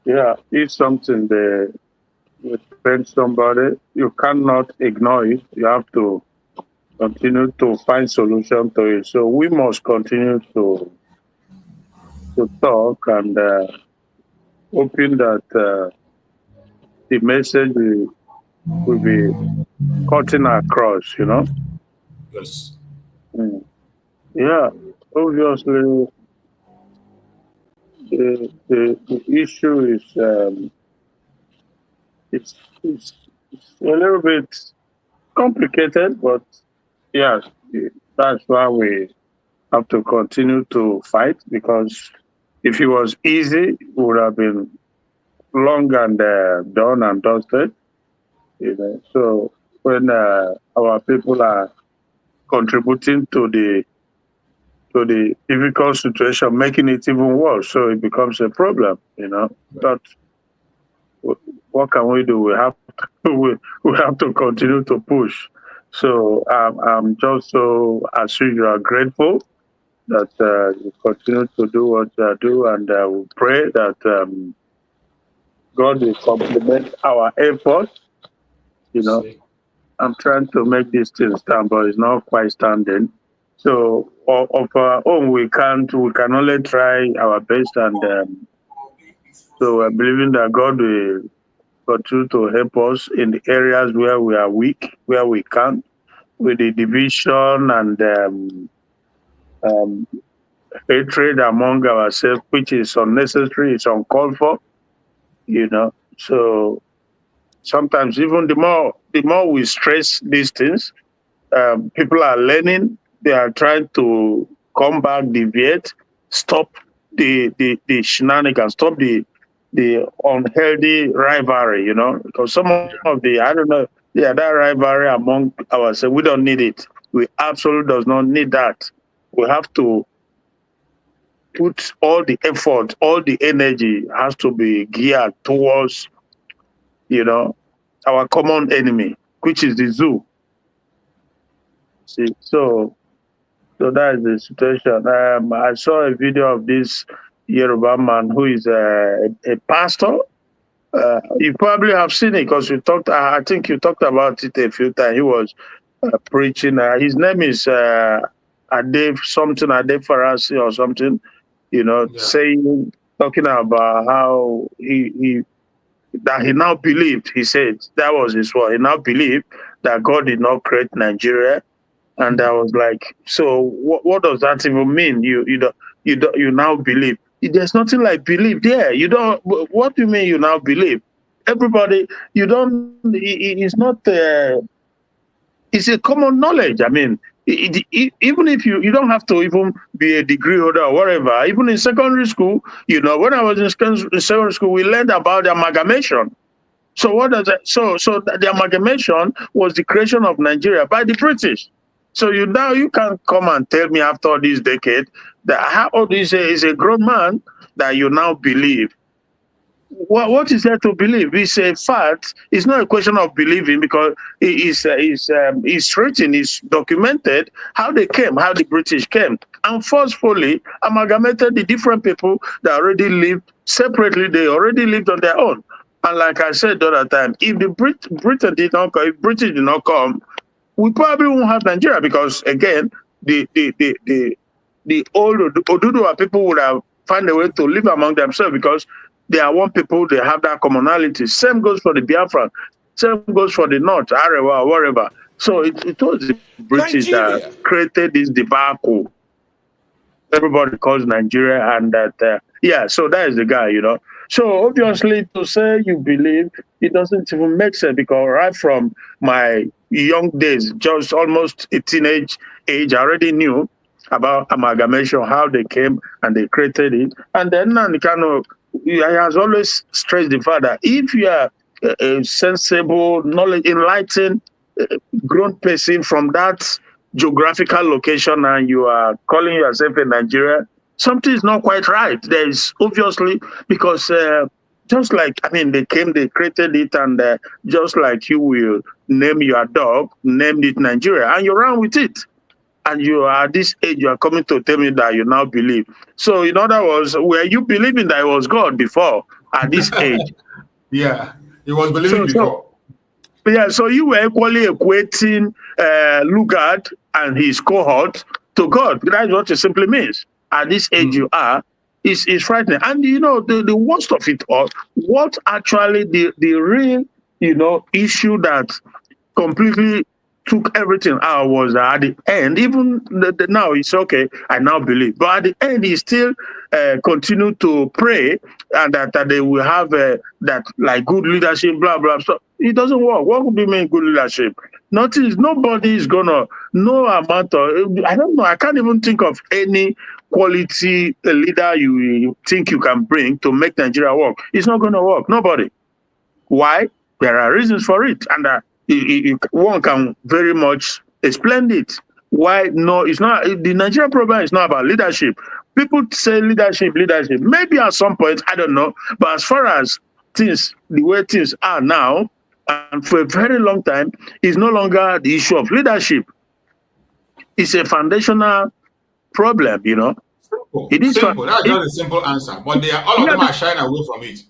if something they offend somebody, you cannot ignore it. You have to continue to find solution to it. So we must continue to talk and hoping that the message will be cutting across, you know? Yes. Yeah, obviously, the issue is it's a little bit complicated, but yes, that's why we have to continue to fight, because If it was easy, it would have been long and done and dusted. So when our people are contributing to the difficult situation, making it even worse, so it becomes a problem. But what can we do? We have to, we have to continue to push. So I'm just so, as usual, grateful that you continue to do what you do, and we pray that God will complement our efforts. I'm trying to make this thing stand, but it's not quite standing. So of our own, we can only try our best, and so we're believing that God will continue to help us in the areas where we are weak, where we can't, with the division and hatred among ourselves, which is unnecessary, it's uncalled for. So sometimes even the more we stress these things, people are learning. They are trying to come back, deviate, stop the shenanigans, stop the unhealthy rivalry. Because some of the, I don't know, that rivalry among ourselves, we don't need it. We absolutely does not need that. We have to put all the effort, all the energy has to be geared towards, our common enemy, which is the zoo. See, so that is the situation. I saw a video of this Yoruba man who is a pastor. You probably have seen it because you talked. I think you talked about it a few times. He was preaching. His name is Ade Farasi or something. Talking about how he now believed. He said that was his word. He now believed that God did not create Nigeria. And I was like, so what does that even mean? You now believe? There's nothing like belief there. You don't. What do you mean you now believe? Everybody, you don't. It's not. It's a common knowledge. I mean, even if you don't have to even be a degree holder or whatever. Even in secondary school, when I was in secondary school, we learned about the amalgamation. So what does that? So the amalgamation was the creation of Nigeria by the British. So you can't come and tell me after this decade that how old is a grown man that you now believe. What is there to believe? It's a fact. It's not a question of believing because it's written, it's documented how they came, how the British came, and forcefully amalgamated the different people that already lived separately. They already lived on their own. And like I said the other time, if the Britain did not come, if British did not come, we probably won't have Nigeria because again, the old Oduduwa people would have found a way to live among themselves because they are one people, they have that commonality. Same goes for the Biafran, same goes for the North, Arewa, or wherever. So it was the British that created this debacle. Everybody calls Nigeria, and that so that is the guy, So obviously, to say you believe, it doesn't even make sense because right from my young days, just almost a teenage age, I already knew about amalgamation, how they came and they created it. And then I has always stressed the fact that if you are a sensible, knowledge, enlightened, grown person from that geographical location and you are calling yourself a Nigerian, something is not quite right. There is obviously, because just like, they came, they created it, and just like you will name your dog, named it Nigeria, and you run with it. And you are at this age, you are coming to tell me that you now believe. So in other words, were you believing that it was God before at this age? Yeah, he was believing before. So you were equally equating Lugard and his cohort to God. That's what it simply means. At this age you are, is frightening. And the worst of it all, what actually the real, issue that completely took everything out was at the end, even now it's okay, I now believe. But at the end, he still continued to pray and that they will have that like good leadership, blah, blah. So It doesn't work. What would be mean good leadership? Nobody is gonna, no amount of, I don't know, I can't even think of any quality leader you think you can bring to make Nigeria work. It's not gonna work. Nobody. Why? There are reasons for it. And one can very much explain it. Why? No, it's not. The Nigerian problem is not about leadership. People say leadership. Maybe at some point, I don't know. But as far as things, the way things are now, and for a very long time, is no longer the issue of leadership. It's a foundational problem, you know. It is simple. That's just a simple answer. But all of them are shying away from it.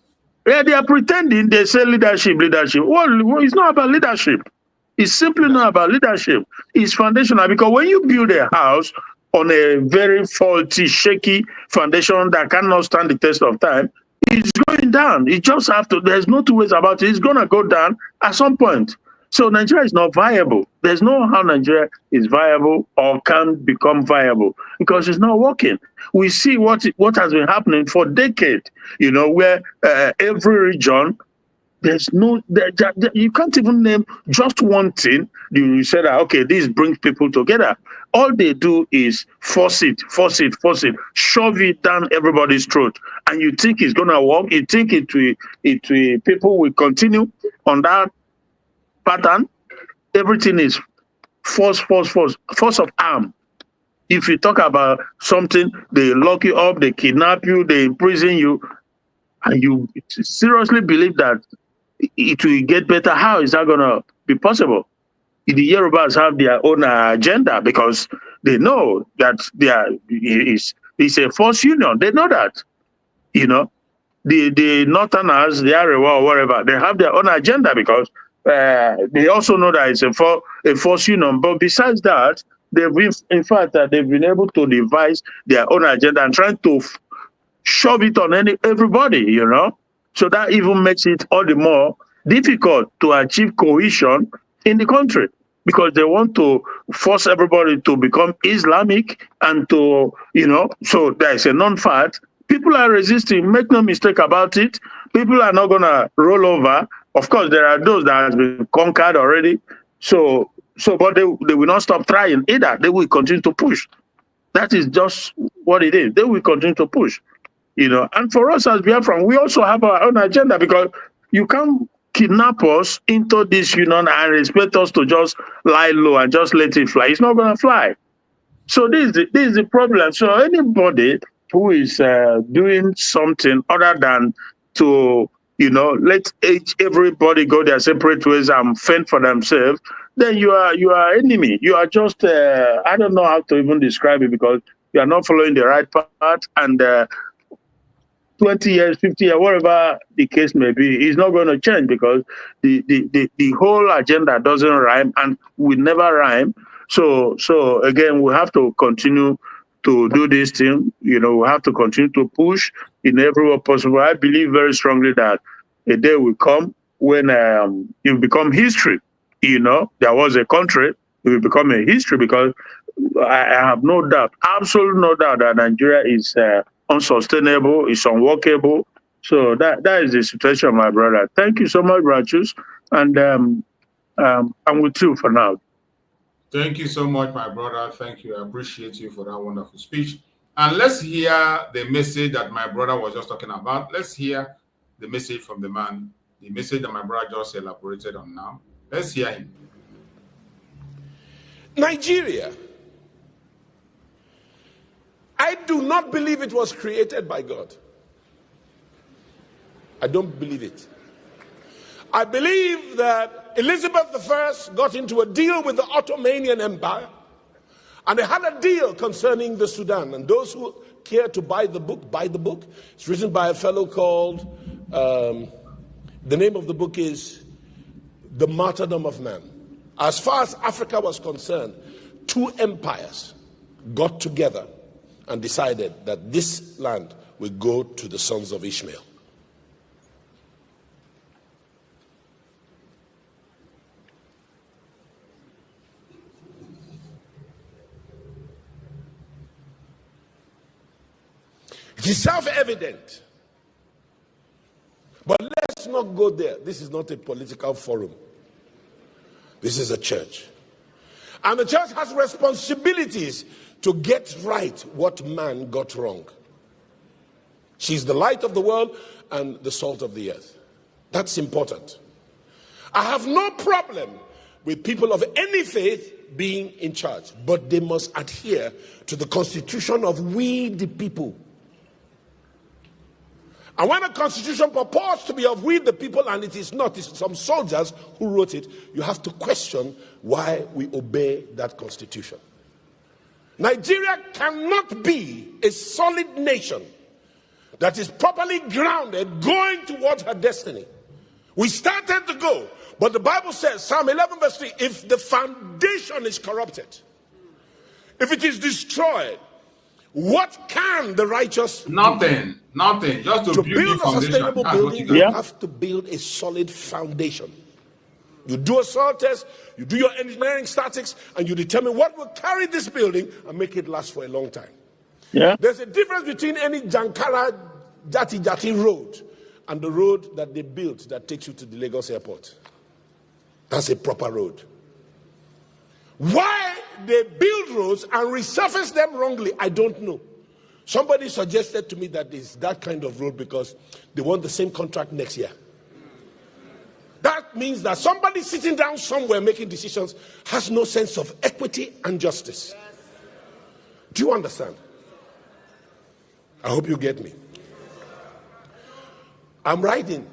Yeah, they are pretending. They say leadership. Well, it's not about leadership. It's simply not about leadership. It's foundational, because when you build a house on a very faulty, shaky foundation that cannot stand the test of time, it's going down. You just have to, there's no two ways about it. It's going to go down at some point. So Nigeria is not viable. There's no how Nigeria is viable or can become viable, because it's not working. We see what has been happening for decades, you know, where every region, there's no, you can't even name just one thing. You say that, okay, this brings people together. All they do is force it, shove it down everybody's throat. And you think it's going to work. You think people will continue on that pattern. Everything is force of arm. If you talk about something, they lock you up, they kidnap you, they imprison you, and you seriously believe that it will get better. How is that going to be possible? The Yorubas have their own agenda, because they know that it's a forced union. They know that, you know. The Northerners, the Arewa or whatever, they have their own agenda, because they also know that it's a forced union. But besides that, they've been able to devise their own agenda and trying to shove it on everybody, you know. So that even makes it all the more difficult to achieve cohesion in the country, because they want to force everybody to become Islamic and to, you know, so there's a non-fact. People are resisting, make no mistake about it. People are not going to roll over. Of course, there are those that have been conquered already. But they will not stop trying either. They will continue to push. That is just what it is. They will continue to push. You know, and for us as Biafran, we also have our own agenda, because you can't kidnap us into this union and expect us to just lie low and just let it fly. It's not going to fly. So this is the problem. So anybody who is doing something other than to, you know, let everybody go their separate ways and fend for themselves, then you are enemy. You are just I don't know how to even describe it, because you are not following the right path, and 20 years, 50 years, whatever the case may be, is not going to change, because the whole agenda doesn't rhyme and will never rhyme. So again, we have to continue to do this thing. You know, we have to continue to push in every way possible. I believe very strongly that a day will come when it become history. You know, there was a country, it will become a history, because I have no doubt, absolute no doubt, that Nigeria is unsustainable, it's unworkable. So that is the situation, my brother. Thank you so much, Branchus, and I'm with you for now. Thank you so much, my brother. Thank you. I appreciate you for that wonderful speech. And let's hear the message that my brother was just talking about. Let's hear the message from the man, the message that my brother just elaborated on now. Let's hear him. Nigeria, I do not believe it was created by God. I don't believe it. I believe that Elizabeth I got into a deal with the Ottoman Empire, and they had a deal concerning the Sudan. And those who care to buy the book, buy the book. It's written by a fellow called, the name of the book is The Martyrdom of Man. As far as Africa was concerned, two empires got together and decided that this land will go to the sons of Ishmael. It is self-evident. But let's let's not go there. This is not a political forum. This is a church. And the church has responsibilities to get right what man got wrong. She's the light of the world and the salt of the earth. That's important. I have no problem with people of any faith being in charge, but they must adhere to the constitution of we the people. And when a constitution purports to be of we the people and it is not, it's some soldiers who wrote it, you have to question why we obey that constitution. Nigeria cannot be a solid nation that is properly grounded going towards her destiny. We started to go, but the Bible says, Psalm 11 verse 3, if the foundation is corrupted, if it is destroyed, what can the righteous Nothing. do? Nothing. Just to build a sustainable building, you have to build a solid foundation. You do a soil test, you do your engineering statics, and you determine what will carry this building and make it last for a long time. Yeah. There's a difference between any Jankara Jati road and the road that they built that takes you to the Lagos airport. That's a proper road. Why they build roads and resurface them wrongly, I don't know. Somebody suggested to me that it's that kind of road because they want the same contract next year. That means that somebody sitting down somewhere making decisions has no sense of equity and justice. Do you understand? I hope you get me. I'm riding.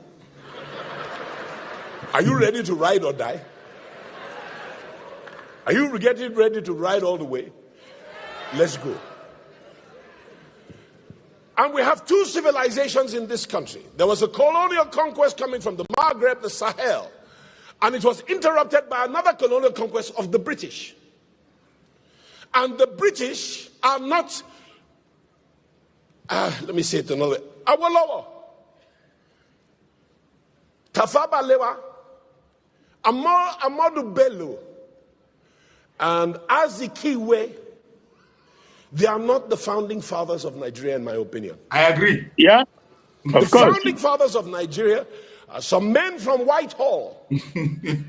Are you ready to ride or die? Are you getting ready to ride all the way? Let's go. And we have two civilizations in this country. There was a colonial conquest coming from the Maghreb, the Sahel, and it was interrupted by another colonial conquest of the British. And the British are not, let me say it another way, Awolowo, Tafawa Balewa, Amadu Bello, and Azikiwe, they are not the founding fathers of Nigeria, in my opinion. I agree. Yeah, the of course. Founding fathers of Nigeria are some men from Whitehall.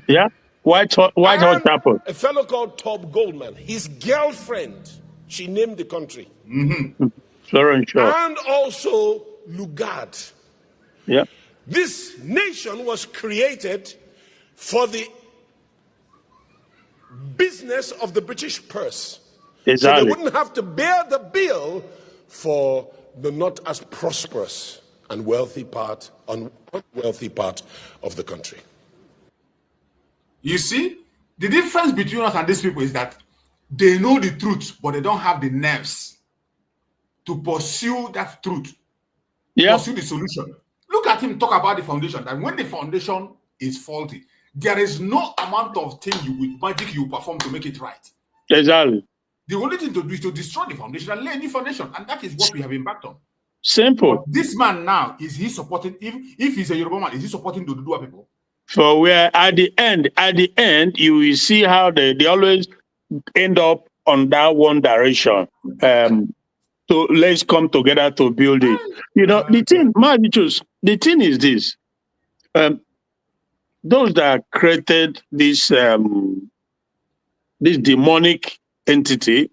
Yeah, Whitehall Chapel. A fellow called Top Goldman. His girlfriend, she named the country. Florence Shaw. And also Lugard. Yeah. This nation was created for the business of the British purse. Exactly. So they wouldn't have to bear the bill for the not as prosperous and unwealthy part of the country. You see, the difference between us and these people is that they know the truth, but they don't have the nerves to pursue that truth. Yeah. Pursue the solution. Look at him talk about the foundation. That when the foundation is faulty, there is no amount of thing magic you perform to make it right. Exactly. The only thing to do is to destroy the foundation and lay a new foundation, and that is what we have embarked on. Simple. But this man now, is he supporting? If he's a Yoruba man, is he supporting the Dudua people? For where at the end, you will see how they always end up on that one direction. So let's come together to build it. You know, the thing is this. Those that created this this demonic entity,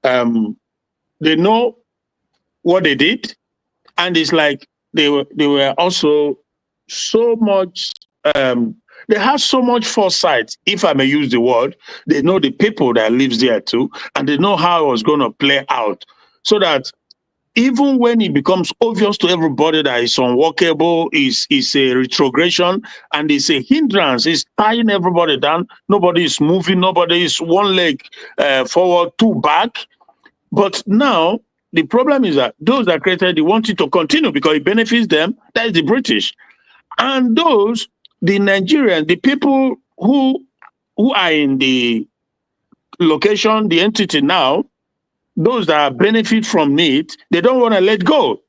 they know what they did, and it's like they were also so much they have so much foresight, if I may use the word. They know the people that lives there too, and they know how it was going to play out, so that even when it becomes obvious to everybody that it's unworkable, is a retrogression, and it's a hindrance, it's tying everybody down, nobody is moving, nobody is one leg forward, two back. But now, the problem is that those that created it want it to continue because it benefits them. That is the British. And those, the Nigerians, the people who are in the location, the entity now, those that benefit from it, they don't want to let go.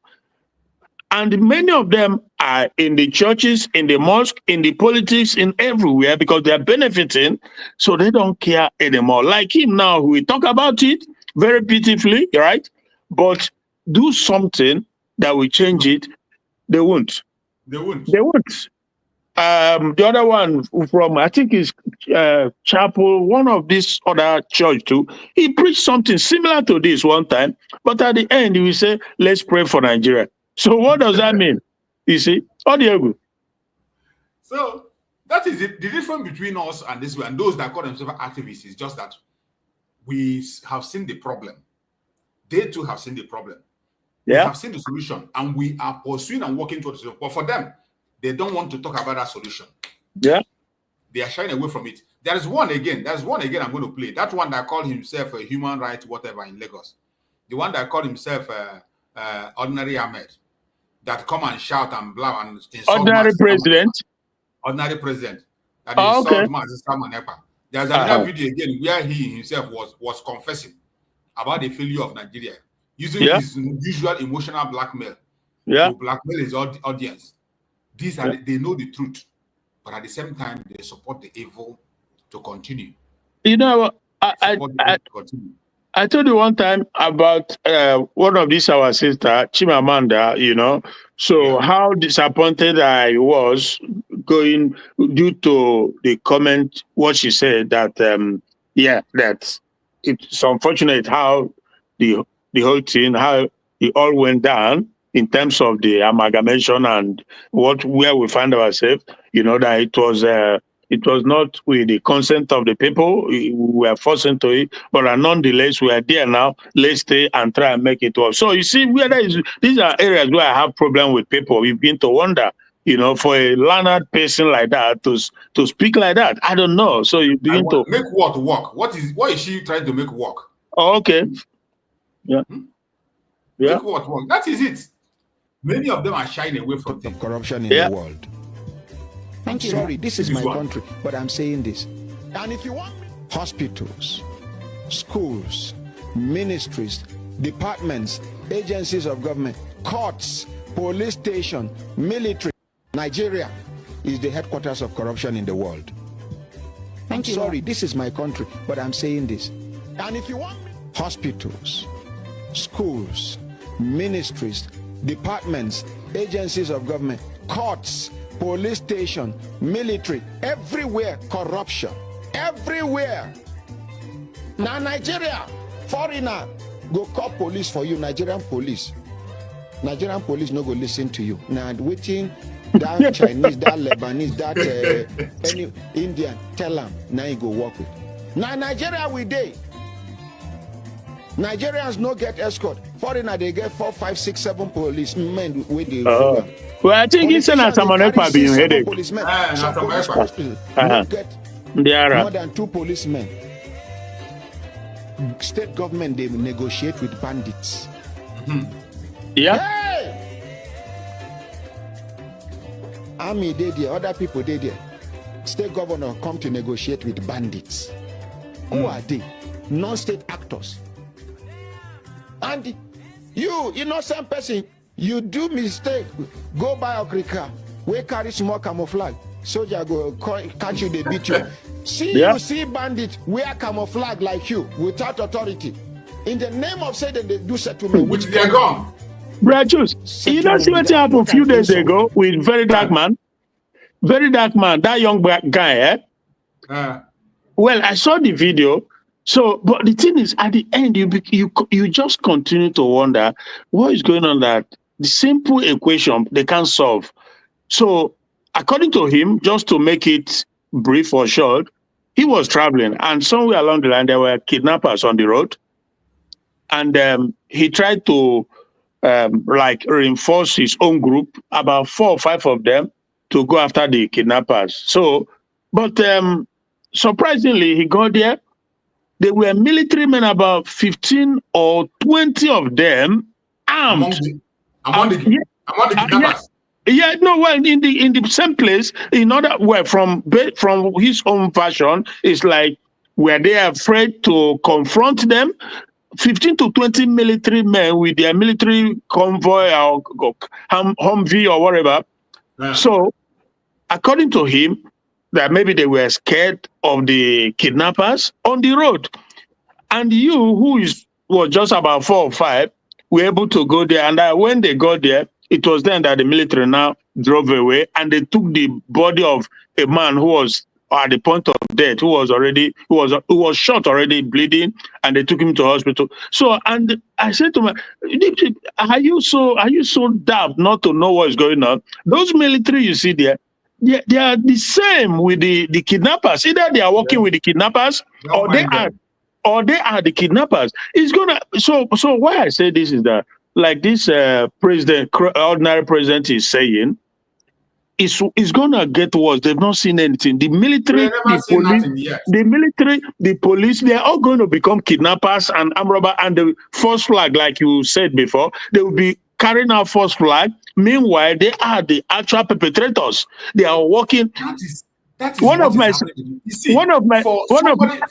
And many of them are in the churches, in the mosque, in the politics, in everywhere, because they are benefiting, so they don't care anymore. Like him now, we talk about it very pitifully, right? But do something that will change it, they won't. They won't. They won't. The other one from, I think is Chapel, one of this other church too, he preached something similar to this one time, but at the end he will say, let's pray for Nigeria. So what does that mean? You see? Oh, Diego. So that is it. The difference between us and this and those that call themselves activists is just that we have seen the problem. They too have seen the problem. Yeah. We have seen the solution, and we are pursuing and working towards the solution. But for them, they don't want to talk about that solution. Yeah. They are shying away from it. There's one again I'm going to play. That one that called himself a human rights whatever in Lagos. The one that called himself Ordinary Ahmed. That come and shout and blah and insult Ordinary president. Ordinary president. That insult Manepa. There's another video again where he himself was confessing about the failure of Nigeria, using his usual emotional blackmail to blackmail his audience. These are they know the truth, but at the same time they support the evil to continue. You know, I told you one time about one of these our sister Chimamanda. You know, so how disappointed I was going due to the comment what she said that that it's unfortunate how the whole thing how it all went down in terms of the amalgamation and where we find ourselves. You know that it was not with the consent of the people. We were forced into it, but nonetheless, we are there now. Let's stay and try and make it work. So you see, these are areas where I have problem with people. We've been to wonder, you know, for a learned person like that to speak like that. I don't know. So you begin to make what work. What is she trying to make work? Oh, okay. Yeah. Make what work. That is it. Many of them are shying away from the corruption in the world. Thank you. Sorry, this is my country, but I'm saying this. And if you want me, hospitals, schools, ministries, departments, agencies of government, courts, police station, military, Nigeria is the headquarters of corruption in the world. Thank you. Sorry, this is my country, but I'm saying this. And if you want me, hospitals, schools, ministries, departments, agencies of government, courts, police station, military, everywhere corruption, everywhere. Now Nigeria, foreigner, go call police for you, Nigerian police no go listen to you. Now waiting, that Chinese, that Lebanese, that any Indian, tell them, now you go work with. Now Nigeria we day. Nigerians no get escort. Foreigner they get 4, 5, 6, 7 policemen with the well, I think it's an Asamanepa being headache. Policemen. Some police hospital don't get more than 2 policemen. State government they negotiate with bandits. Yeah. Hey! Army they there, other people they there. State governor come to negotiate with bandits. Who are they? Non-state actors. And you innocent person, you do mistake, go buy a car, we carry small camouflage, soldier go catch you, they beat you. You see bandit wear camouflage like you without authority. In the name of saying they do settlement, which they are gone. Brad Juice, you know see what happened a few days ago with very dark man, that young black guy, well, I saw the video. So, but the thing is, at the end, you just continue to wonder what is going on. That the simple equation they can't solve. So, according to him, just to make it brief or short, he was traveling, and somewhere along the line there were kidnappers on the road, and he tried to like reinforce his own group, about 4 or 5 of them, to go after the kidnappers. So, but surprisingly, he got there. There were military men, about 15 or 20 of them, armed. Among the kidnappers. Yeah, no, well, in the same place, in other way, from his own version, it's like, were they afraid to confront them? 15 to 20 military men with their military convoy or Humvee or whatever. Yeah. So, according to him, that maybe they were scared of the kidnappers on the road. And you, who was just about 4 or 5, were able to go there. And when they got there, It was then that the military now drove away, and they took the body of a man who was at the point of death, who was shot already, bleeding, and they took him to hospital. So, and I said to my, are you so daft not to know what's going on? Those military you see there, they are the same with the kidnappers. Either they are working with the kidnappers, or they are the kidnappers. It's gonna. So why I say this is that, like this ordinary president is saying, it's gonna get worse. They've not seen anything. The military, the police, they're all going to become kidnappers and armed robbers. And the false flag, like you said before, they will be carrying out false flag. Meanwhile, they are the actual perpetrators. They are working. That is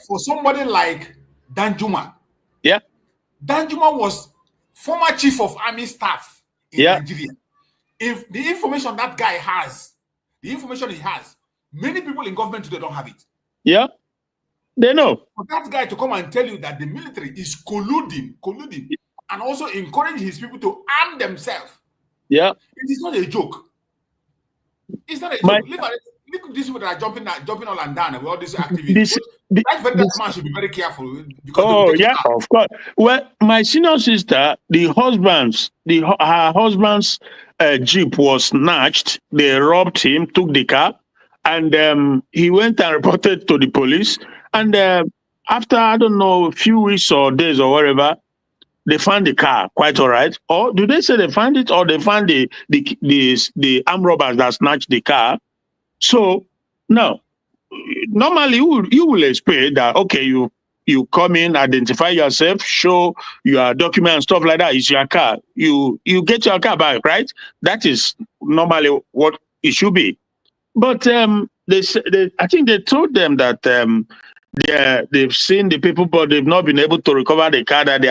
for somebody like Danjuma. Yeah. Danjuma was former chief of army staff in Nigeria. If the information that guy has, many people in government today don't have it. Yeah, they know. For that guy to come and tell you that the military is colluding, and also encourage his people to arm themselves. Yeah, it is not a joke. It's not a joke. Look at these people that are jumping all and down with all these activities. That man should be very careful. Because of course. Well, my senior sister, her husband's Jeep was snatched. They robbed him, took the car, and he went and reported to the police. And after, I don't know, a few weeks or days or whatever, they found the car quite all right. Or do they say they found it, or they found the armed robbers that snatched the car? So now, normally you will expect that, okay, you come in, identify yourself, show your document and stuff like that. It's your car. You get your car back, right? That is normally what it should be. But I think they told them that they've seen the people, but they've not been able to recover the car. That they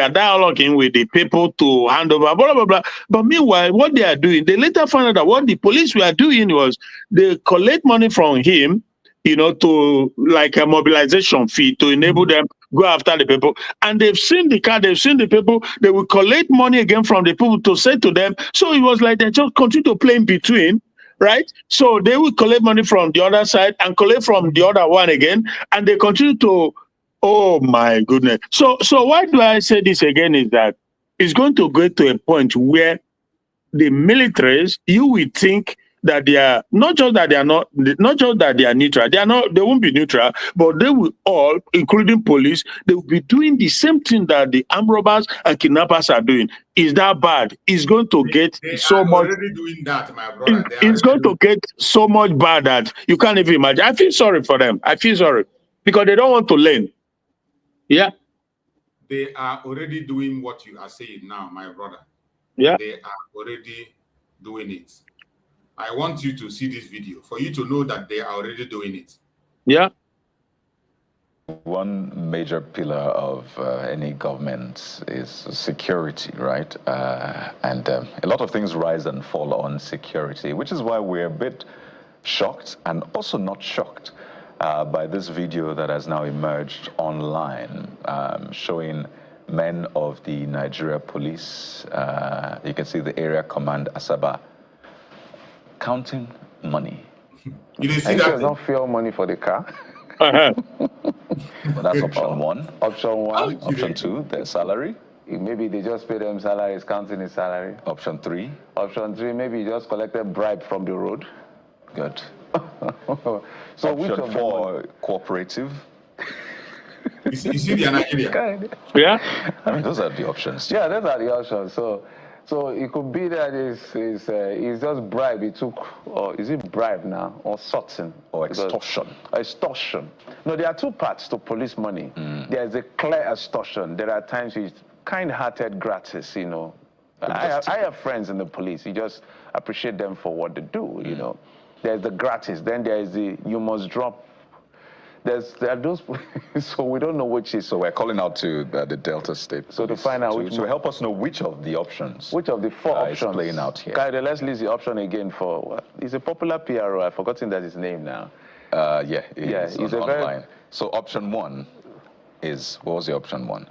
are dialoguing with the people to hand over, blah blah blah. But meanwhile, what they are doing, they later found out that what the police were doing was they collect money from him, to like a mobilization fee to enable them go after the people. And they've seen the car, they've seen the people. They will collect money again from the people to say to them. So it was like they just continue to play in between. Right? So they will collect money from the other side and collect from the other one again, and they continue to, oh my goodness. So why do I say this again is that it's going to go to a point where the militaries, you will think that they are not just that they are neutral. They won't be neutral, but they will all, including police, they will be doing the same thing that the armed robbers and kidnappers are doing. Is that bad? It's going to get so much. Already doing that, my brother. It's going to get so much bad that you can't even imagine. I feel sorry for them. I feel sorry because they don't want to learn. Yeah. They are already doing what you are saying now, my brother. Yeah. They are already doing it. I want you to see this video for you to know that they are already doing it. Yeah. One major pillar of any government is security, right? And a lot of things rise and fall on security, which is why we're a bit shocked and also not shocked by this video that has now emerged online showing men of the Nigeria police. You can see the area command Asaba counting money. You didn't see that? Don't feel money for the car. Well, that's option one. Option one. Option two, their salary. Maybe they just pay them salaries, counting his salary. Option three. Option three, maybe he just collected bribe from the road. Good. So option four, cooperative. You see the Nigerian? Yeah. I mean, those are the options. Yeah, those are the options. So it could be that it's just bribe. He took, or is it bribe now, or sorting, or extortion? Extortion. No, there are two parts to police money. There's a clear extortion. There are times it's kind-hearted gratis. I have friends in the police. You just appreciate them for what they do. There's the gratis. Then there is the you must drop. There are those, so we don't know which is. So we're calling out to the Delta State. So to find out to help us know which of the options. Which of the four options playing out here. Kaide, let's list the option again for. He's a popular PRO. I've forgotten that his name now. He's online. So option one is, what was the option one?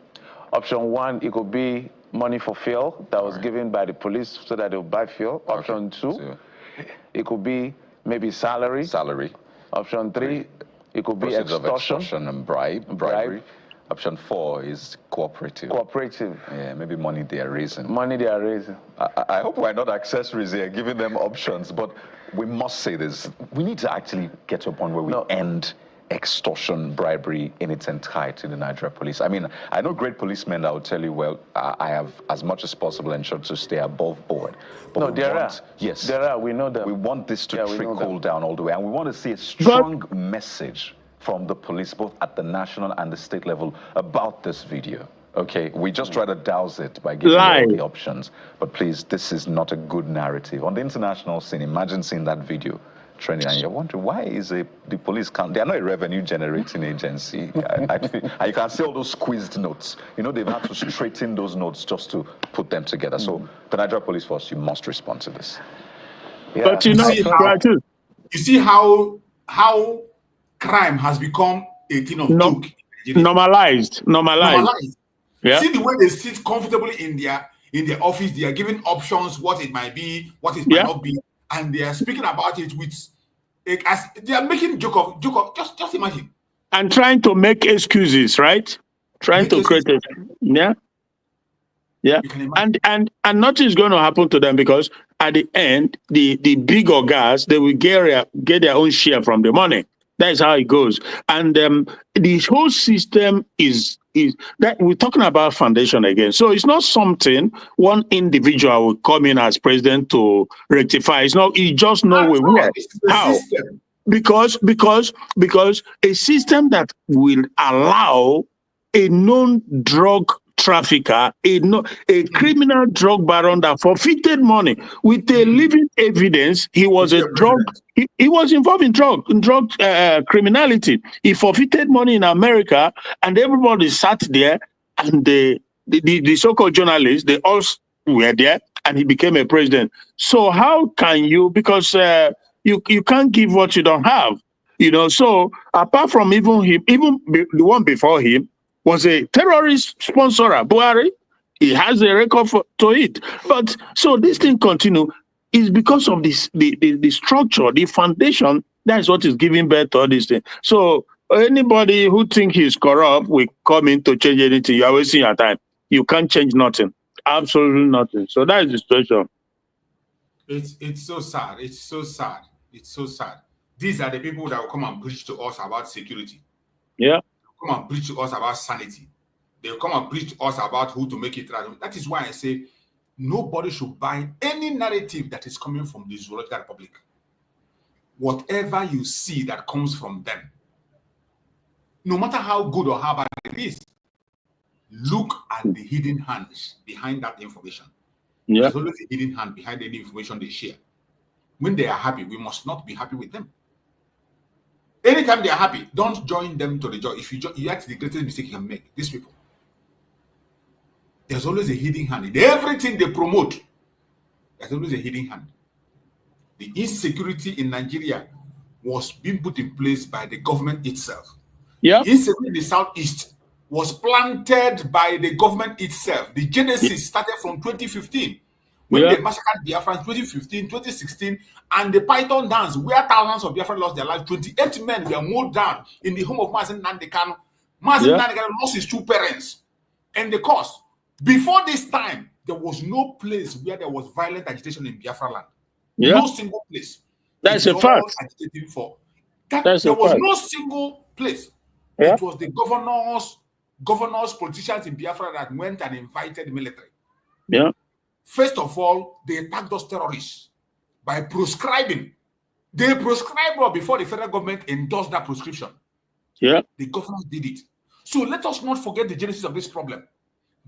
Option one, it could be money for fuel that was given by the police so that they'll buy fuel. Option 2, it could be maybe salary. Option 3, it could be extortion and bribery. Option 4 is cooperative. Yeah, maybe money they are raising. I hope we're not accessories here, giving them options, but we must say this. We need to actually get to a point where we end extortion, bribery in its entirety in the Nigeria police. I mean, I know great policemen that will tell you, well, I have as much as possible ensured to stay above board. But there are, we know them. We want this to trickle down all the way, and we want to see a strong message from the police, both at the national and the state level, about this video. Okay, we just try to douse it by giving you all the options. But please, this is not a good narrative. On the international scene, imagine seeing that video trending, and you're wondering, why is the police can't? They are not a revenue generating agency. And you can see all those squeezed notes. You know, they've had to straighten those notes just to put them together. So the Nigeria Police Force, you must respond to this. Yeah. But you see how crime has become a thing of joke. Normalized. Yeah. See the way they sit comfortably in their office. They are giving options, what it might be, what it might not be, and they are speaking about it with, as they are making joke of. Just imagine. And trying to make excuses, right? Trying to create it. Yeah. And nothing is going to happen to them, because at the end, the big guys, they will get their own share from the money. That is how it goes. And the whole system is that we're talking about foundation again. So it's not something one individual will come in as president to rectify. It's not, you just know we work. How? Because a system that will allow a known drug trafficker, a criminal drug baron that forfeited money with a living evidence he was a drug. He was involved in drug criminality. He forfeited money in America, and everybody sat there, and the so-called journalists, they all were there, and he became a president. So how can you? Because you can't give what you don't have, you know. So apart from even him, even the one before him was a terrorist sponsor, Buhari. He has a record to it. But so this thing continue is because of this the structure, the foundation. That is what is giving birth to all these things. So anybody who think he's corrupt will come in to change anything. You are wasting your time. You can't change nothing. Absolutely nothing. So that is the situation. It's so sad. It's so sad. It's so sad. These are the people that will come and preach to us about security. Yeah. Come and preach to us about sanity. They'll come and preach to us about who to make it right. That is why I say nobody should buy any narrative that is coming from the Zoological Republic. Whatever you see that comes from them, no matter how good or how bad it is, look at the hidden hands behind that information. Yeah. There's always a hidden hand behind any information they share. When they are happy, we must not be happy with them. Anytime they are happy, don't join them to the joy. If you act the greatest mistake you can make. These people, there's always a hidden hand in everything they promote. There's always a hidden hand. The insecurity in Nigeria was being put in place by the government itself. Yeah. The insecurity in the southeast was planted by the government itself. The genesis started from 2015. When they massacred Biafra in 2015, 2016, and the Python dance, where thousands of Biafra lost their lives, 28 men were mowed down in the home of Mazen Nandekano. Mazen Nandekano lost his 2 parents. And the cause, before this time, there was no place where there was violent agitation in Biafra land. Yeah. No single place. That's a fact. Agitating for that. There was no single place. Yeah. It was the governors, politicians in Biafra that went and invited the military. Yeah. First of all, they attacked those terrorists by proscribing. They prescribed before the federal government endorsed that prescription. Yeah. The government did it. So let us not forget the genesis of this problem.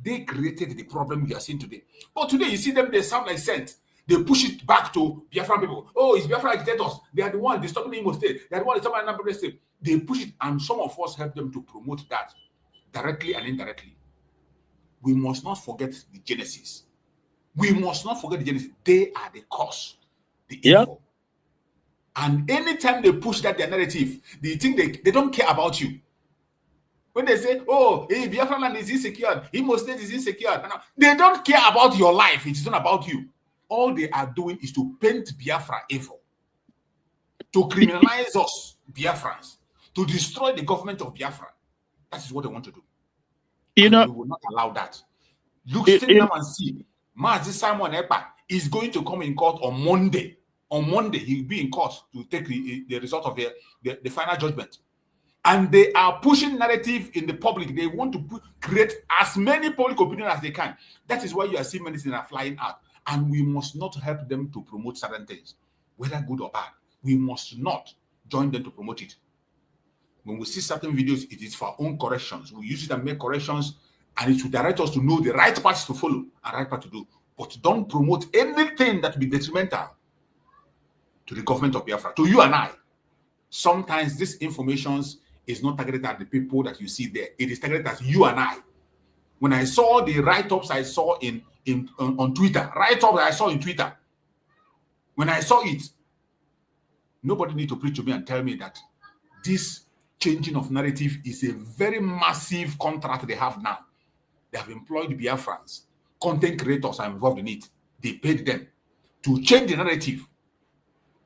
They created the problem we are seeing today. But today, you see them, they sound like saints. They push it back to Biafran people. Oh, it's Biafran agitators. They are the ones disturbing the Imo State. They are the ones disturbing the Anambra State. They push it, and some of us help them to promote that directly and indirectly. We must not forget the genesis. We must not forget the genesis. They are the cause, the evil. And anytime they push that their narrative, they think they don't care about you. When they say, oh, hey, Biafra land is insecure, Imo State is insecure, they don't care about your life. It's not about you. All they are doing is to paint Biafra evil, to criminalize us, Biafrans, to destroy the government of Biafra. That is what they want to do. We will not allow that. Look, sit now and see. Mazi Simon Epa is going to come in court on Monday. On Monday, he will be in court to take the result of the final judgment. And they are pushing narrative in the public. They want to create as many public opinion as they can. That is why you are seeing medicine are flying out. And we must not help them to promote certain things, whether good or bad. We must not join them to promote it. When we see certain videos, it is for our own corrections. We use it and make corrections, and it will direct us to know the right paths to follow and right path to do. But don't promote anything that will be detrimental to the government of Biafra, to you and I. Sometimes this information is not targeted at the people that you see there. It is targeted at you and I. When I saw the write-ups I saw on Twitter, write-ups I saw in Twitter, when I saw it, nobody need to preach to me and tell me that this changing of narrative is a very massive contract they have now. They have employed Biafrans. Content creators are involved in it. They paid them to change the narrative.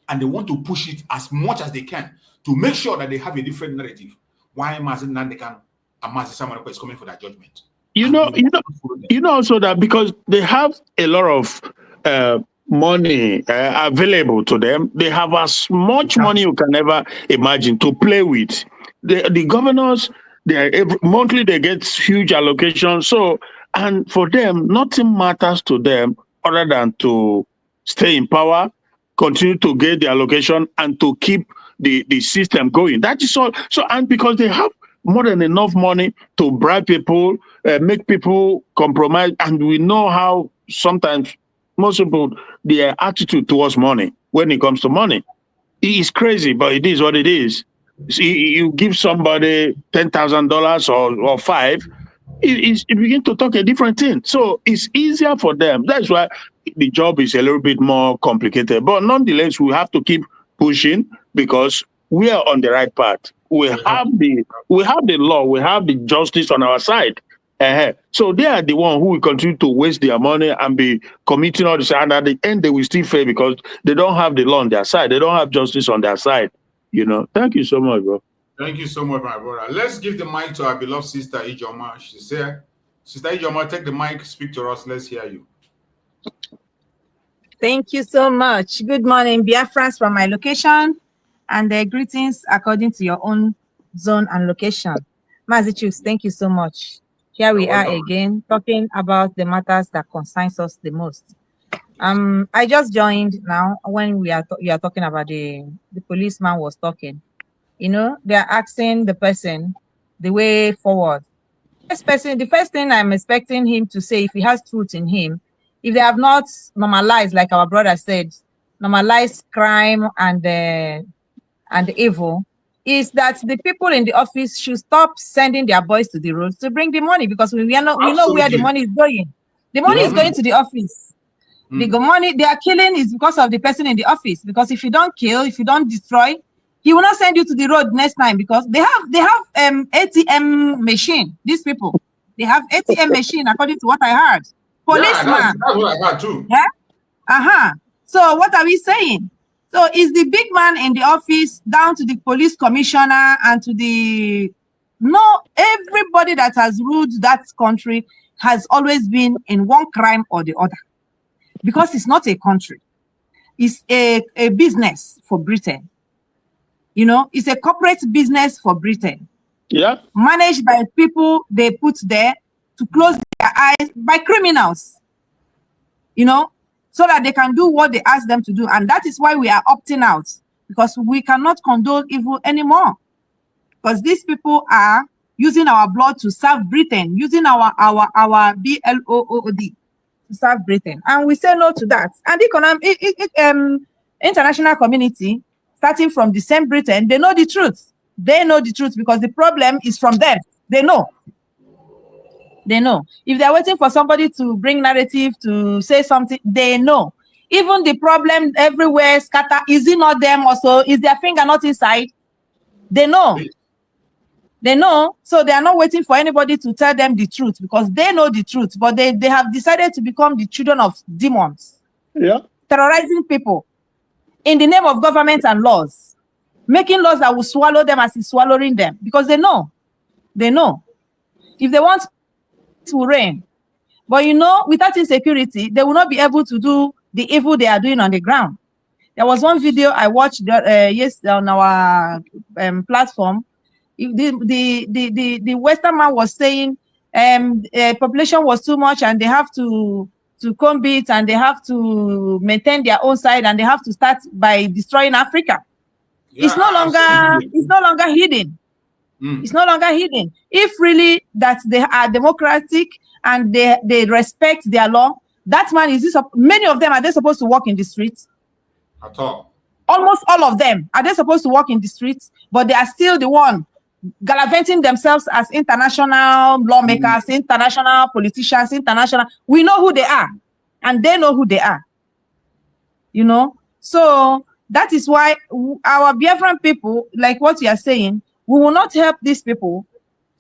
And they want to push it as much as they can to make sure that they have a different narrative. Why Mazin Nandekan and Mazin Samarako is coming for that judgment? You know also that because they have a lot of money available to them, they have as much money you can ever imagine to play with. The governors, monthly they get huge allocations. So, and for them, nothing matters to them other than to stay in power, continue to get the allocation, and to keep the system going. That is all. So, and because they have more than enough money to bribe people, make people compromise, and we know how sometimes most people, their attitude towards money, when it comes to money, is crazy, but it is what it is. See, you give somebody $10,000 or $5,000, it begins to talk a different thing. So it's easier for them. That's why the job is a little bit more complicated. But nonetheless, we have to keep pushing because we are on the right path. We have the law, we have the justice on our side. So they are the one who will continue to waste their money and be committing all this, and at the end they will still fail because they don't have the law on their side. They don't have justice on their side. You know. Thank you so much, bro. Thank you so much, my brother. Let's give the mic to our beloved sister Ijoma. She's here. Sister Ijoma, take the mic, speak to us. Let's hear you. Thank you so much. Good morning, Biafrans from my location, and greetings according to your own zone and location. Mazichus, thank you so much. Here we are again talking about the matters that concerns us the most. I just joined now when you are talking about the policeman was talking. You know, they are asking the person the way forward. The first thing I'm expecting him to say, if he has truth in him, if they have not normalized, like our brother said, normalized crime and evil, is that the people in the office should stop sending their boys to the roads to bring the money, because we know where the money is going. The money is going to the office. The money they are killing is because of the person in the office. Because if you don't kill, if you don't destroy, he will not send you to the road next time, because they have ATM machine. These people, they have ATM machine according to what I heard. Policeman. Yeah, that's what I heard too. Yeah. So what are we saying? So is the big man in the office down to the police commissioner and to everybody that has ruled that country has always been in one crime or the other, because it's not a country. It's a business for Britain. You know, it's a corporate business for Britain. Yeah. Managed by people they put there to close their eyes by criminals. You know, so that they can do what they ask them to do. And that is why we are opting out, because we cannot condone evil anymore. Because these people are using our blood to serve Britain, using our BLOOD to serve Britain. And we say no to that. And the international community, starting from the same Britain, they know the truth. They know the truth because the problem is from them. They know. They know. If they're waiting for somebody to bring narrative, to say something, they know. Even the problem everywhere scatter, is it not them also? Is their finger not inside? They know. They know, so they are not waiting for anybody to tell them the truth because they know the truth, but they have decided to become the children of demons. Yeah. Terrorizing people in the name of government and laws, making laws that will swallow them as it's swallowing them because they know if they want to reign. But you know, without insecurity, they will not be able to do the evil they are doing on the ground. There was one video I watched yesterday on our platform. The Western man was saying population was too much and they have to comb it and they have to maintain their own side and they have to start by destroying Africa. Yeah, it's no longer hidden. It's no longer hidden. If really that they are democratic and they respect their law, that man many of them, are they supposed to walk in the streets? At all. Almost all of them. Are they supposed to walk in the streets? But they are still the one gallivanting themselves as international lawmakers, international politicians, international. We know who they are, and they know who they are. You know? So that is why our Biafran people, like what you are saying, we will not help these people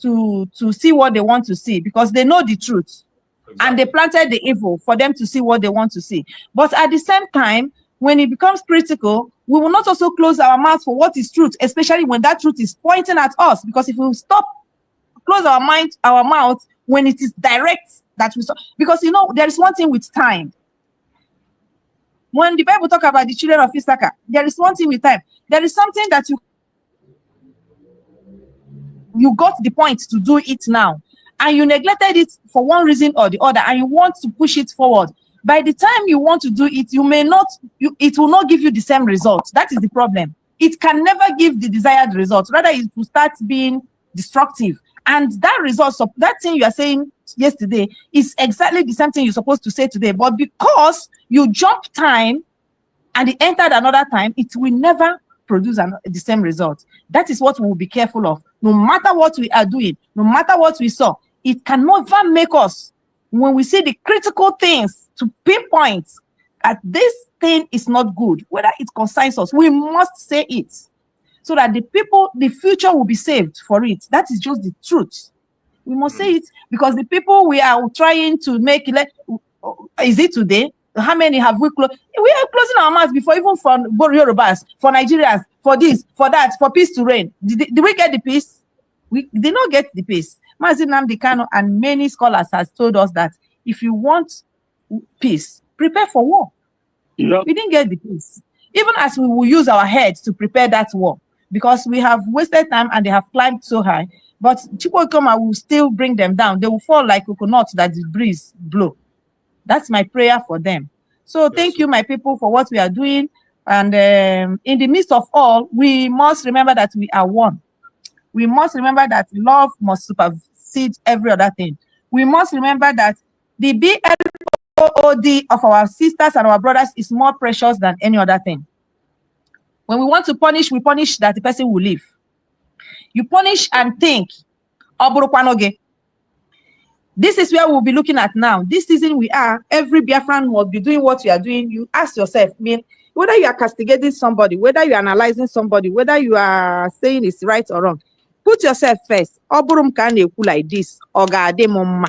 to see what they want to see because they know the truth. Exactly. And they planted the evil for them to see what they want to see. But at the same time, when it becomes critical, we will not also close our mouth for what is truth, especially when that truth is pointing at us. Because if we close our mouth when it is direct, that we stop. Because you know, there is one thing with time. When the Bible talk about the children of Issachar, there is one thing with time. There is something that you got the point to do it now, and you neglected it for one reason or the other, and you want to push it forward. By the time you want to do it, it will not give you the same result. That is the problem. It can never give the desired result. Rather, it will start being destructive. And that result, so that thing you are saying yesterday is exactly the same thing you're supposed to say today. But because you jump time and it entered another time, it will never produce the same result. That is what we will be careful of. No matter what we are doing, no matter what we saw, it can never make us, when we see the critical things, to pinpoint that this thing is not good, whether it concerns us, we must say it so that the future will be saved for it. That is just the truth. We must say it because the people we are trying to make, is it today? How many have we closed? We are closing our mouths before, even for Yorubas, for Nigerians, for this, for that, for peace to reign. Did we get the peace? We did not get the peace. Mazi Nnamdi Kanu and many scholars has told us that if you want peace, prepare for war. Yep. We didn't get the peace. Even as we will use our heads to prepare that war, because we have wasted time and they have climbed so high. But Chukwuokoma will still bring them down. They will fall like coconuts that the breeze blow. That's my prayer for them. So thank you, my people, for what we are doing. And in the midst of all, we must remember that we are one. We must remember that love must supersede every other thing. We must remember that the BLOD of our sisters and our brothers is more precious than any other thing. When we want to punish, we punish that the person will leave. You punish and think, this is where we'll be looking at now. This season we are, every Biafran will be doing what you are doing. You ask yourself, whether you are castigating somebody, whether you are analyzing somebody, whether you are saying it's right or wrong, put yourself first. Oburum ka na-ekwu like this, ọ ga-adị m mma.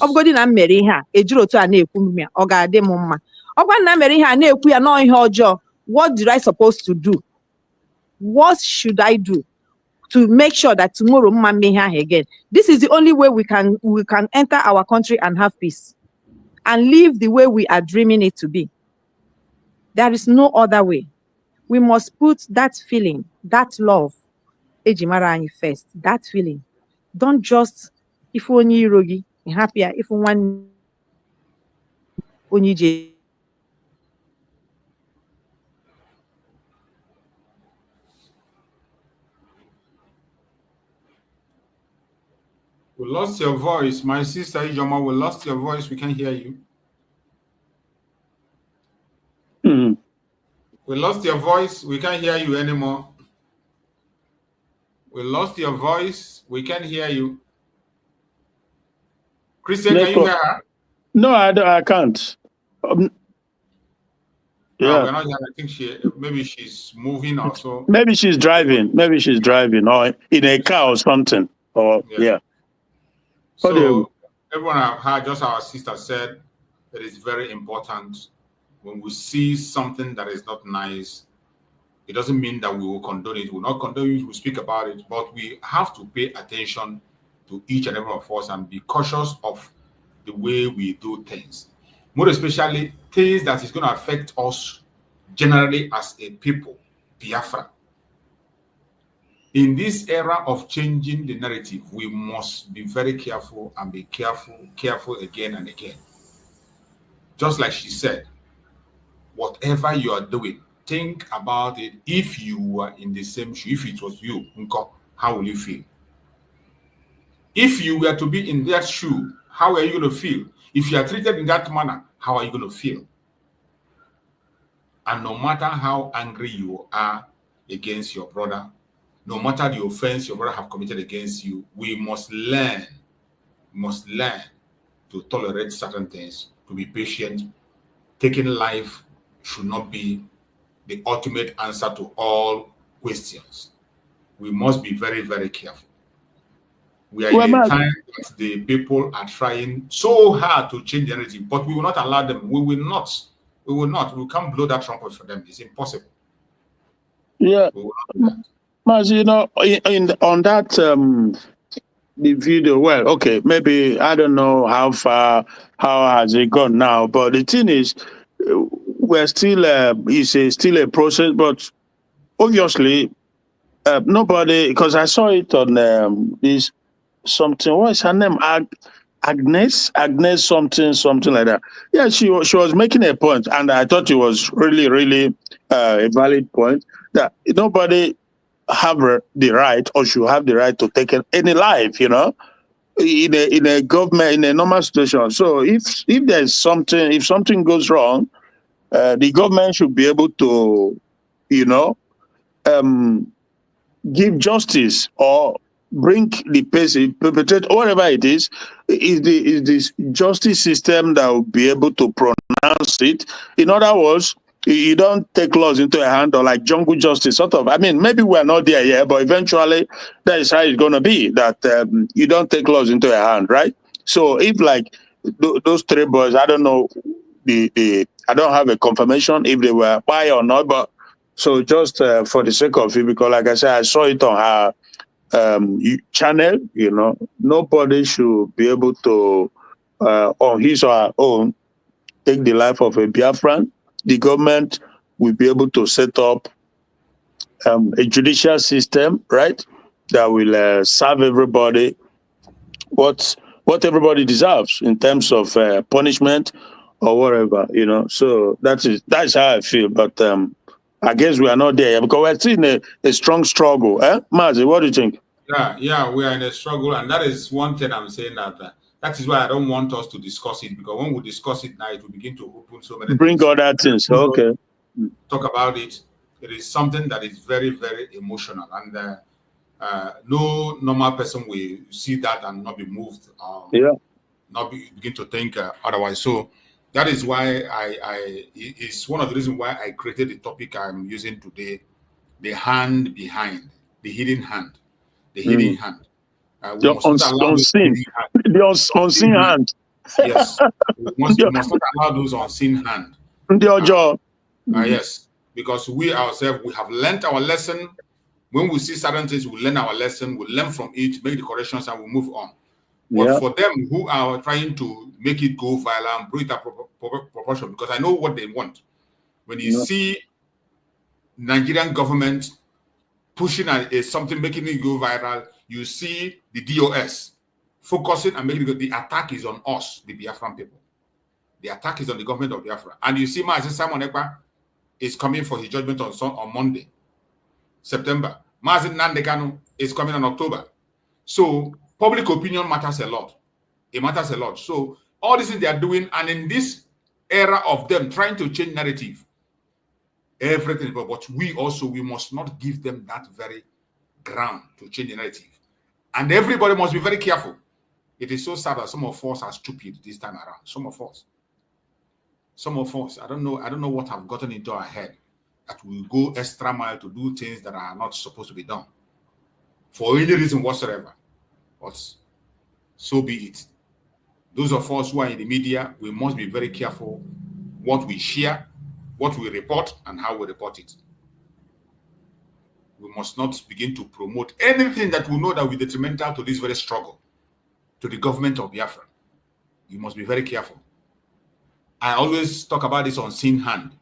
Ọbụgodị na mere ihe a, ejiri otu a na-ekwu m ya, ọ ga-adị m mma. Ọgwa na mere ihe a na-ekwu ya nọ ihe ọjọọ. What did I supposed to do? What should I do to make sure that tomorrow mma mee ihe again? This is the only way we can enter our country and have peace and live the way we are dreaming it to be. There is no other way. We must put that feeling, that love, Ejimara first. That feeling. Don't just, if only rogi, happier, if one only. We lost your voice. My sister Ijoma, we lost your voice. We can't hear you. We lost your voice. We can't hear you anymore. We lost your voice. We can't hear you. Christian, can you hear her? No, I can't. Yeah. We're not here. I think maybe she's moving also. Maybe she's driving. Maybe she's driving or in a car or something. Or yeah. So everyone I've heard, just our sister said, it is very important when we see something that is not nice. It doesn't mean that we will condone it. We will not condone it. We speak about it, but we have to pay attention to each and every one of us and be cautious of the way we do things. More especially things that is going to affect us generally as a people, Biafra. In this era of changing the narrative, we must be very careful and be careful again and again. Just like she said, whatever you are doing, think about it. If you were in the same shoe, if it was you, how will you feel? If you were to be in that shoe, how are you going to feel? If you are treated in that manner, how are you going to feel? And no matter how angry you are against your brother, no matter the offense your brother have committed against you, we must learn to tolerate certain things, to be patient. Taking life should not be the ultimate answer to all questions. We must be very, very careful. We are in a time that the people are trying so hard to change the narrative, but we will not allow them. We will not. We can't blow that trumpet for them. It's impossible. Yeah. Mas, you know, on that the video, well, okay, maybe I don't know how has it gone now, but the thing is, we're still it's still a process, but obviously nobody, because I saw it on this something. What is her name? Agnes something like that. Yeah, she was making a point, and I thought it was really a valid point that nobody have the right or should have the right to take any life, you know, in a government, in a normal situation. So if there's something, if something goes wrong, the government should be able to, you know, give justice or bring the person, perpetrate whatever it is this justice system that will be able to pronounce it. In other words, you don't take laws into a hand or like jungle justice, sort of. I mean, maybe we're not there yet, but eventually that is how it's going to be, that you don't take laws into a hand, right? So if like those three boys, I don't know, I don't have a confirmation if they were by or not, but so just for the sake of it, because like I said, I saw it on her channel, you know, nobody should be able to, on his or her own, take the life of a Biafran. The government will be able to set up a judicial system, right, that will serve everybody what everybody deserves in terms of punishment or whatever, you know. So that's how I feel. But I guess we are not there yet because we're still in a strong struggle. Mazi, what do you think? Yeah, we are in a struggle, and that is one thing I'm saying that is why I don't want us to discuss it, because when we discuss it now, it will begin to open so many Bring things. other things. Okay. Talk about it. It is something that is very, very emotional, and no normal person will see that and not be moved. Not begin to think otherwise. So that is why it's one of the reasons why I created the topic I'm using today: the hand behind, the hidden hand. The hidden hand. We must not allow unseen. The unseen hand. Yes. We must not allow those unseen hand. Yes. Because we ourselves, we have learned our lesson. When we see certain things, we learn our lesson, we learn from it, make the corrections, and we move on. But for them who are trying to make it go viral and bring it up proportion, because I know what they want. When you see Nigerian government pushing something, making it go viral, you see the DOS focusing and making it go. The attack is on us, the Biafran people. The attack is on the government of Biafra. And you see Mazi Simon Ekpa is coming for his judgment on Monday, September. Mazi Nandekanu is coming on October. So public opinion matters a lot. It matters a lot. So all this things they are doing, and in this era of them trying to change narrative, everything, but we must not give them that very ground to change the narrative. And everybody must be very careful. It is so sad that some of us are stupid this time around. Some of us. some of us, I don't know what have gotten into our head that we go extra mile to do things that are not supposed to be done for any reason whatsoever. But so be it. Those of us who are in the media, we must be very careful what we share, what we report, and how we report it. We must not begin to promote anything that we know that will be detrimental to this very struggle, to the government of Biafra. You must be very careful. I always talk about this unseen hand.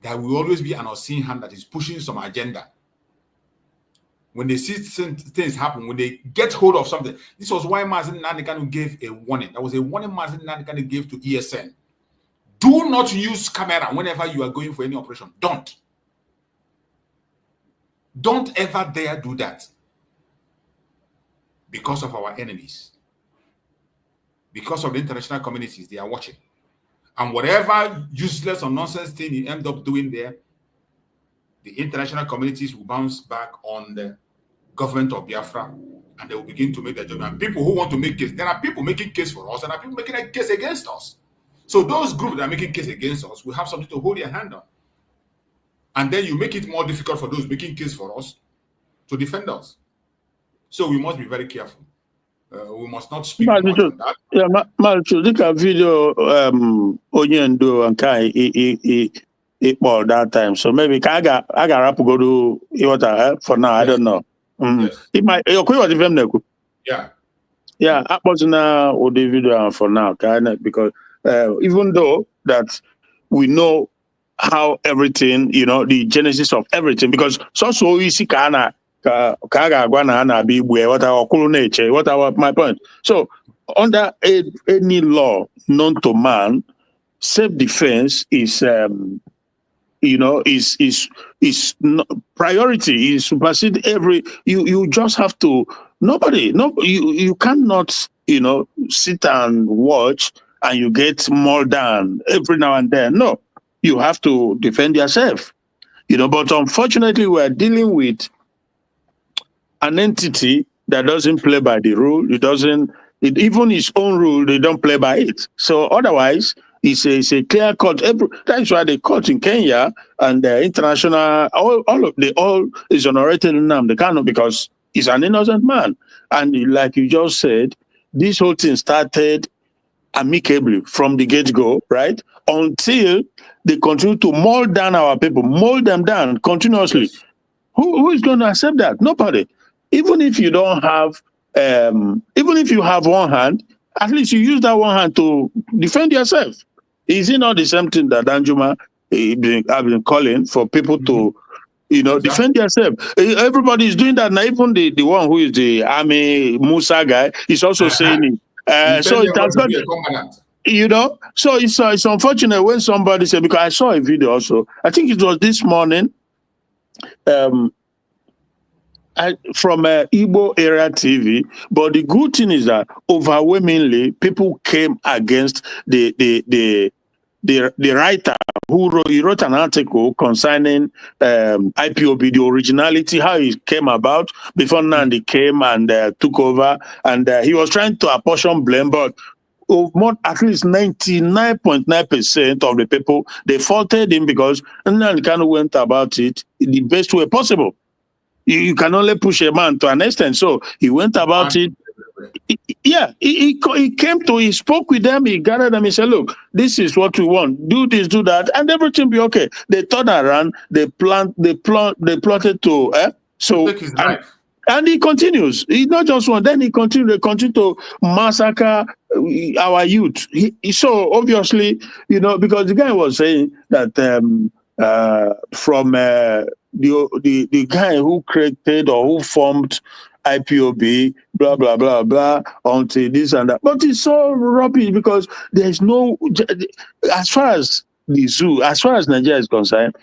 There will always be an unseen hand that is pushing some agenda. When they see things happen, when they get hold of something, this was why Mazen Nandekanu gave a warning. There was a warning Mazen Nandekanu gave to ESN. Do not use camera whenever you are going for any operation. Don't. Don't ever dare do that. Because of our enemies. Because of the international communities, they are watching. And whatever useless or nonsense thing you end up doing there, the international communities will bounce back on the government of Biafra, and they will begin to make their judgment. And people who want to make case, there are people making case for us, and there are people making a case against us. So those groups that are making case against us will have something to hold their hand on. And then you make it more difficult for those making case for us to defend us. So we must be very careful. We must not speak much on that. Yeah, Malchu, look at video Onyendo and Kai it ball that time. So maybe I got up to go to what for now. Yes. I don't know. Yes. It might yeah. Yeah, I was now with the video for now, because even though that we know how everything, the genesis of everything, because so easy what my point. So under any law known to man, self-defense is priority, is supersede every you just have to you cannot sit and watch and you get more down every now and then. No, you have to defend yourself. But unfortunately we're dealing with an entity that doesn't play by the rule. Even its own rule, they don't play by it. So otherwise, it's a clear cut. That's why the court in Kenya and the international, all exonerated him. They cannot, because he's an innocent man. And like you just said, this whole thing started amicably from the get-go, right? Until they continue to mold down our people, mold them down continuously. Yes. Who is going to accept that? Nobody. Even if you don't have, even if you have one hand, at least you use that one hand to defend yourself. Is it not the same thing that Danjuma have been calling for people to, defend yourself? Everybody is doing that now. Even the one who is the army Musa guy is also saying it. So it has got, so it's unfortunate when somebody said, because I saw a video also, I think it was this morning, from Igbo Area TV, but the good thing is that overwhelmingly people came against the writer who wrote an article concerning IPOB, the originality, how it came about before Nandi came and took over, and he was trying to apportion blame, but at least 99.9% of the people, they faulted him because Nandi kind of went about it in the best way possible. You can only push a man to an extent. So he went about it. He spoke with them, he gathered them, he said, look, this is what we want. Do this, do that, and everything be okay. They turned around, they plotted to and he continues. He not just one, then they continue to massacre our youth. So obviously, because the guy was saying that from the guy who created or who formed IPOB, blah, blah, blah, blah, until this and that. But it's so rubbish because there's no, as far as the zoo, as far as Nigeria is concerned,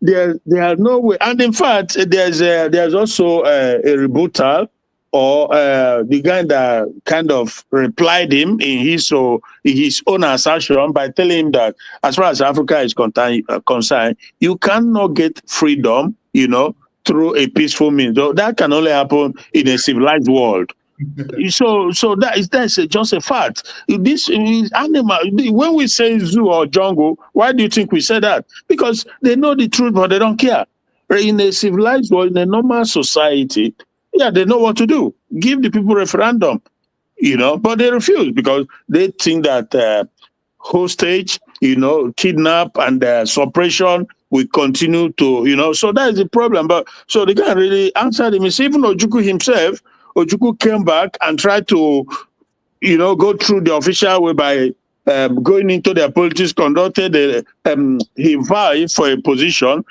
there are no way. And in fact, there's also a rebuttal, or the guy that kind of replied him in his own assertion by telling him that as far as Africa is concerned, you cannot get freedom, through a peaceful means. So that can only happen in a civilized world. So that's just a fact. This is animal. When we say zoo or jungle, why do you think we say that? Because they know the truth, but they don't care. In a civilized world, in a normal society, yeah, they know what to do. Give the people referendum, but they refuse because they think that hostage, kidnap and suppression will continue to. So that is the problem. But so they can't really answer them. It's even Ojukwu himself. Ojukwu came back and tried to, go through the official way by going into their politics, conducted he vied for a position.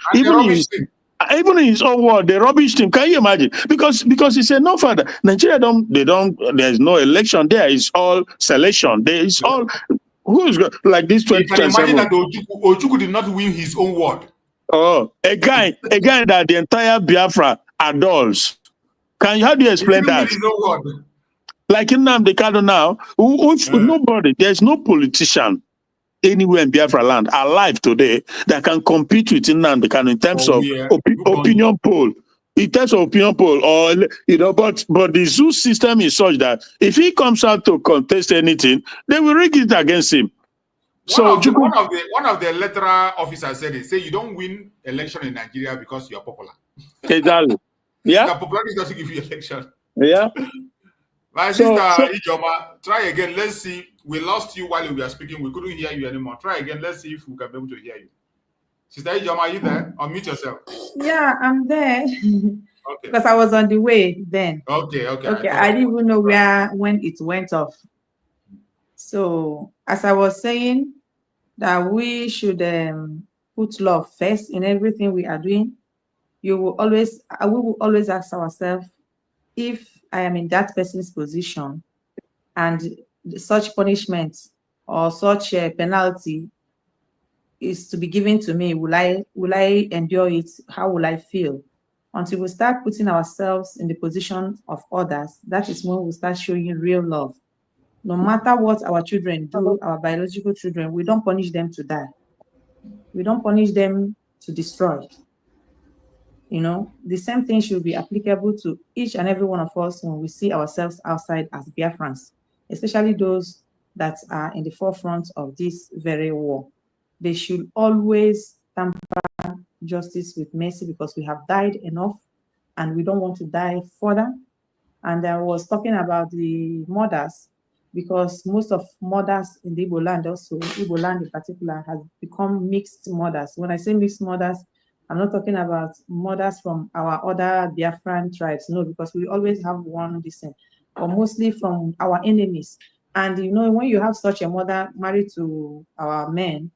Even in his own word, they rubbished him. Can you imagine? Because he said, no, father, Nigeria there's no election there. It's all selection. There is all, who's got, like this 2027. You can imagine that Ojukwu did not win his own word. Oh, a guy that the entire Biafra adores. How do you explain that? His own word. Like in Nnamdi Kanu now, nobody, there's no politician anywhere in Biafra land alive today that can compete with Nnamdi Kanu in terms of opinion poll. In terms of opinion poll, or but the zoo system is such that if he comes out to contest anything, they will rig it against him. One of the electoral officers said it. Say you don't win election in Nigeria because you are popular. Exactly. Yeah. The popularity doesn't give you election. Yeah. My sister Ijoma, try again. Let's see. We lost you while we were speaking. We couldn't hear you anymore. Try again. Let's see if we can be able to hear you. Sister Ijoma, are you there? Unmute yourself. Yeah, I'm there. Okay. Because I was on the way then. Okay. I didn't even know when it went off. So as I was saying, that we should put love first in everything we are doing. We will always ask ourselves, if I am in that person's position and such punishment or such a penalty is to be given to me, will I endure it? How will I feel? Until we start putting ourselves in the position of others, that is when we start showing real love. No matter what our children do, our biological children, we don't punish them to die. We don't punish them to destroy. The same thing should be applicable to each and every one of us when we see ourselves outside as Biafrans, especially those that are in the forefront of this very war. They should always tamper justice with mercy because we have died enough and we don't want to die further. And I was talking about the mothers, because most of mothers in the Igbo land, also Igbo land in particular, has become mixed mothers. When I say mixed mothers, I'm not talking about mothers from our other Biafran tribes, no, because we always have one descent, but mostly from our enemies. And when you have such a mother married to our men,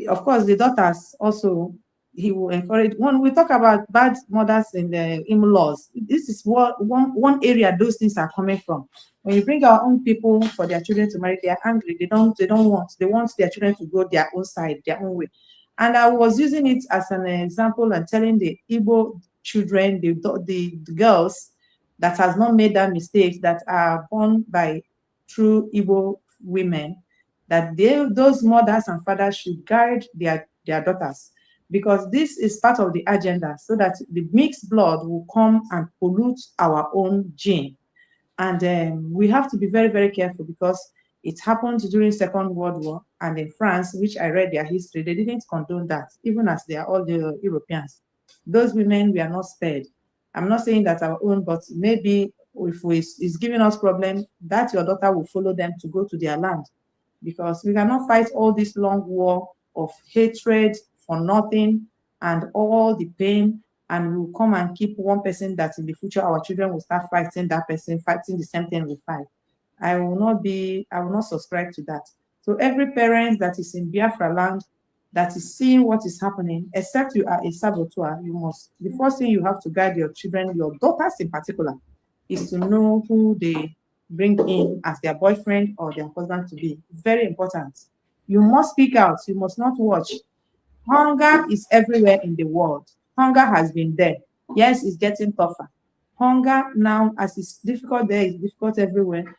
of course, the daughters also, he will encourage. When we talk about bad mothers in the in-laws, this is one area those things are coming from. When you bring our own people for their children to marry, they are angry. They want their children to go their own side, their own way. And I was using it as an example and telling the Igbo children, the girls that has not made that mistake, that are born by true Igbo women, that those mothers and fathers should guide their daughters, because this is part of the agenda, so that the mixed blood will come and pollute our own gene. And we have to be very, very careful, because it happened during Second World War, and in France, which I read their history, they didn't condone that, even as they are all the Europeans. Those women were not spared. I'm not saying that our own, but maybe if it's giving us problem, that your daughter will follow them to go to their land, because we cannot fight all this long war of hatred for nothing and all the pain, and we'll come and keep one person that in the future our children will start fighting that person, fighting the same thing we fight. I will not subscribe to that. So every parent that is in Biafra land that is seeing what is happening, except you are a saboteur, the first thing you have to guide your children, your daughters in particular, is to know who they bring in as their boyfriend or their husband to be. Very important. You must speak out. You must not watch. Hunger is everywhere in the world. Hunger has been there. Yes, it's getting tougher. Hunger now, as it's difficult there, it's difficult everywhere.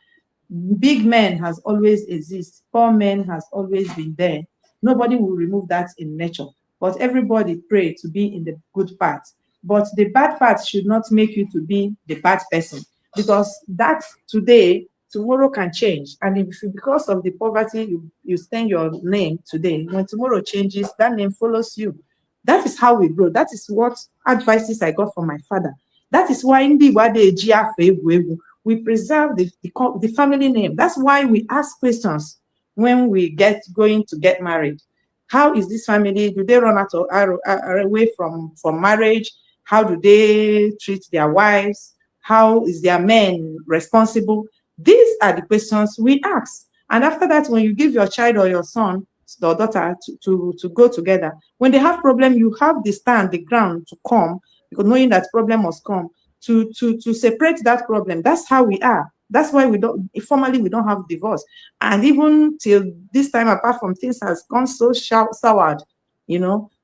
Big men has always existed. Poor men has always been there. Nobody will remove that in nature. But everybody pray to be in the good part. But the bad part should not make you to be the bad person. because that today, tomorrow can change. And if you, because of the poverty, you stain your name today, when tomorrow changes, that name follows you. That is how we grow. That is what advices I got from my father. That is why in the we preserve the family name. That's why we ask questions when we going to get married. How is this family? Do they run out of away from marriage? How do they treat their wives? How is their men responsible? These are the questions we ask. And after that, when you give your child or your son or daughter to go together, when they have problem, you have the ground to come, because knowing that problem must come, to separate that problem. That's how we are. That's why we don't have divorce. And even till this time, apart from things has gone so soured,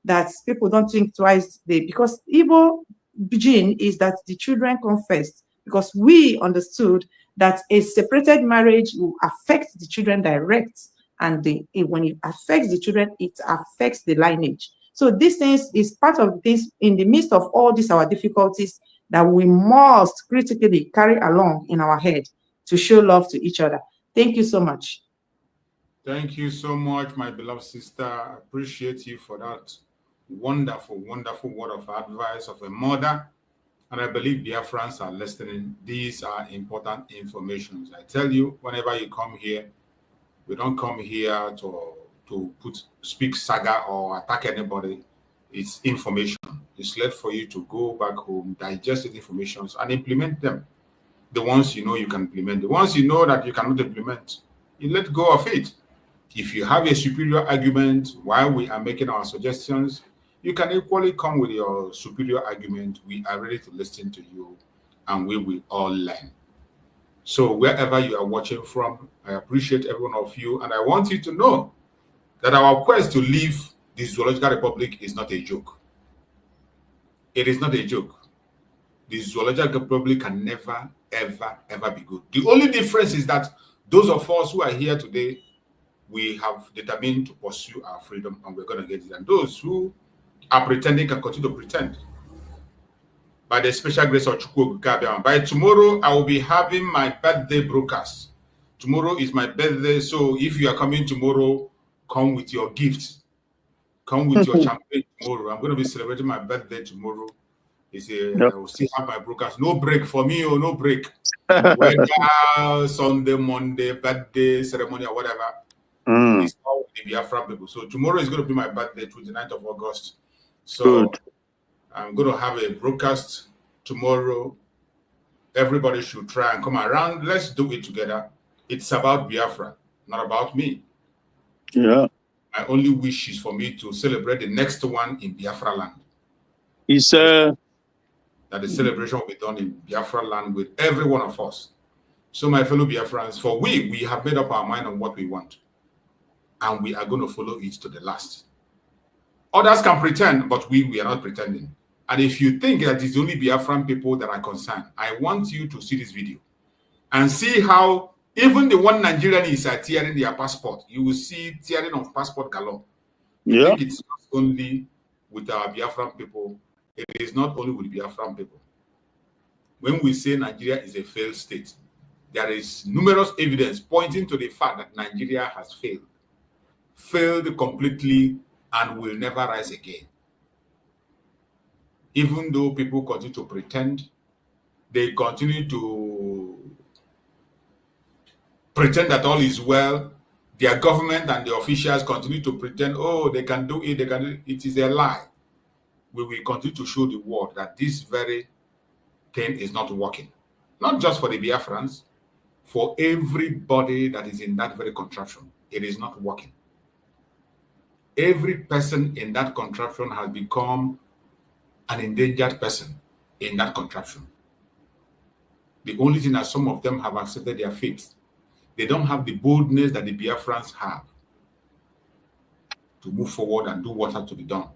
that people don't think twice. Because Igbo gene is that the children come first, because we understood that a separated marriage will affect the children direct, and when it affects the children, it affects the lineage. So these things is part of this, in the midst of all these our difficulties, that we must critically carry along in our head to show love to each other. Thank you so much. Thank you so much, my beloved sister. I appreciate you for that wonderful, wonderful word of advice of a mother. And I believe Biafrans are listening. These are important informations. I tell you, whenever you come here, we don't come here to speak saga or attack anybody. It's information. It's left for you to go back home, digest the information, and implement them. The ones you know you can implement. The ones you know that you cannot implement, you let go of it. If you have a superior argument while we are making our suggestions, you can equally come with your superior argument. We are ready to listen to you, and we will all learn. So wherever you are watching from, I appreciate every one of you, and I want you to know that our quest to leave the Zoological Republic is not a joke. It is not a joke. The Zoological Republic can never, ever, ever be good. The only difference is that those of us who are here today, we have determined to pursue our freedom, and we're going to get it. And those who are pretending can continue to pretend. By the special grace of Chukwu Gabiam. By tomorrow, I will be having my birthday broadcast. Tomorrow is my birthday, so if you are coming tomorrow, come with your gifts. Come with your champagne tomorrow. I'm going to be celebrating my birthday tomorrow. I will still have my broadcast. No break for me, or no break. Whether Sunday, Monday, birthday, ceremony, or whatever. It's all with the Biafran people. So tomorrow is going to be my birthday, 29th of August. So I'm going to have a broadcast tomorrow. Everybody should try and come around. Let's do it together. It's about Biafra, not about me. Yeah. My only wish is for me to celebrate the next one in Biafra land. It's that the celebration will be done in Biafra land with every one of us. So my fellow Biafrans, for we have made up our mind on what we want. And we are going to follow it to the last. Others can pretend, but we are not pretending. And if you think that it's only Biafran people that are concerned, I want you to see this video and see how even the one Nigerian is tearing their passport. You will see tearing of passport galore. You think it's not only with our Biafran people. It is not only with Biafran people. When we say Nigeria is a failed state, there is numerous evidence pointing to the fact that Nigeria has failed completely, and will never rise again. Even though people continue to pretend, they continue to pretend that all is well. Their government and the officials continue to pretend, oh, they can do it, they can do it. It is a lie. We will continue to show the world that this very thing is not working. Not just for the Biafrans, for everybody that is in that very contraption. It is not working. Every person in that contraption has become an endangered person in that contraption. The only thing that some of them have accepted their fate. They don't have the boldness that the Biafrans have to move forward and do what has to be done.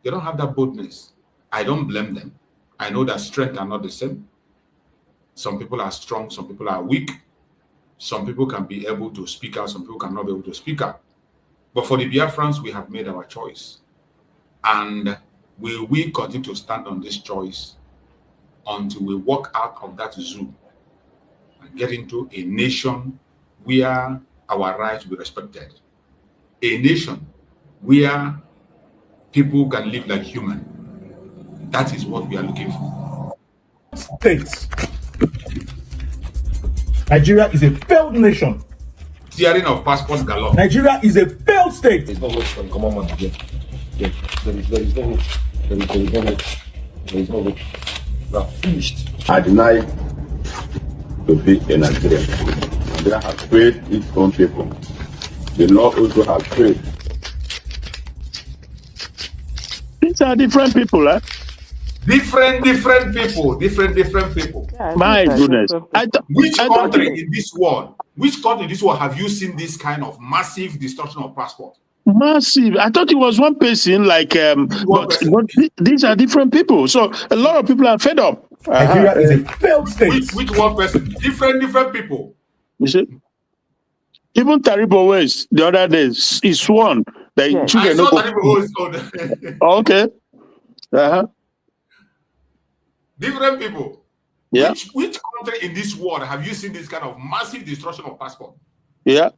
They don't have that boldness. I don't blame them. I know that strength are not the same. Some people are strong, some people are weak. Some people can be able to speak out, some people cannot be able to speak out. But for the Biafrans, we have made our choice. And we continue to stand on this choice until we walk out of that zoo and get into a nation where our rights will be respected. A nation where people can live like human. That is what we are looking for. States. Nigeria is a failed nation. Tearing of passport galore. Nigeria is a failed state. There is no hope. We are finished. I deny to be a Nigerian. Nigeria has failed its own people. The law also has failed. These are different people, eh? Different people. Yeah, my goodness. Which country in this world have you seen this kind of massive destruction of passport? Massive. I thought it was one person, like, but these are different people. So a lot of people are fed up. Nigeria is a failed state. Which one person? Different people. You see? Even Taribo West the other day, he sworn that I saw Taribo West. Okay. Different people. Yeah. Which country in this world have you seen this kind of massive destruction of passport? Yeah.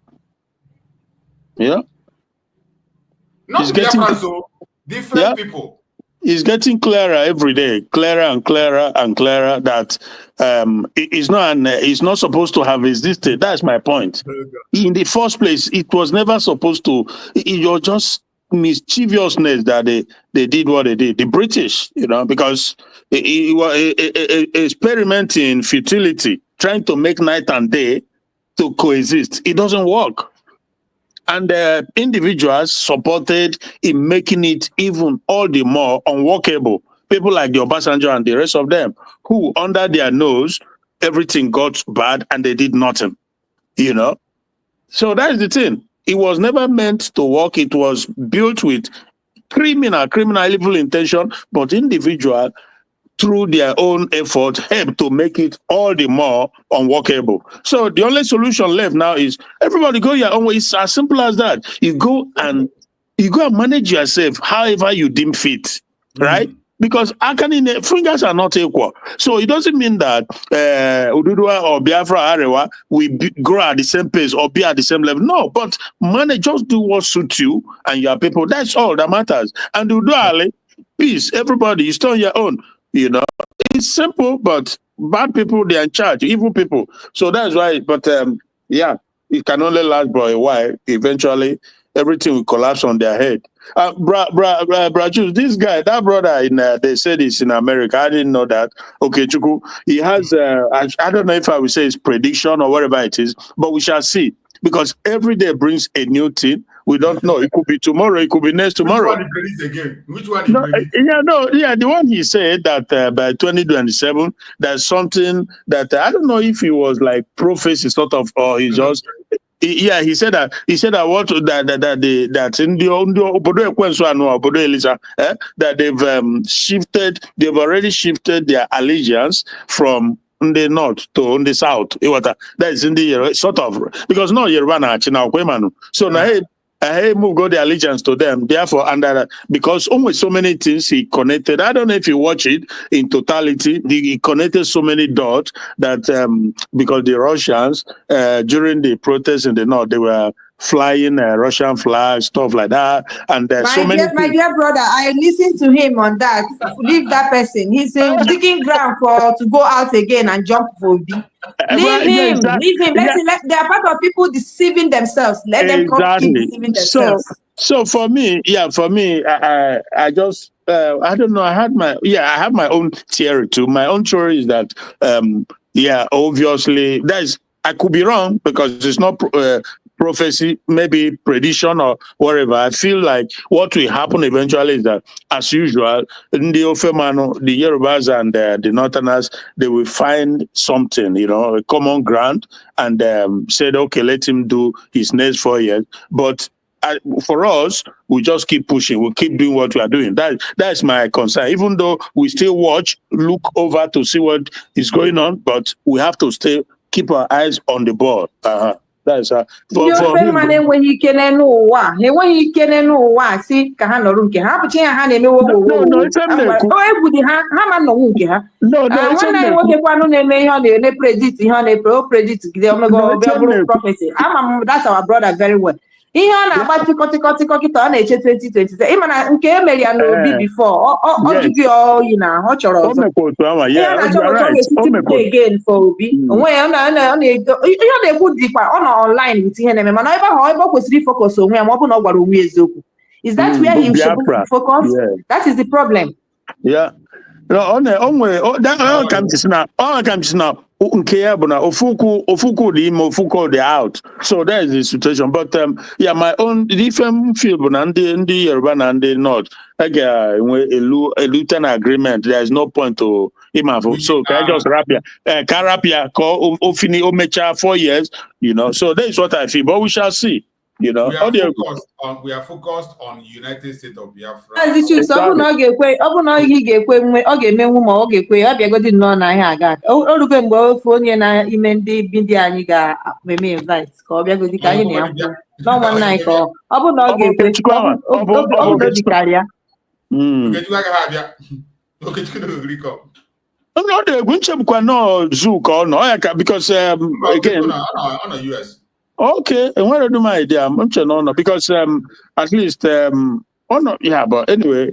Not Biafra, so different people. It's getting clearer every day, clearer and clearer that it's not supposed to have existed. That's my point. In the first place, it was never supposed to. It was just mischievousness that they did what they did. The British, because it was experimenting futility, trying to make night and day to coexist. It doesn't work. And individuals supported in making it even all the more unworkable. People like the Obasanjo and the rest of them, who under their nose, everything got bad and they did nothing, So that is the thing. It was never meant to work. It was built with criminal evil intention, but individual, through their own effort, help to make it all the more unworkable. So the only solution left now is everybody go your own way. It's as simple as that. You go and manage yourself however you deem fit, right? Because fingers are not equal. So it doesn't mean that Ududua or Biafra Arewa will grow at the same pace or be at the same level. No, but just do what suits you and your people. That's all that matters. And Uduale, peace, everybody, you stay on your own. It's simple, but bad people, they're in charge, evil people. So that's why, but it can only last for a while. Eventually, everything will collapse on their head. This guy, that brother, they said he's in America. I didn't know that. Okay, Chuku, he has, I don't know if I will say it's prediction or whatever it is, but we shall see. Because every day brings a new thing. We don't know. It could be tomorrow. It could be next tomorrow. Which one the one he said that by 2027, there's something that I don't know if he was like prophecy sort of, or he just. He said that that in the that they've already shifted their allegiance from the north to the south. That is in the sort of, because no Yoruba so now he move go the allegiance to them. Therefore, because almost so many things he connected. I don't know if you watch it in totality. He connected so many dots that because the Russians during the protests in the north, they were flying Russian flags, stuff like that, and my dear brother, I listened to him on that. Leave that person. He's digging ground to go out again and jump for B. Leave him. They are part of people deceiving themselves. Let them keep deceiving themselves. So for me, I just I don't know. I have my own theory too. My own theory is that obviously I could be wrong because it's not prophecy, maybe prediction or whatever. I feel like what will happen eventually is that, as usual, in the Ofemano, the Yorubas and the Northerners, they will find something, a common ground, and said, okay, let him do his next 4 years. But for us, we just keep pushing. We keep doing what we are doing. That's my concern. Even though we still look over to see what is going on, but we have to keep our eyes on the ball. That's ndị ofe mmanụ enweghị ike n'elu ụwa ha enweghị ike n'elu ụwa si ka ha nọrọ nke ha bụcha ya ha na-emewe egwu dị ha ma nnọnwụ nke ha nwanne anyị nwoke kwanụ na-eme ihe ọ na-ere predict ihe ọ na-epre o predict gide omego ọbịa bụrụ prophecy ama m that's our brother very well ihe ọ na-agba tịkọtịkọ kịta ọ na-eche 2027 ịma na nke emeri ya n'obi before ọ jụghị oyi na ọ chọrọ ọzọ ihe ọ na-achọ ka ọ ga-esi tipụta again for obi onwe ya ihe ọ na-ekwu dịkwa ọ nọ online with ihe na-eme mana ebe ọ kwesịrị ifocus onwe ya ma ọ bụ na ọ gwara onwe eziokwu is that where he should focus? That is the problem. Yeah. No, ọ ka m si na nke ya bụ na ofuku dị ime ofuku dị out, so that is the situation. But yeah, my own different feel bụ na ndị Yoruba na ndị North a ga-enwe a written agreement. There is no point to imafo, so can I just wrap ya ka o mecha 4 years, so that is what I feel, but we shall see. We are focused on United States of Biafra. As it should, ọ bụ na ọ ga-ekwe ọ ga-emenwu ma ọ ga-ekwe ọ bịagodi nnọọ na ihe aga o rube mgbe ofe onye na-ime ndị anyị ga-eme invite ka ọ bịagodi ka anyị na-akwụ n'ọnwa nna anyị ka ọ bụ na ọ ga-ekwe ọ bụ na dị karịa ọ na-egwu nchebukwa nọ zoo ka ọ nọ ya ka because again okay, and where do my idea? Because at least yeah, but anyway,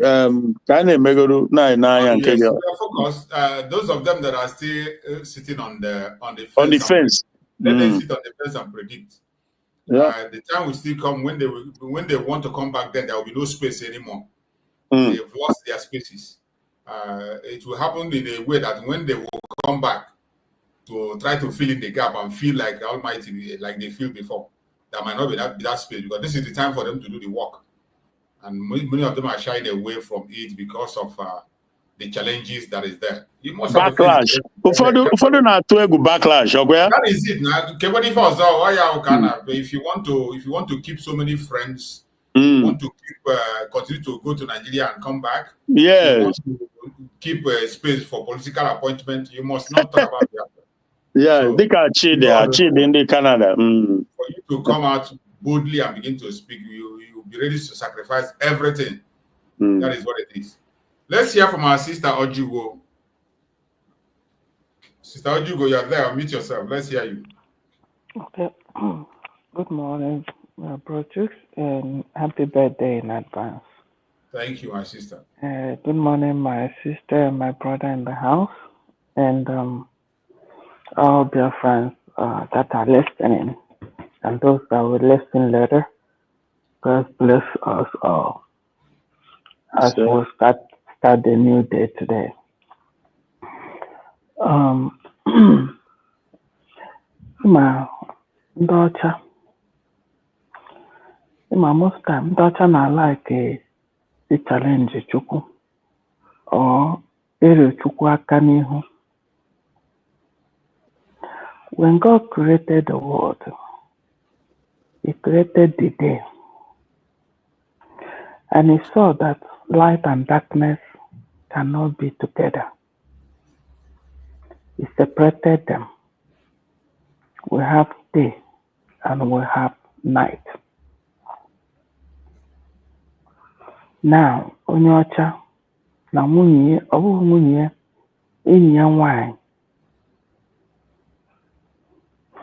kind of megoro nine and we are focused. Those of them that are still sitting on the fence. Let them sit on the fence and predict. Yeah. The time will still come when they want to come back. Then there will be no space anymore. They've lost their spaces. It will happen in a way that when they will come back to try to fill in the gap and feel like Almighty, like they feel before, there might not be that space, because this is the time for them to do the work. And many of them are shying away from it because of the challenges that is there. You must backlash. Backlash. That is it now. If you want to keep so many friends, you want to continue to go to Nigeria and come back. Yes. You want to keep space for political appointment. You must not talk about that. Yeah, so, they can cheat in the Canada. For you to come out boldly and begin to speak, you'll be ready to sacrifice everything. That is what it is. Let's hear from our sister Ojugo. Sister Ojugo, you're there. Unmute yourself. Let's hear you. Okay. Good morning, brothers, and happy birthday in advance. Thank you, my sister. Good morning, my sister and my brother in the house, and all dear friends that are listening, and those that will listen later. God bless us all as we start the new day today. Most time, not like the challenge Chukwu or Chukwu aka n'ihu. When God created the world, He created the day, and He saw that light and darkness cannot be together. He separated them. We have day and we have night. Now, onye ọcha na nwunye ọ bụghị nwunye enyi ya nwanyị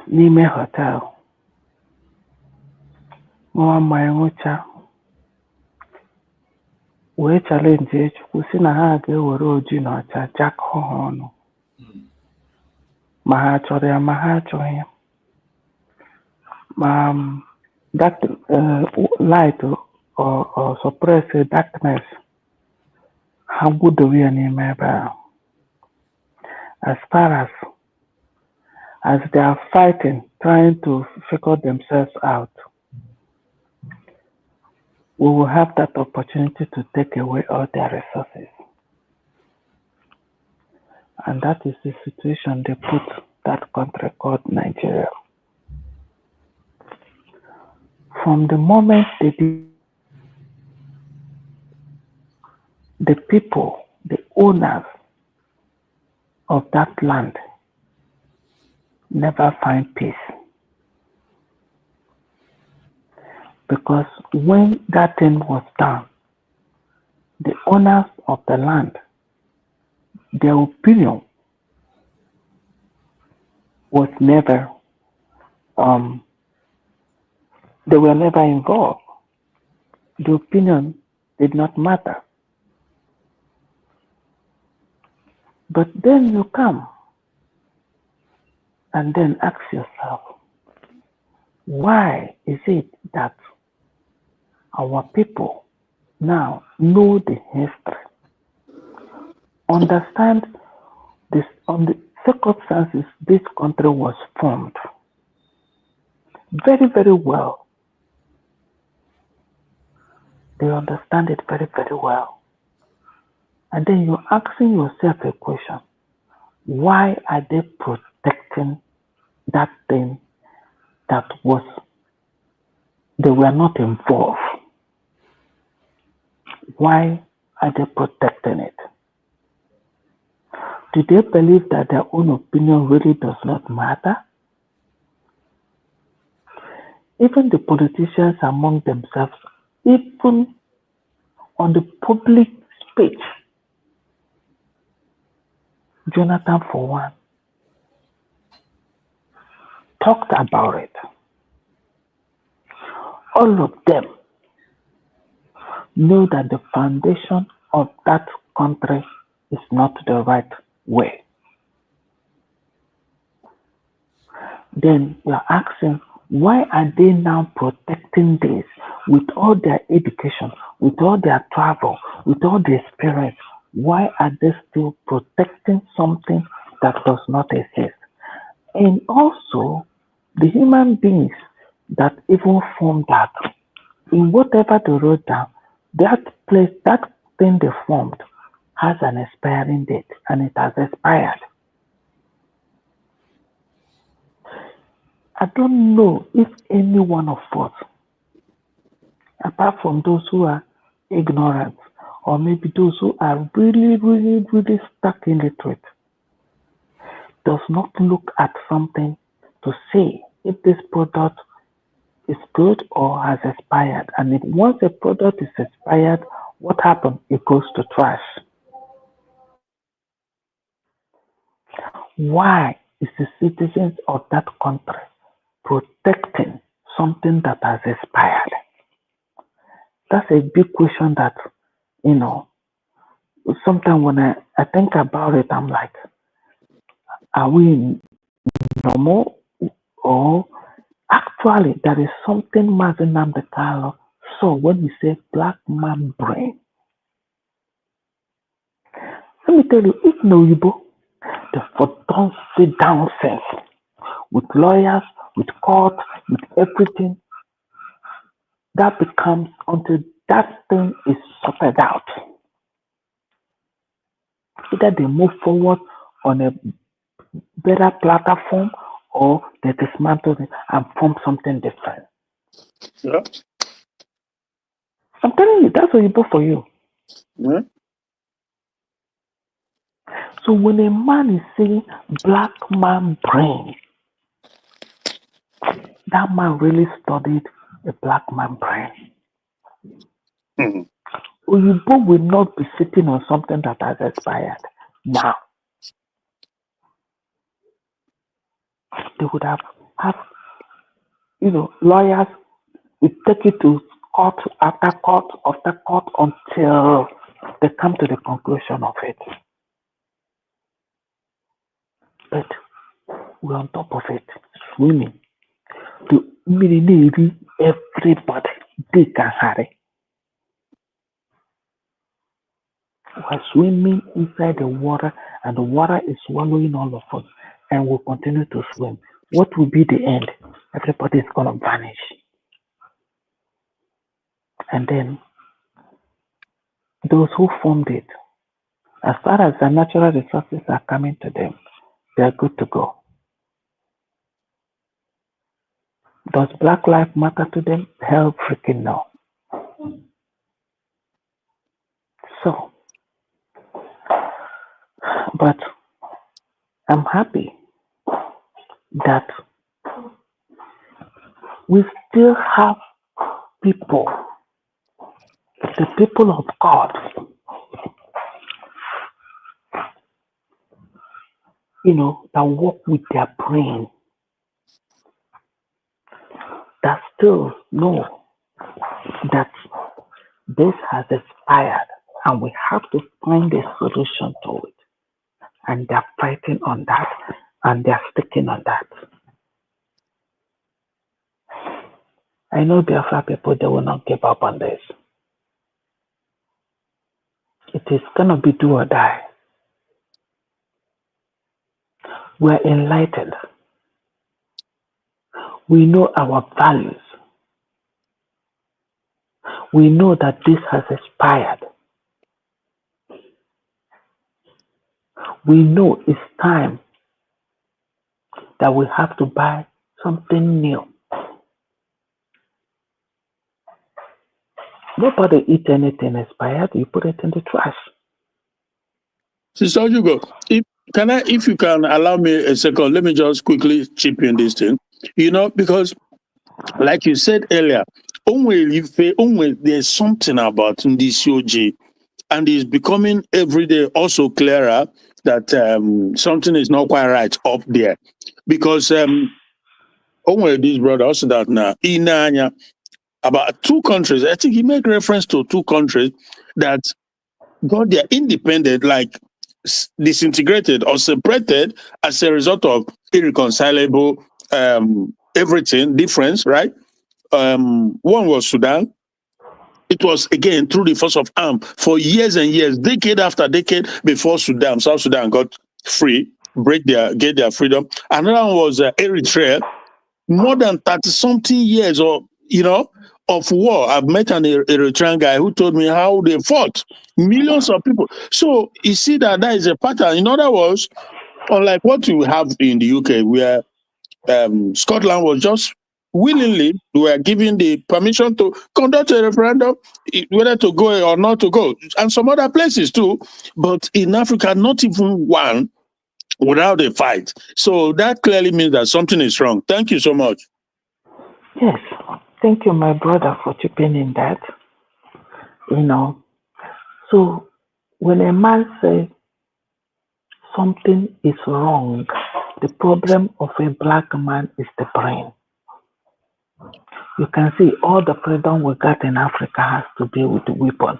n'ime hotel nwa mmanya nwụcha wee challenge Chukwu si na ha ga-ewere oji na ọcha jakọọ ha ọnụ ma ha chọrọ ya ma ha achọghị ya, ma that light or suppress darkness ha gbudowe ya n'ime ebe ahụ. As far as they are fighting, trying to figure themselves out, we will have that opportunity to take away all their resources. And that is the situation they put that country called Nigeria. From the moment they did, the people, the owners of that land never find peace. Because when that thing was done, the owners of the land, their opinion was never, they were never involved. The opinion did not matter. But then you come and then ask yourself, why is it that our people now know the history, understand this on the circumstances this country was formed very, very well? They understand it very, very well. And then you're asking yourself a question. Why are they protecting that thing that was, they were not involved? Why are they protecting it? Do they believe that their own opinion really does not matter? Even the politicians among themselves, even on the public speech, Jonathan, for one, talked about it. All of them know that the foundation of that country is not the right way. Then you're asking, why are they now protecting this with all their education, with all their travel, with all their experience? Why are they still protecting something that does not exist? And also, the human beings that even formed that, in whatever they wrote down, that place, that thing they formed has an expiring date, and it has expired. I don't know if any one of us, apart from those who are ignorant, or maybe those who are really, really, really stuck illiterate, does not look at something to say if this product is good or has expired. And if once a product is expired, what happens? It goes to trash. Why is the citizens of that country protecting something that has expired? That's a big question that, sometimes when I think about it, I'm like, are we normal? Or actually, there is something Mazi Nnamdi Kanu saw when he said black man brain. Let me tell you, if no Igbo, the for don't sit down sense with lawyers, with court, with everything, that becomes until that thing is sorted out. Either they move forward on a better platform or they dismantle it and form something different. Yeah. I'm telling you, that's Oyibo for you. Yeah. So when a man is saying black man brain, that man really studied a black man brain. Oyibo will not be sitting on something that has expired now. They would have lawyers will take it to court after court after court until they come to the conclusion of it. But we're on top of it, swimming. To nearly everybody, they can hurry. We're swimming inside the water, and the water is swallowing all of us, and we'll continue to swim. What will be the end? Everybody is going to vanish. And then those who formed it, as far as the natural resources are coming to them, they are good to go. Does Black Lives Matter to them? Hell freaking no. So, but I'm happy that we still have people, the people of God, that work with their brain, that still know that this has expired and we have to find a solution to it. And they're fighting on that and they're sticking on that. I know Biafra people, they will not give up on this. It is going to be do or die. We're enlightened. We know our values. We know that this has expired. We know it's time that we have to buy something new. Nobody eat anything expired. You put it in the trash. Sister Hugo, if you can allow me a second, let me just quickly chip in this thing. Because like you said earlier, there's something about this OG, and it's becoming every day also clearer that something is not quite right up there. Because this brother also that now in about 2 countries, I think he made reference to 2 countries that got their independent, like disintegrated or separated as a result of irreconcilable everything, difference, right? One was Sudan. It was again through the force of arm for years and years, decade after decade before South Sudan got free, get their freedom. Another one was Eritrea, more than 30-something years of war. I've met an Eritrean guy who told me how they fought, millions of people. So you see that is a pattern. In other words, unlike what you have in the UK, where Scotland was just willingly, were given the permission to conduct a referendum, whether to go or not to go, and some other places too. But in Africa, not even one without a fight. So that clearly means that something is wrong. Thank you so much. Yes, thank you, my brother, for chipping in that. So when a man says something is wrong, the problem of a black man is the brain. You can see all the freedom we got in Africa has to be with the weapon.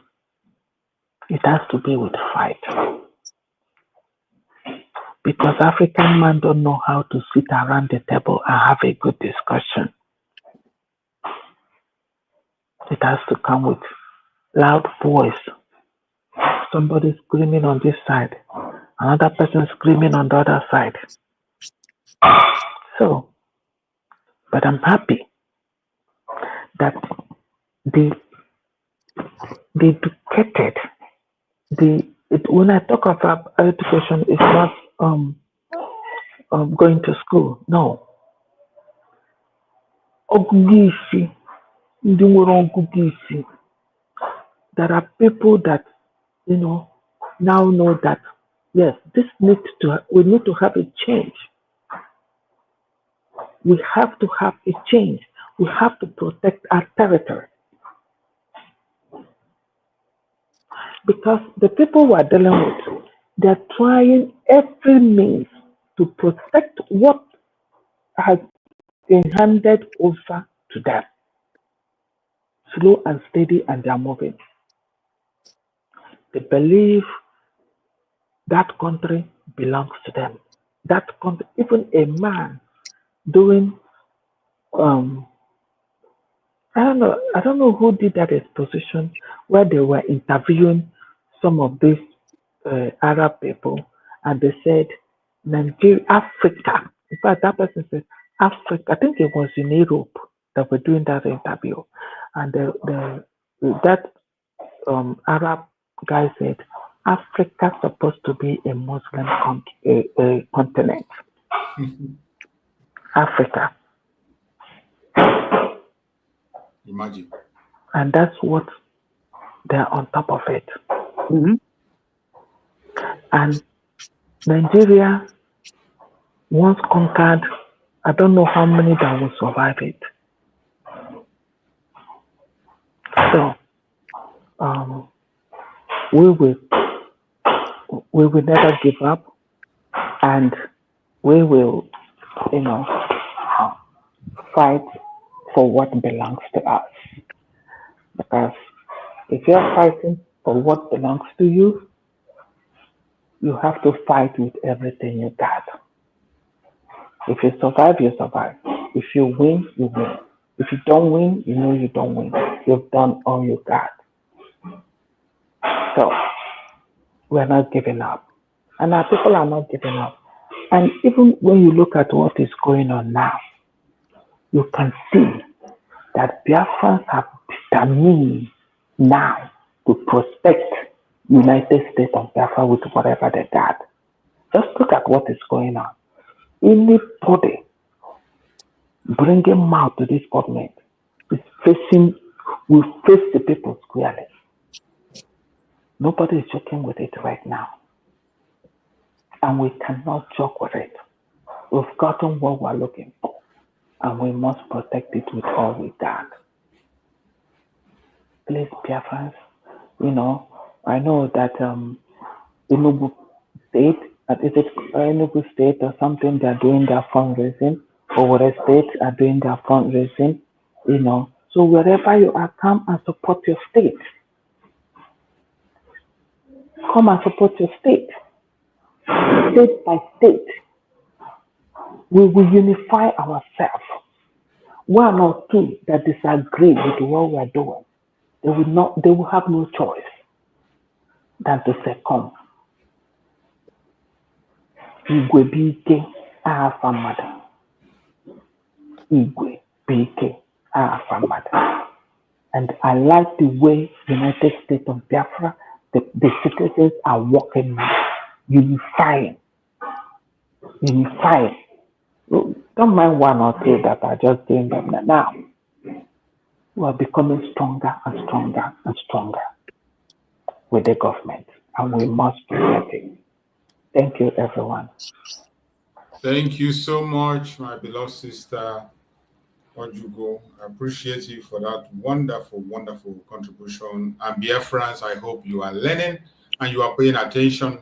It has to be with fight. Because African men don't know how to sit around the table and have a good discussion. It has to come with loud voice. Somebody screaming on this side, another person screaming on the other side. So, but I'm happy that the educated, when I talk about education, it's not going to school. No. There are people that now know that yes, we need to have a change. We have to have a change. We have to protect our territory. Because the people we are dealing with, they're trying every means to protect what has been handed over to them. Slow and steady, and they're moving. They believe that country belongs to them. That country, even a man doing, I don't know who did that exposition where they were interviewing some of these Arab people, and they said, Nigeria, Africa. In fact, that person said, Africa. I think it was in Europe that were doing that interview. And that Arab guy said, Africa is supposed to be a Muslim continent. Africa. Imagine. And that's what they're on top of it. Mm-hmm. And Nigeria, once conquered, I don't know how many that will survive it. So we will never give up, and we will, fight for what belongs to us. Because if you're fighting for what belongs to you, you have to fight with everything you got. If you survive, you survive. If you win, you win. If you don't win, you know you don't win. You've done all you got. So we're not giving up. And our people are not giving up. And even when you look at what is going on now, you can see that Biafrans have determined now to protect United States of Biafra with whatever they got. Just look at what is going on. Anybody bringing mouth to this government will face the people squarely. Nobody is joking with it right now. And we cannot joke with it. We've gotten what we're looking for, and we must protect it with all we got. Please, Biafrans, I know that Enugu State, is it Enugu State or something, they're doing their fundraising, or whatever states are doing their fundraising, So wherever you are, come and support your state. Come and support your state. State by state. We will unify ourselves. One or two that disagree with what we are doing, they will have no choice than to succumb. Igwe Bike Afamada. Igwe Bike Afamada. And I like the way United States of Biafra, the citizens are working now, unifying. Don't mind one or two that are just doing them now. We are becoming stronger and stronger and stronger with the government, and we must protect it. Thank you, everyone. Thank you so much, my beloved sister Ojugo. I appreciate you for that wonderful, wonderful contribution. And Biafrans, I hope you are learning and you are paying attention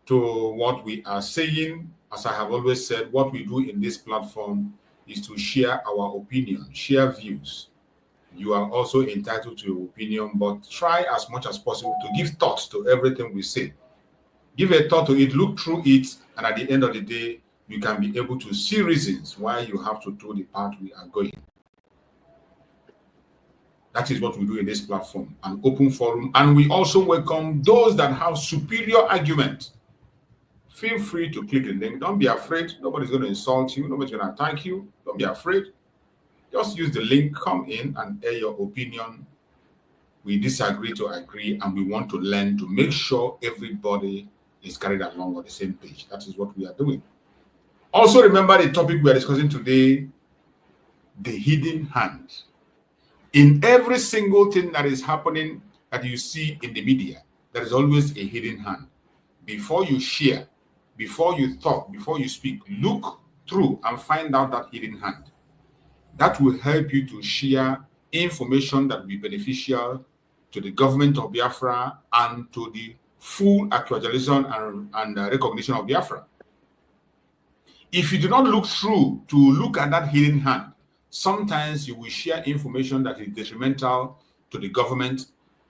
to what we are saying. As I have always said, what we do in this platform is to share our opinion, share views. You are also entitled to your opinion, but try as much as possible to give thought to everything we say. Give a thought to it, look through it, and at the end of the day, you can be able to see reasons why you have to do the path we are going. That is what we do in this platform, an open forum. And we also welcome those that have superior argument. Feel free to click the link. Don't be afraid. Nobody's going to insult you. Nobody's going to attack you. Don't be afraid. Just use the link, come in and air your opinion. We disagree to agree, and we want to learn to make sure everybody is carried along on the same page. That is what we are doing. Also, remember the topic we are discussing today, the hidden hand. In every single thing that is happening that you see in the media, there is always a hidden hand. Before you share, before you talk, before you speak, look through and find out that hidden hand. That will help you to share information that will be beneficial to the government of Biafra and to the full actualization and recognition of Biafra. If you do not look through to look at that hidden hand, sometimes you will share information that is detrimental to the government,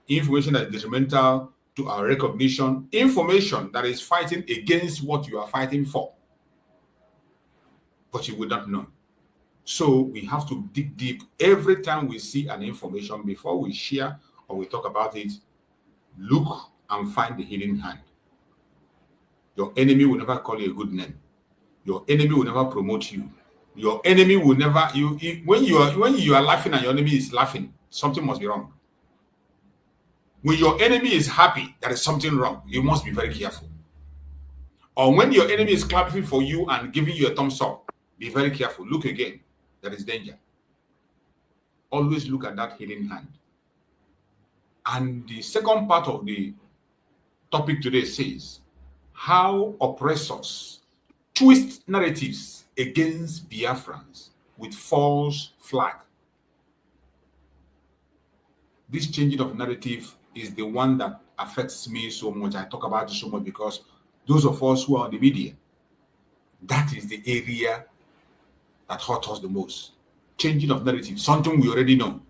information that is detrimental to our recognition, information that is fighting against what you are fighting for. But you will not know. So we have to dig deep every time we see an information before we share or we talk about it. Look and find the hidden hand. Your enemy will never call you a good name. Your enemy will never promote you. Your enemy will never when you are laughing and your enemy is laughing, something must be wrong. When your enemy is happy, there is something wrong. You must be very careful. Or when your enemy is clapping for you and giving you a thumbs up, be very careful. Look again. There is danger. Always look at that hidden hand. And the second part of the topic today says how oppressors twist narratives against Biafrans with false flag. this changing of narrative is the one that affects me so much. I talk about it so much because those of us who are on the media, that is the area that hurts us the most. Changing of narrative, something we already know.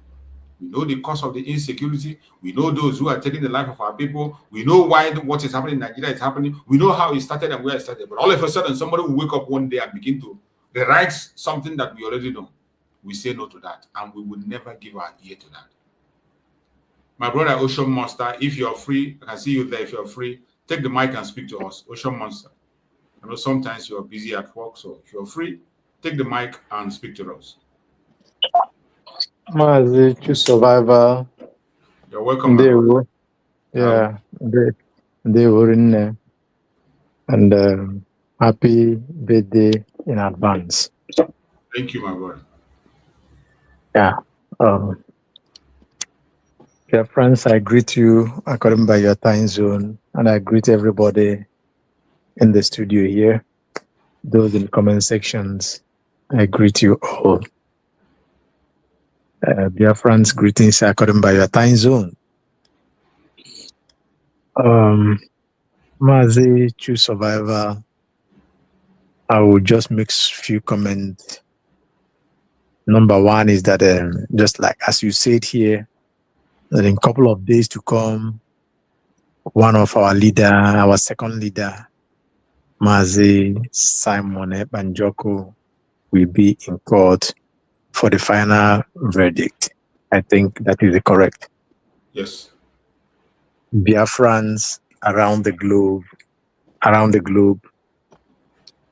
We know the cause of the insecurity. We know those who are taking the life of our people. We know why what is happening in Nigeria is happening. We know how it started and where it started. But all of a sudden, somebody will wake up one day and begin to rewrite something that we already know. We say no to that, and we will never give our ear to that. My brother Ocean Monster, if you're free, I can see you there. If you're free, take the mic and speak to us. Ocean Monster. I know sometimes you're busy at work, so if you're free, take the mic and speak to us. Mazi, choose survivor. You're welcome, my brother. Yeah, they were in there. And happy birthday in advance. Thank you, my brother. Yeah. Dear friends, I greet you according by your time zone, and I greet everybody in the studio here. Those in the comment sections, I greet you all. Dear friends, greetings according by your time zone. Mazi, choose survivor. I will just make few comments. Number one is that just like as you said here, that in a couple of days to come, one of our leader, our second leader, Mazi Simon Banjoko, will be in court for the final verdict. I think that is correct. Yes. Biafrans around the globe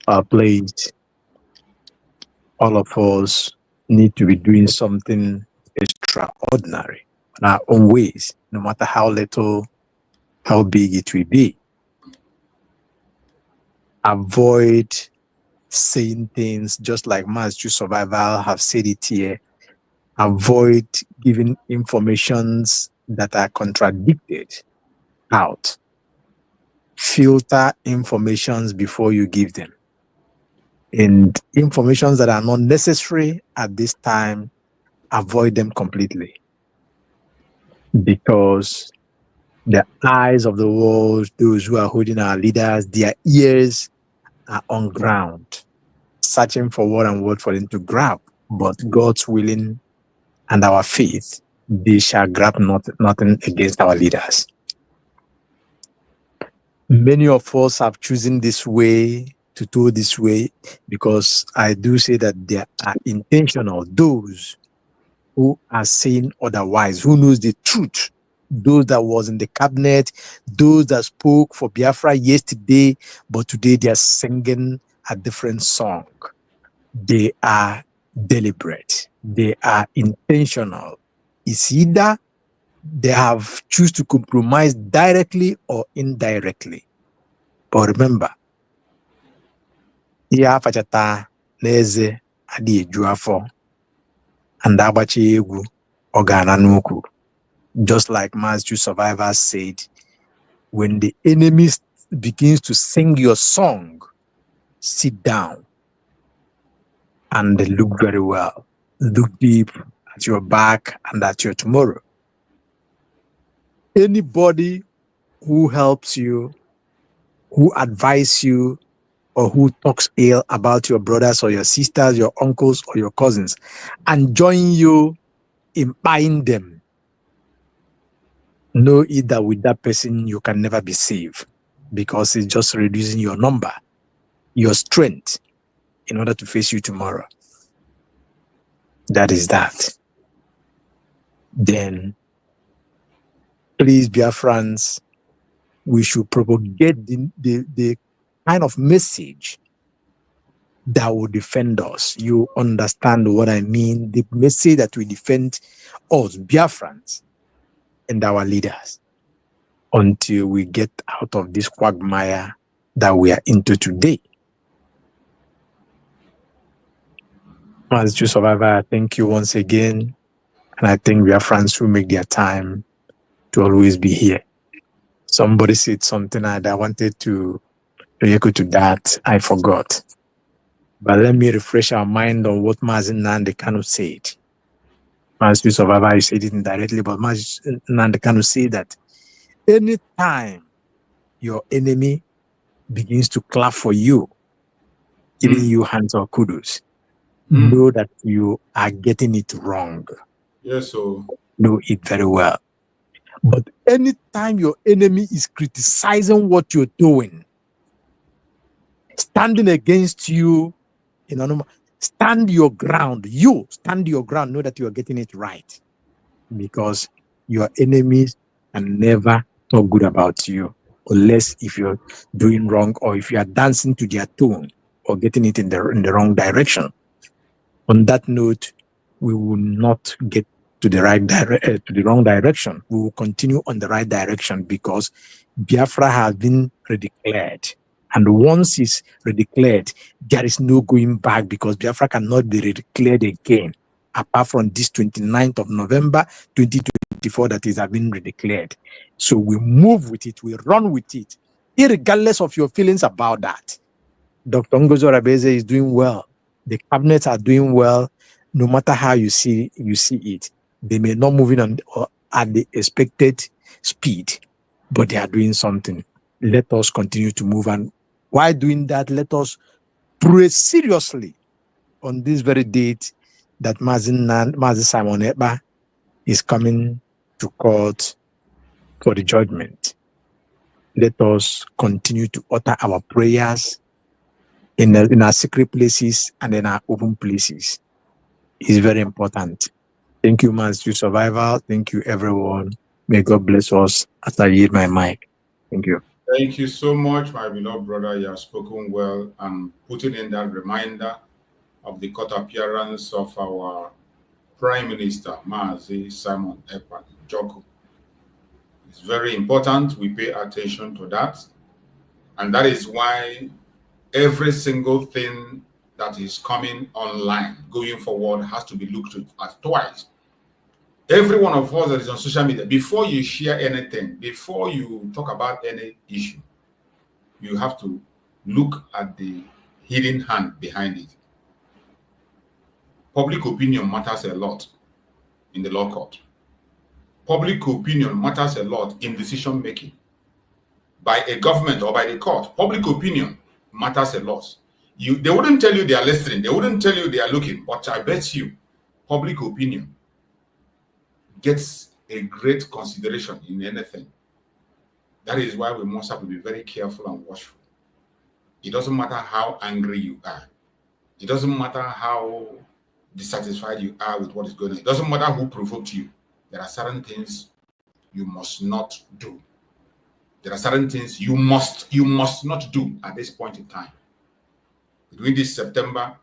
are pleased. All of us need to be doing something extraordinary in our own ways, no matter how little, how big it will be. Avoid saying things just like Master Survival have said it here. Avoid giving informations that are contradicted out. Filter informations before you give them. And informations that are not necessary at this time, avoid them completely. Because the eyes of the world, those who are holding our leaders, their ears are on ground, searching for word and word for them to grab. But God's willing and our faith, they shall grab nothing against our leaders. Many of us have chosen this way to do this way because I do say that they are intentional. Those who are saying otherwise, who knows the truth, those that was in the cabinet, those that spoke for Biafra yesterday, but today they are singing a different song. They are deliberate. They are intentional. It's either they have choose to compromise directly or indirectly. But remember, ihe afachata n'eze adị eju afọ and agbachi egwu ọgana n'ukwu. Just like Master Survivor said, when the enemy begins to sing your song, sit down and look very well. Look deep at your back and at your tomorrow. Anybody who helps you, who advises you, or who talks ill about your brothers or your sisters, your uncles or your cousins, and join you in buying them, know either with that person you can never be saved because it's just reducing your number, your strength in order to face you tomorrow. That is that. Then, please, Biafrans, we should propagate the kind of message that will defend us. You understand what I mean? The message that will defend us, Biafrans, and our leaders until we get out of this quagmire that we are into today. As True Survivor, I thank you once again. And I think Biafrans who make their time to always be here. Somebody said something and I wanted to echo to that. I forgot. But let me refresh our mind on what Mazin Nande kind of said. Master Survivor, I said it indirectly, but Master Nand can say that anytime your enemy begins to clap for you, giving you hands or kudos, know that you are getting it wrong. Yes, so Know it very well. But anytime your enemy is criticizing what you're doing, standing against you, stand your ground. You stand your ground. Know that you are getting it right, because your enemies can never talk good about you, unless if you're doing wrong or if you are dancing to their tune or getting it in the wrong direction. On that note, we will not get to the to the wrong direction. We will continue on the right direction, because Biafra has been redeclared. And once it's redeclared, there is no going back, because Biafra cannot be redeclared again, apart from this 29th of November 2024 that is been redeclared. So we move with it, we run with it, irregardless of your feelings about that. Dr. Ngozo Rabeze is doing well. The cabinets are doing well, no matter how you see it. They may not move in on at the expected speed, but they are doing something. Let us continue to move. And while doing that, let us pray seriously on this very date that Mazi Simon Ekpa is coming to court for the judgment. Let us continue to utter our prayers in our secret places and in our open places. Is very important. Thank you, Master Survivor. Thank you, everyone. May God bless us as I yield my mic. Thank you. Thank you so much, my beloved brother. You have spoken well and putting in that reminder of the court appearance of our Prime Minister, Mazi Simon Ekpa Joko. It's very important we pay attention to that. And that is why every single thing that is coming online going forward has to be looked at twice. Every one of us that is on social media, before you share anything, before you talk about any issue, you have to look at the hidden hand behind it. Public opinion matters a lot in the law court. Public opinion matters a lot in decision making by a government or by the court. Public opinion matters a lot. They wouldn't tell you they are listening. They wouldn't tell you they are looking. But I bet you public opinion gets a great consideration in anything. That is why we must have to be very careful and watchful. It doesn't matter how angry you are. It doesn't matter how dissatisfied you are with what is going on. It doesn't matter who provoked you. There are certain things you must not do. There are certain things you must not do at this point in time. Between this September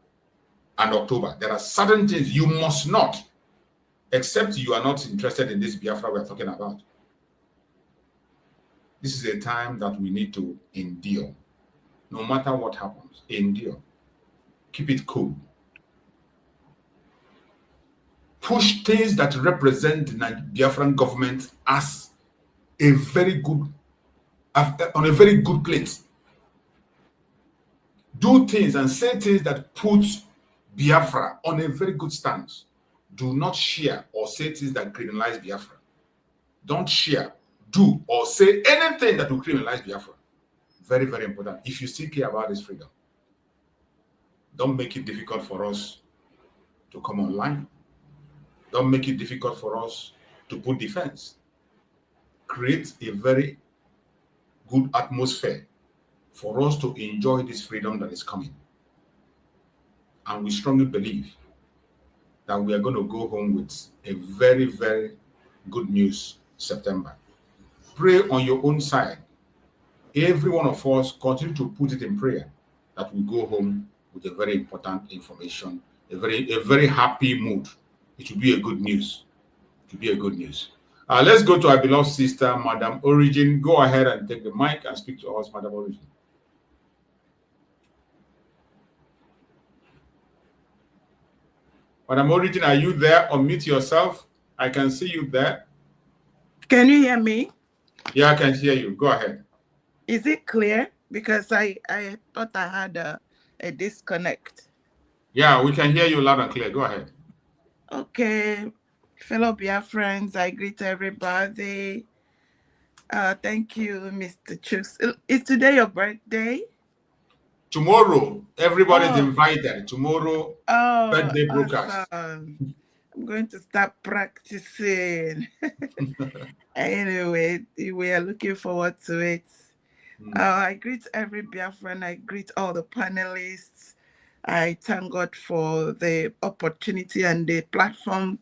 and October, there are certain things you must not, except you are not interested in this Biafra we're talking about. This is a time that we need to endure. No matter what happens, endure. Keep it cool. Push things that represent the Biafran government as a very good, on a very good place. Do things and say things that put Biafra on a very good stance. Do not share or say things that criminalize Biafra. Don't share, do, or say anything that will criminalize Biafra. Very, very important. If you still care about this freedom, don't make it difficult for us to come online. Don't make it difficult for us to put defense. Create a very good atmosphere for us to enjoy this freedom that is coming. And we strongly believe that we are going to go home with a very, very good news September. Pray on your own side. Every one of us continue to put it in prayer that we go home with a very important information, a very happy mood. It will be a good news. It will be a good news. Let's go to our beloved sister, Madam Origin. Go ahead and take the mic and speak to us, Madam Origin. Madam Origin, are you there? Unmute yourself. I can see you there. Can you hear me? Yeah, I can hear you. Go ahead. Is it clear? Because I thought I had a disconnect. Yeah, we can hear you loud and clear. Go ahead. Okay. Fellow Biafrans, I greet everybody. Thank you, Mr. Chooks. Is today your birthday? Tomorrow, everybody's invited. Tomorrow, Oh, birthday broadcast. awesome. I'm going to start practicing. Anyway, we are looking forward to it. I greet every Biafran. I greet all the panelists. I thank God for the opportunity and the platform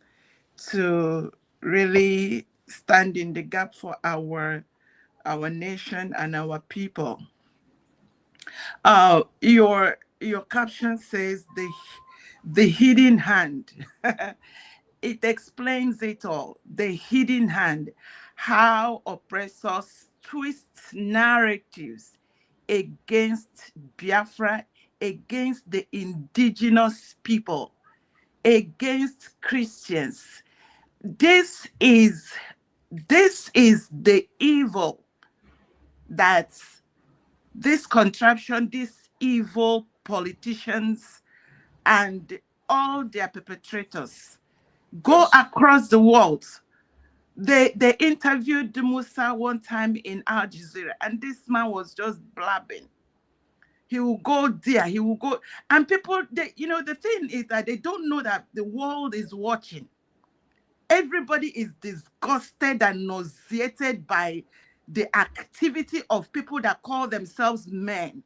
to really stand in the gap for our nation and our people. Your caption says the hidden hand. It explains it all. The hidden hand, how oppressors twist narratives against Biafra, against the indigenous people, against Christians. This is the evil that this contraption, these evil politicians and all their perpetrators go across the world. They interviewed Musa one time in Al Jazeera, and this man was just blabbing. He will go there, he will go, and people, the thing is that they don't know that the world is watching. Everybody is disgusted and nauseated by the activity of people that call themselves men.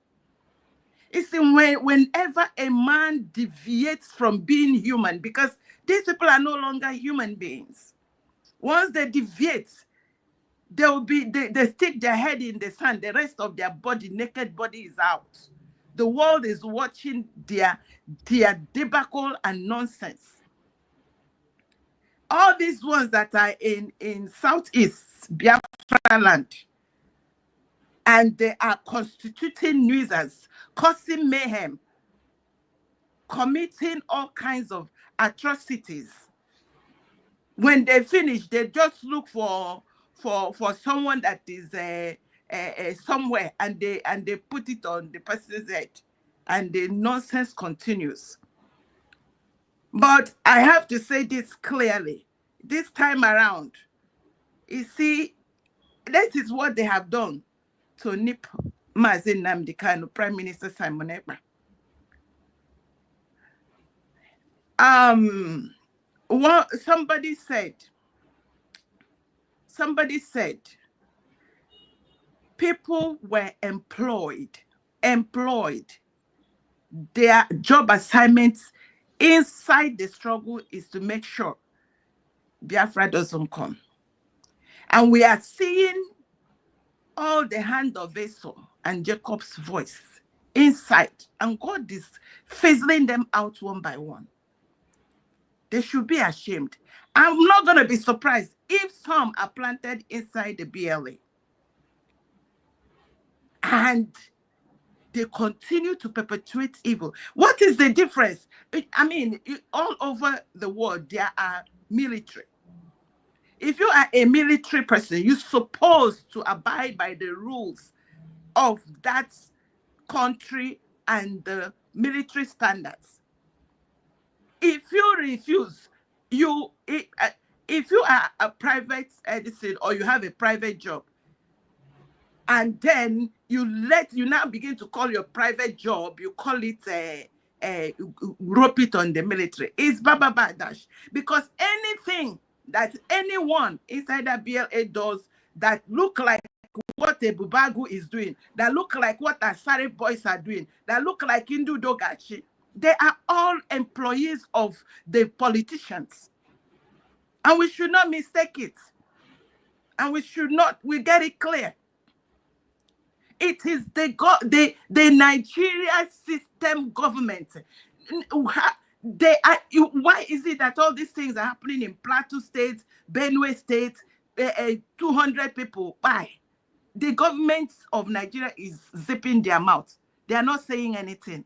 It's whenever a man deviates from being human, because these people are no longer human beings. Once they deviate, they stick their head in the sand. The rest of their body, naked body, is out. The world is watching their debacle and nonsense. All these ones that are in Southeast Biafra land, and they are constituting nuisance, causing mayhem, committing all kinds of atrocities. When they finish, they just look for someone that is somewhere, and they put it on the person's head, and the nonsense continues. But I have to say this clearly. This time around, you see, this is what they have done to nip Mazi Nnamdi Kanu, Prime Minister Simon Ekpa. Somebody said people were employed. Their job assignments inside the struggle is to make sure Biafra doesn't come. And we are seeing all the hand of Esau and Jacob's voice inside, and God is fizzling them out one by one. They should be ashamed. I'm not going to be surprised if some are planted inside the BLA. And they continue to perpetuate evil. What is the difference? I mean, all over the world, there are military. If you are a military person, you're supposed to abide by the rules of that country and the military standards. If you refuse, if you are a private citizen or you have a private job, and then you now begin to call your private job, you call it rope it on the military, it's baba dash. Because anything that anyone inside that BLA does that look like what a Bubagu is doing, that look like what Asari boys are doing, that look like Indu Dogachi, they are all employees of the politicians. And we should not mistake it. And we get it clear. It is the Nigeria system government. Why is it that all these things are happening in Plateau State, Benue State, 200 people? Why? The government of Nigeria is zipping their mouth. They are not saying anything.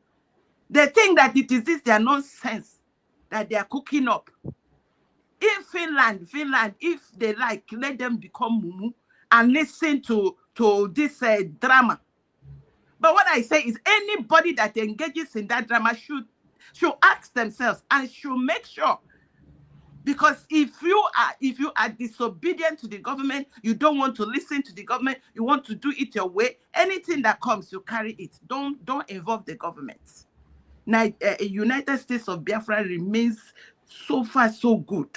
They think that it is this their nonsense that they are cooking up. In Finland, if they like, let them become mumu and listen to this drama. But what I say is anybody that engages in that drama should ask themselves and should make sure Because if you are disobedient to the government, you don't want to listen to the government, you want to do it your way, anything that comes, you carry it. Don't involve the government. Now, United States of Biafra remains so far so good.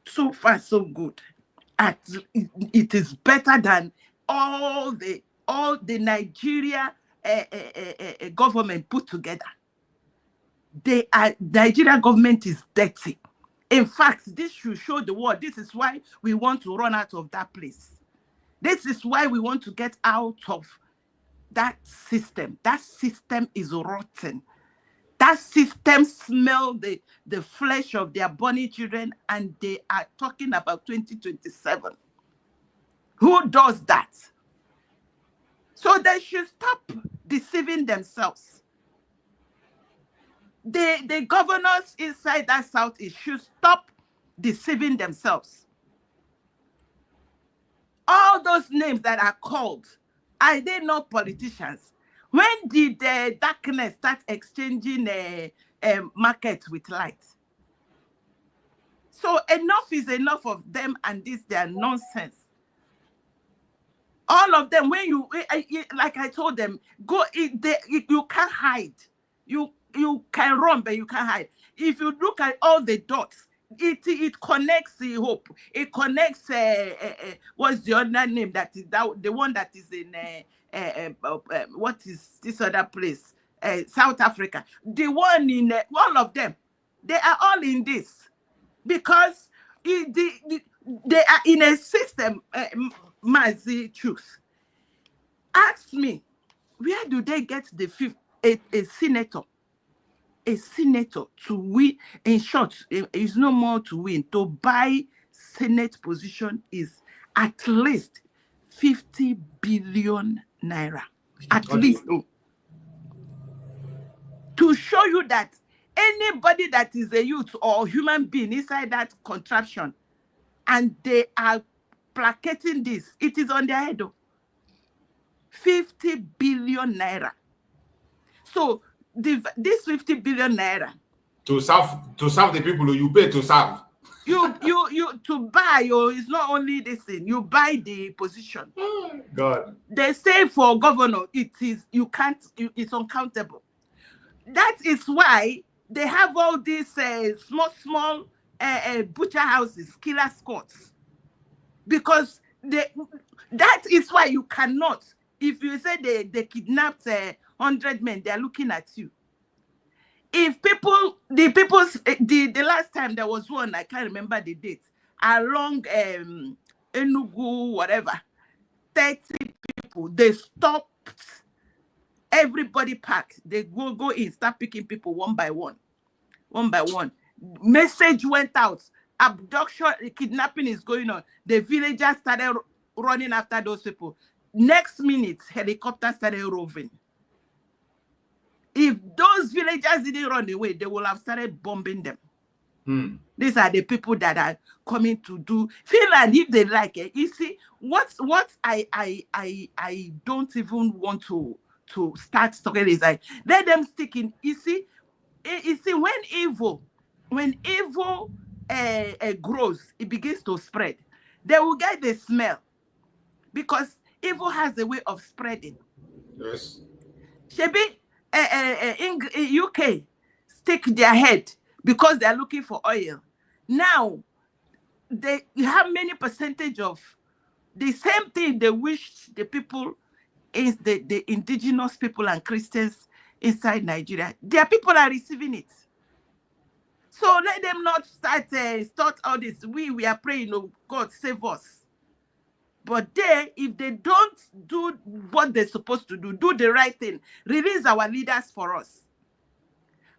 So far so good. It is better than all the Nigeria government put together. Nigeria government is dirty. In fact, this should show the world. This is why we want to run out of that place. This is why we want to get out of that system. That system is rotten. That system smells the flesh of their bunny children, and they are talking about 2027. Who does that? So they should stop deceiving themselves. The governors inside that Southeast should stop deceiving themselves. All those names that are called, are they not politicians? When did the darkness start exchanging markets with light? So enough is enough of them and this their nonsense. All of them, when you, like I told them, you can't hide. You can run, but you can't hide. If you look at all the dots, it connects the hope. It connects what's the other name that is that the one that is in what is this other place? South Africa. The one in all of them, they are all in this because they are in a system. Mazi choose. Ask me, where do they get the fifth a senator? A senator to win, in short, is no more to win. To buy Senate position is at least 50 billion naira. At least. To show you that anybody that is a youth or human being inside that contraption and they are placating this, it is on their head. 50 billion naira. So this 50 billion naira to serve the people you pay to serve. You to buy, it's not only this thing, you buy the position. God. They say for governor, it's uncountable. That is why they have all these small butcher houses, killer squads. Because that is why you cannot, if you say they kidnapped 100 men, they are looking at you. If the last time there was one, I can't remember the date, along Enugu, whatever, 30 people, they stopped, everybody packed, they go in, start picking people one by one. Message went out, abduction, kidnapping is going on. The villagers started running after those people. Next minute, helicopters started roving. If those villagers didn't run away, they would have started bombing them. These are the people that are coming to do Finland if they like it. You see, what I don't even want to start talking is like let them stick in. You see, when evil grows, it begins to spread. They will get the smell because evil has a way of spreading. Yes. Shebi, in UK, stick their head because they are looking for oil. Now, they have many percentage of the same thing they wish the people, is the indigenous people and Christians inside Nigeria. Their people are receiving it. So let them not start all this. We are praying, oh God, save us. But if they don't do what they're supposed to do the right thing, release our leaders for us.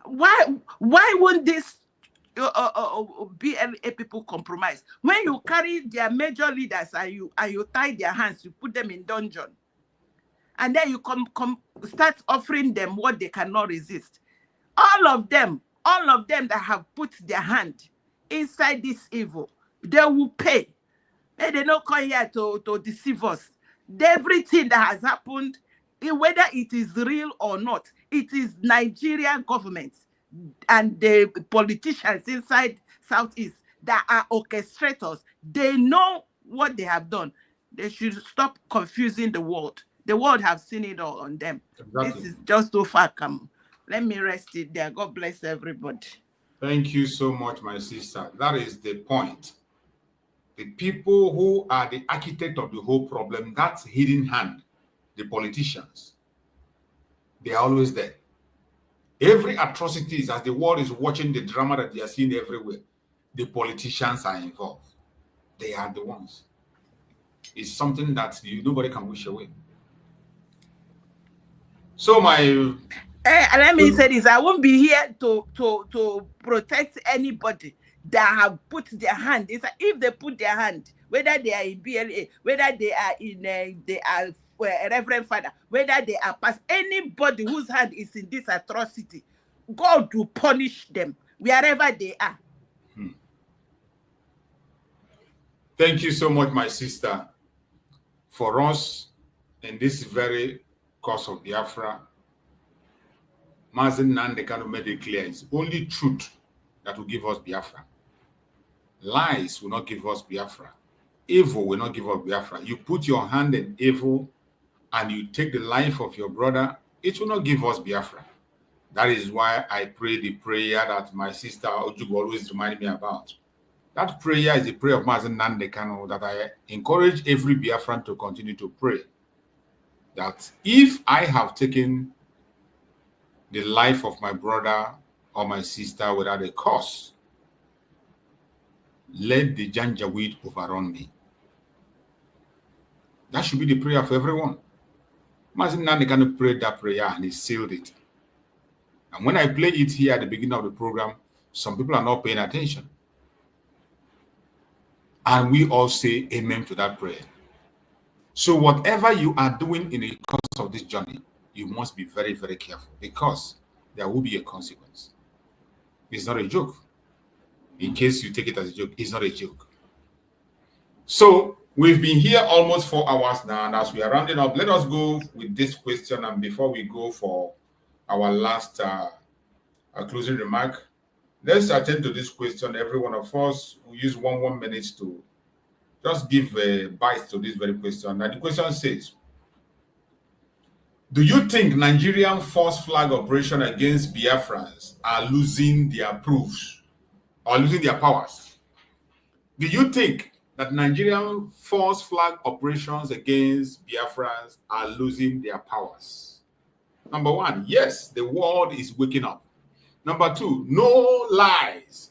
Why won't this BLA people compromise? When you carry their major leaders and you tie their hands, you put them in dungeon, and then you start offering them what they cannot resist. All of them that have put their hand inside this evil, they will pay. And they don't come here to deceive us. Everything that has happened, whether it is real or not, it is Nigerian government and the politicians inside Southeast that are orchestrators. They know what they have done. They should stop confusing the world. The world have seen it all on them. Exactly. This is just too far come. Let me rest it there. God bless everybody. Thank you so much, my sister. That is the point. The people who are the architect of the whole problem, that's hidden hand, the politicians. They are always there. Every atrocities, as the world is watching the drama that they are seeing everywhere, the politicians are involved. They are the ones. It's something that nobody can wish away. So let me say this. I won't be here to protect anybody that have put their hand. It's like if they put their hand, whether they are in BLA, whether they are in they are a Reverend Father, whether they are past, anybody whose hand is in this atrocity, God will punish them wherever they are. Thank you so much, my sister. For us, in this very cause of Biafra, Mazen Nandekano made it clear it's only truth that will give us Biafra. Lies will not give us Biafra. Evil will not give us Biafra. You put your hand in evil and you take the life of your brother, it will not give us Biafra. That is why I pray the prayer that my sister Ojugo always reminds me about. That prayer is the prayer of Mazen Nandekano that I encourage every Biafran to continue to pray. That if I have taken the life of my brother or my sister without a cause, let the Janjaweed overrun me. That should be the prayer for everyone. Mazen Nandekano prayed that prayer and he sealed it. And when I play it here at the beginning of the program, some people are not paying attention. And we all say amen to that prayer. So whatever you are doing in the course of this journey, you must be very, very careful because there will be a consequence. It's not a joke. In case you take it as a joke, it's not a joke. So we've been here almost 4 hours now, and as we are rounding up, let us go with this question. And before we go for our last closing remark, let's attend to this question. Every one of us will use one minute to just give a bite to this very question. And the question says, do you think Nigerian false flag operation against Biafrans are losing their proofs or losing their powers? Do you think that Nigerian false flag operations against Biafrans are losing their powers? Number one, yes, the world is waking up. Number two, no lies.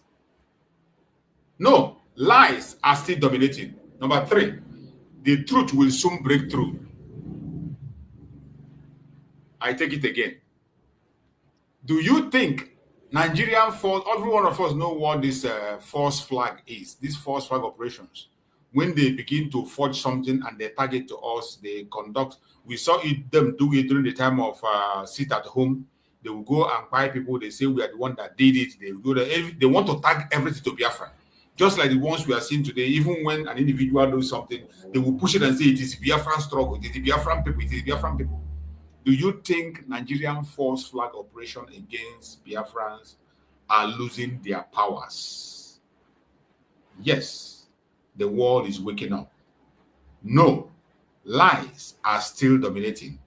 No, lies are still dominating. Number three, the truth will soon break through. I take it again. Do you think Nigerian false, every one of us know what this false flag is, these false flag operations. When they begin to forge something and they target to us, they conduct, we saw them do it during the time of sit at home. They will go and buy people, they say we are the one that did it. They will go there. They want to tag everything to Biafra. Just like the ones we are seeing today, even when an individual does something, they will push it and say it is Biafran struggle, it is the Biafran people, it is the Biafran people. Do you think Nigerian false flag operation against Biafrans are losing their powers? Yes, the world is waking up. No, lies are still dominating.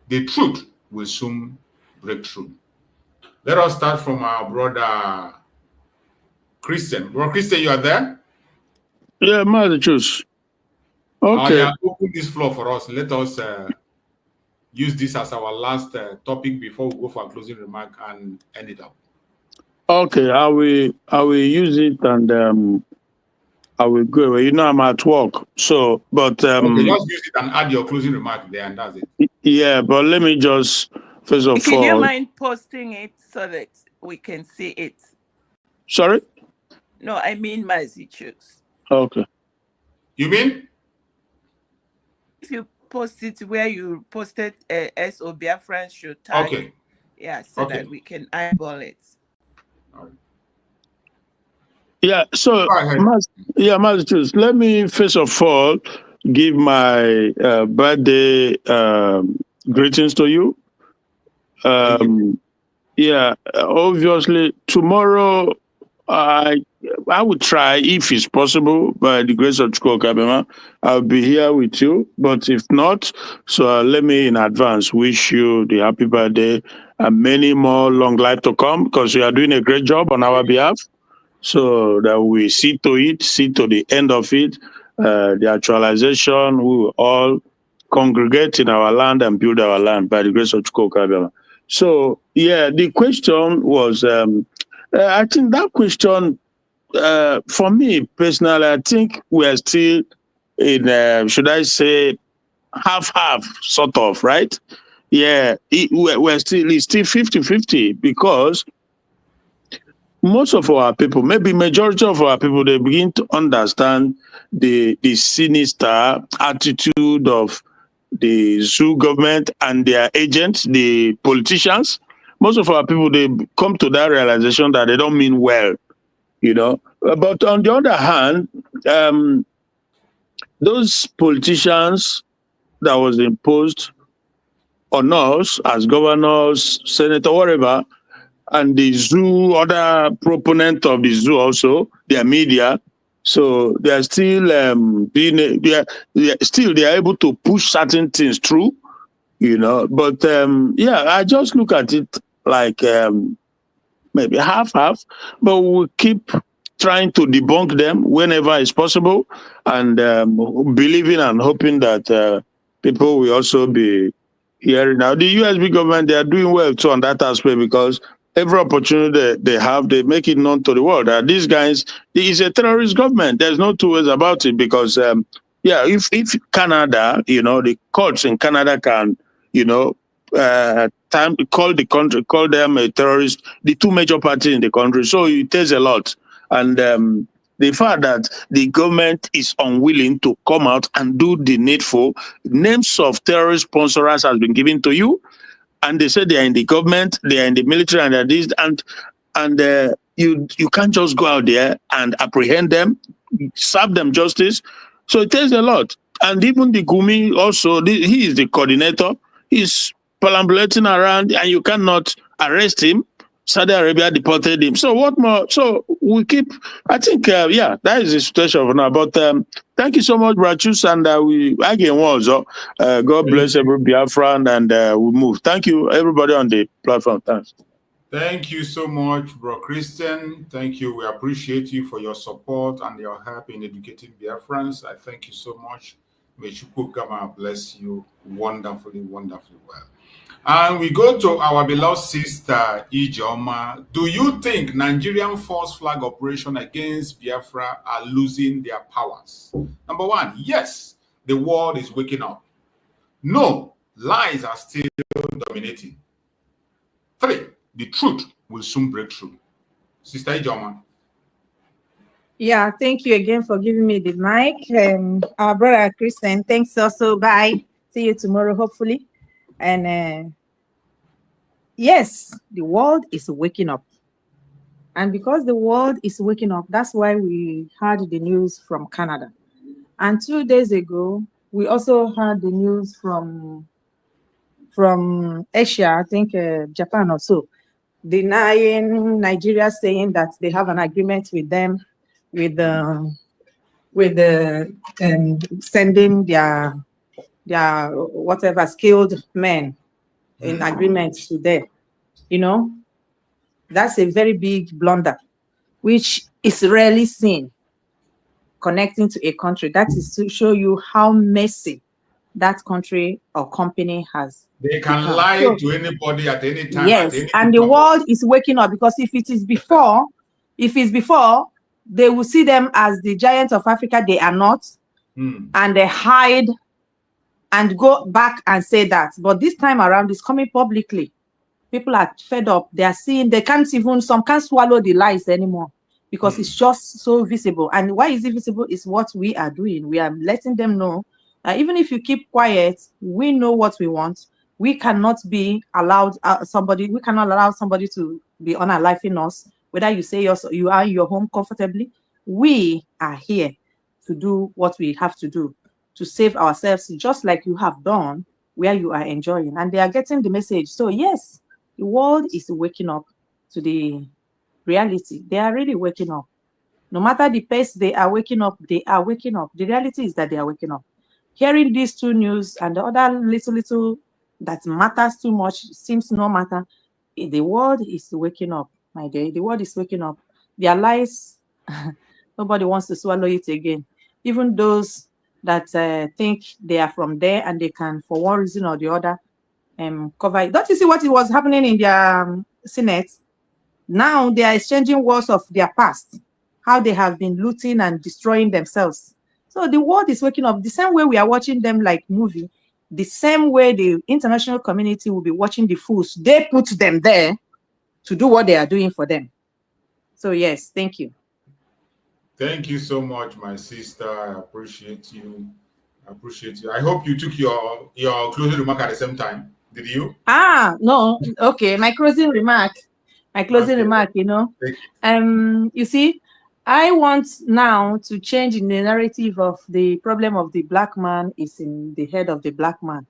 The truth will soon break through. Let us start from our brother Christian. Bro, Christian, you are there? Yeah, Mother Choose. Okay. Yeah, open this floor for us. Let us use this as our last topic before we go for a closing remark and end it up. Okay, I will use it and I will go. You know, I'm at work, so but okay, just use it and add your closing remark there, and that's it. Yeah, but let me just first of all. Can you mind posting it so that we can see it? Sorry? No, I mean Mazichus. Okay. You mean? If you post it where you posted SO Biafran should tag. Okay. Yeah, so that we can eyeball it. All right. Yeah, so Mazichus, let me first of all give my birthday greetings to you. Yeah, obviously tomorrow I would try if it's possible by the grace of Chukwu. I'll be here with you. But if not, so let me in advance wish you the happy birthday and many more long life to come, because you are doing a great job on our behalf. So that we see to it, see to the end of it, the actualization. We will all congregate in our land and build our land by the grace of Chukwu. So yeah, the question was. I think that question, for me personally, I think we are still in, should I say, half-half, sort of, right? Yeah, it's still 50-50, because most of our people, maybe majority of our people, they begin to understand the sinister attitude of the zoo government and their agents, the politicians. Most of our people, they come to that realization that they don't mean well, you know. But on the other hand, those politicians that was imposed on us as governors, senator, whatever, and the zoo, other proponent of the zoo also, their media, so they are still they are able to push certain things through, you know. But yeah, I just look at it like maybe half-half, but we'll keep trying to debunk them whenever it's possible, and believing and hoping that people will also be hearing. Now, the USB government, they are doing well too on that aspect, because every opportunity they have, they make it known to the world that these guys, it's a terrorist government. There's no two ways about it, because yeah, if Canada, you know, the courts in Canada can, you know, call the country, call them a terrorist, the two major parties in the country. So it takes a lot. And the fact that the government is unwilling to come out and do the needful, names of terrorist sponsors has been given to you, and they say they are in the government, they are in the military, and they're this, and you can't just go out there and apprehend them, serve them justice. So it takes a lot. And even the Gumi also, he is the coordinator. He's perambulating around, and you cannot arrest him. Saudi Arabia deported him. So what more? So we keep, I think, yeah, that is the situation for now. But thank you so much, Brachus, and we again also. God bless every Biafran, and we move. Thank you, everybody on the platform. Thanks. Thank you so much, Bro Christian. Thank you. We appreciate you for your support and your help in educating Biafrans. I thank you so much. May Chukwu Gama bless you wonderfully, wonderfully well. And we go to our beloved sister, Ijoma. Do you think Nigerian false flag operation against Biafra are losing their powers? Number one, yes, the world is waking up. No, lies are still dominating. 3, the truth will soon break through. Sister Ijoma. Yeah, thank you again for giving me the mic. Our brother Christian, thanks also. Bye. See you tomorrow, hopefully. And yes, the world is waking up. And because the world is waking up, that's why we heard the news from Canada. And 2 days ago, we also heard the news from Asia, I think Japan also, denying Nigeria, saying that they have an agreement with them with sending their whatever skilled men in agreement to there. You know, that's a very big blunder, which is rarely seen connecting to a country. That is to show you how messy that country or company has. They can lie to anybody at any time. Yes, and the world is waking up, because if it's before, they will see them as the giants of Africa. They are not, and they hide and go back and say that. But this time around, it's coming publicly. People are fed up. They are seeing, some can't swallow the lies anymore, because it's just so visible. And why is it visible is what we are doing. We are letting them know that even if you keep quiet, we know what we want. We cannot be allowed we cannot allow somebody to be unaliving us, whether you say you are in your home comfortably. We are here to do what we have to do to save ourselves, just like you have done where you are enjoying. And they are getting the message. So yes, the world is waking up to the reality. They are really waking up. No matter the pace they are waking up, they are waking up. The reality is that they are waking up. Hearing these two news and the other little that matters too much seems no matter. The world is waking up, my dear. The world is waking up. Their lies, nobody wants to swallow it again. Even those that think they are from there and they can, for one reason or the other, cover it. Don't you see what was happening in their Senate? Now they are exchanging words of their past, how they have been looting and destroying themselves. So the world is waking up. The same way we are watching them like movie, the same way the international community will be watching the fools. They put them there to do what they are doing for them. So yes, thank you. Thank you so much, my sister. I appreciate you. I appreciate you. I hope you took your closing remark at the same time. Did you? No. Okay, my closing remark. You know. You see, I want now to change the narrative of the problem of the black man is in the head of the black man.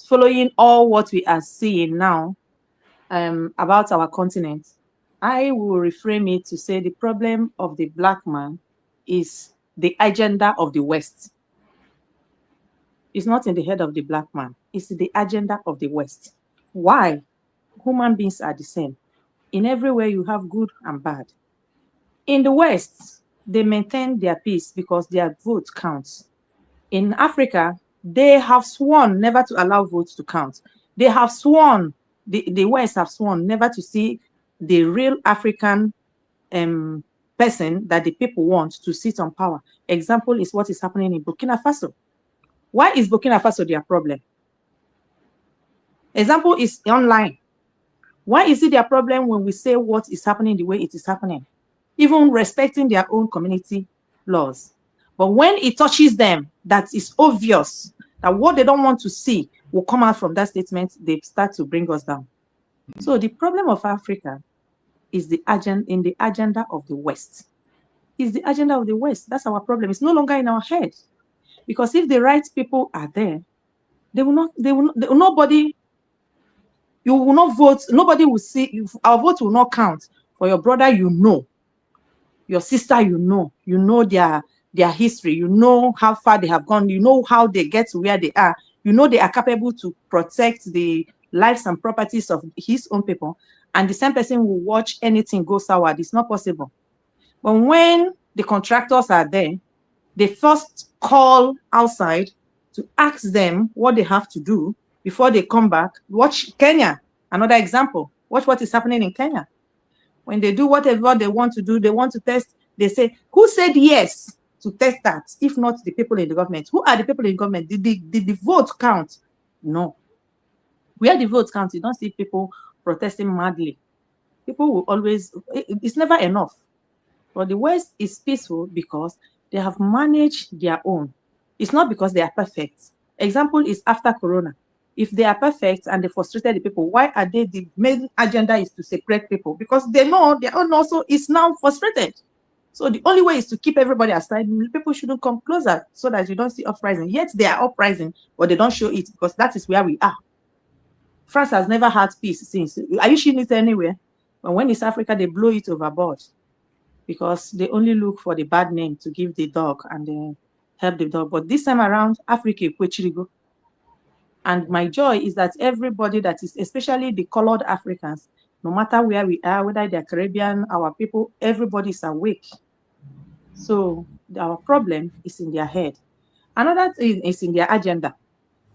Following all what we are seeing now about our continent, I will reframe it to say the problem of the black man is the agenda of the West. It's not in the head of the black man. It's the agenda of the West. Why? Human beings are the same. In everywhere you have good and bad. In the West, they maintain their peace because their vote counts. In Africa, they have sworn never to allow votes to count. They have sworn, the West have sworn never to see the real African person that the people want to sit on power. Example is what is happening in Burkina Faso. Why is Burkina Faso their problem? Example is online. Why is it their problem when we say what is happening the way it is happening? Even respecting their own community laws. But when it touches them, that is obvious that what they don't want to see will come out from that statement, they start to bring us down. So the problem of Africa is in the agenda of the West. It's the agenda of the West. That's our problem. It's no longer in our head. Because if the right people are there, nobody will not vote. Nobody will see. Our vote will not count for your brother. Your sister. You know their history. You know how far they have gone. You know how they get to where they are. You know they are capable to protect the lives and properties of his own people. And the same person will watch anything go sour. It's not possible. But when the contractors are there, they first call outside to ask them what they have to do before they come back. Watch Kenya, another example. Watch what is happening in Kenya. When they do whatever they want to do, they want to test, they say, who said yes to test that, if not the people in the government? Who are the people in the government? Did the vote count? No. Where the votes count, you don't see people protesting madly. People will always, it's never enough. But the West is peaceful because they have managed their own. It's not because they are perfect. Example is after Corona. If they are perfect and they frustrated the people, why are they? The main agenda is to separate people because they know their own also is now frustrated. So the only way is to keep everybody aside. People shouldn't come closer so that you don't see uprising. Yet they are uprising, but they don't show it because that is where we are. France has never had peace since. Are you seeing it anywhere? But when it's Africa, they blow it overboard because they only look for the bad name to give the dog and they help the dog. But this time around, Africa, and my joy is that everybody that is, especially the colored Africans, no matter where we are, whether they're Caribbean, our people, everybody is awake. So our problem is in their head. Another thing is in their agenda.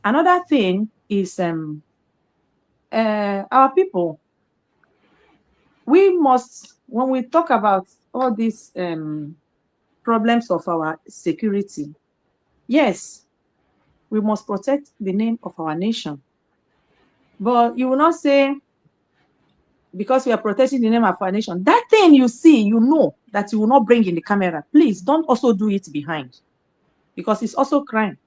Another thing is our people. We must, when we talk about all these problems of our security, yes, we must protect the name of our nation. But you will not say, because we are protecting the name of our nation, that thing you see, you know, that you will not bring in the camera. Please don't also do it behind, because it's also crime.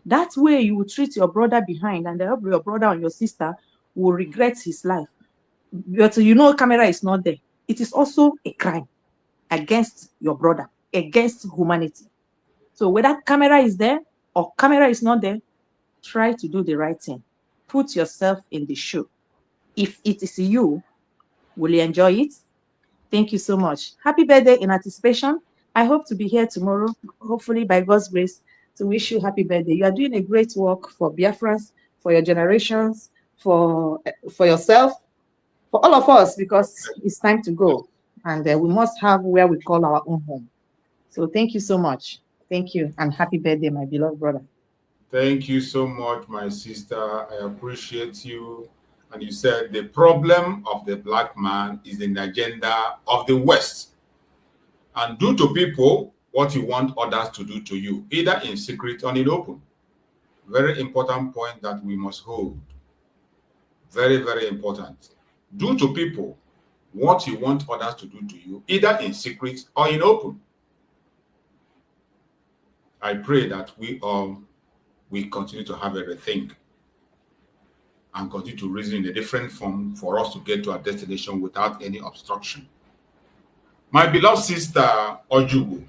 That way you will treat your brother behind, and your brother or your sister will regret his life. But you know, camera is not there. It is also a crime against your brother, against humanity. So whether camera is there or camera is not there, try to do the right thing. Put yourself in the shoe. If it is you, will you enjoy it? Thank you so much. Happy birthday in anticipation. I hope to be here tomorrow, hopefully by God's grace, to wish you happy birthday. You are doing a great work for Biafrans, for your generations, for yourself, for all of us, because it's time to go. And we must have where we call our own home. So thank you so much. Thank you. And happy birthday, my beloved brother. Thank you so much, my sister. I appreciate you. And you said the problem of the black man is in the agenda of the West. And do to people what you want others to do to you, either in secret or in open. Very important point that we must hold. Very, very important. Do to people what you want others to do to you, either in secret or in open. I pray that we all will continue to have a rethink and continue to reason in a different form for us to get to our destination without any obstruction. My beloved sister Ojugu,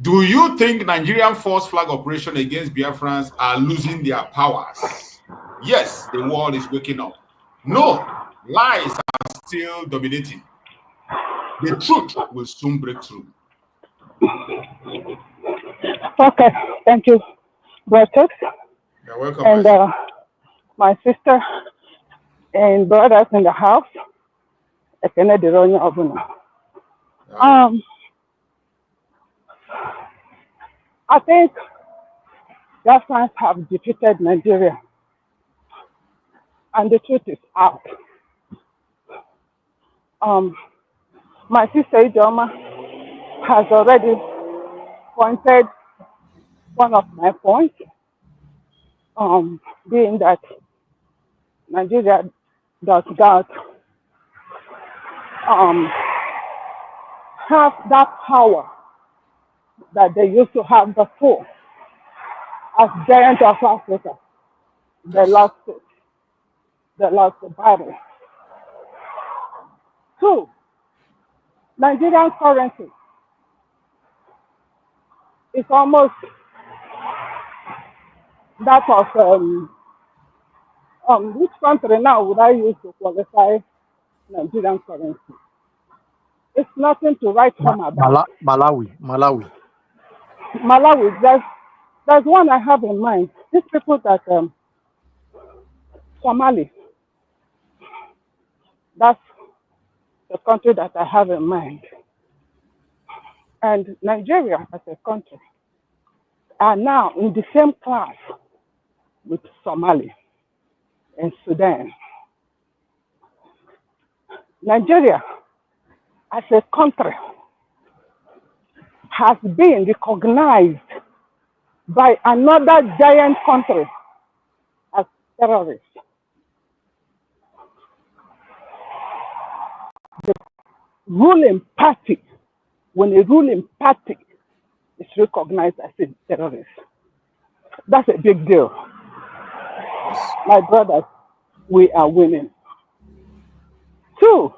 do you think Nigerian false flag operation against Biafrans are losing their powers? Yes, the world is waking up. No, lies are still dominating. The truth will soon break through. Okay, thank you, brothers. You're welcome. And my sister and brothers in the house. I think Biafrans have defeated Nigeria, and the truth is out. My sister Ijoma has already pointed one of my points, being that Nigeria does not have that power that they used to have before as giant of Africa. They lost it. They lost the battle. Two, Nigerian currency is almost that of which country now would I use to qualify Nigerian currency? It's nothing to write home about. Malawi. Malawi, there's one I have in mind. These people that Somali, that's the country that I have in mind. And Nigeria as a country are now in the same class with Somali and Sudan. Nigeria as a country has been recognized by another giant country as terrorists. The ruling party, when a ruling party is recognized as a terrorist, that's a big deal. My brothers, we are winning. Two,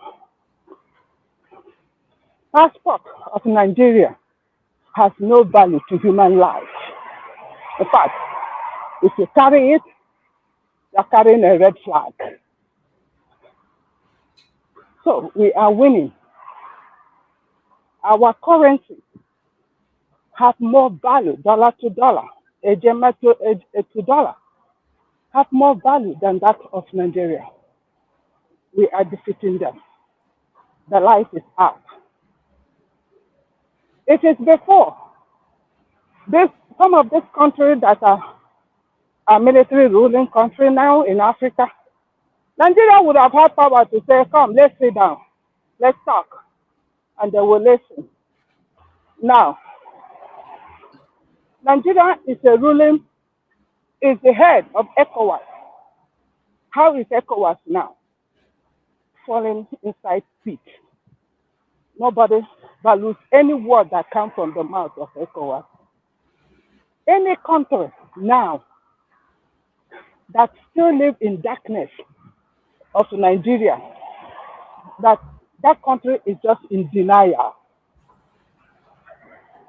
passport of Nigeria has no value to human life. In fact, if you carry it, you're carrying a red flag. So we are winning. Our currency has more value, dollar to dollar, ejema to dollar, have more value than that of Nigeria. We are defeating them. The light is out. It is before some of these countries that are military ruling country now in Africa, Nigeria would have had power to say, come, let's sit down, let's talk, and they will listen. Now, Nigeria is the head of ECOWAS. How is ECOWAS now? Falling inside pit. Nobody values any word that comes from the mouth of ECOWAS. Any country now that still live in darkness of Nigeria, that country is just in denial.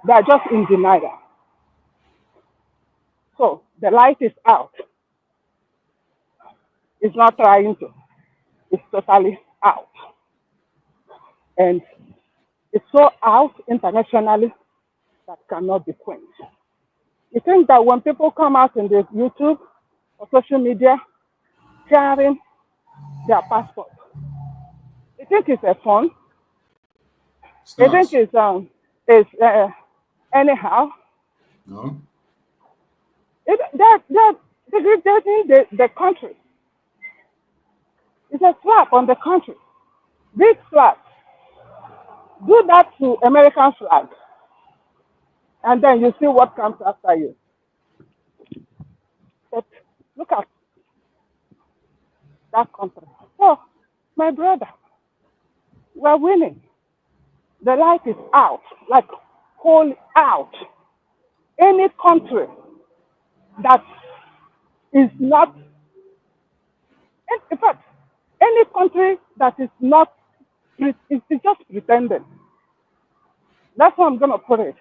They are just in denial. So the light is out. It's not trying to. It's totally out. And it's so out internationally that cannot be quenched. You think that when people come out in the YouTube or social media carrying their passport, you think it's a fun? You think it's anyhow? No. They're degrading the country. It's a slap on the country. Big slap. Do that to American flag, and then you see what comes after you. But look at that country. So, my brother, we're winning. The light is out, like coal out. Any country that is not, in fact, any country that is not, is just pretending. That's how I'm going to put it.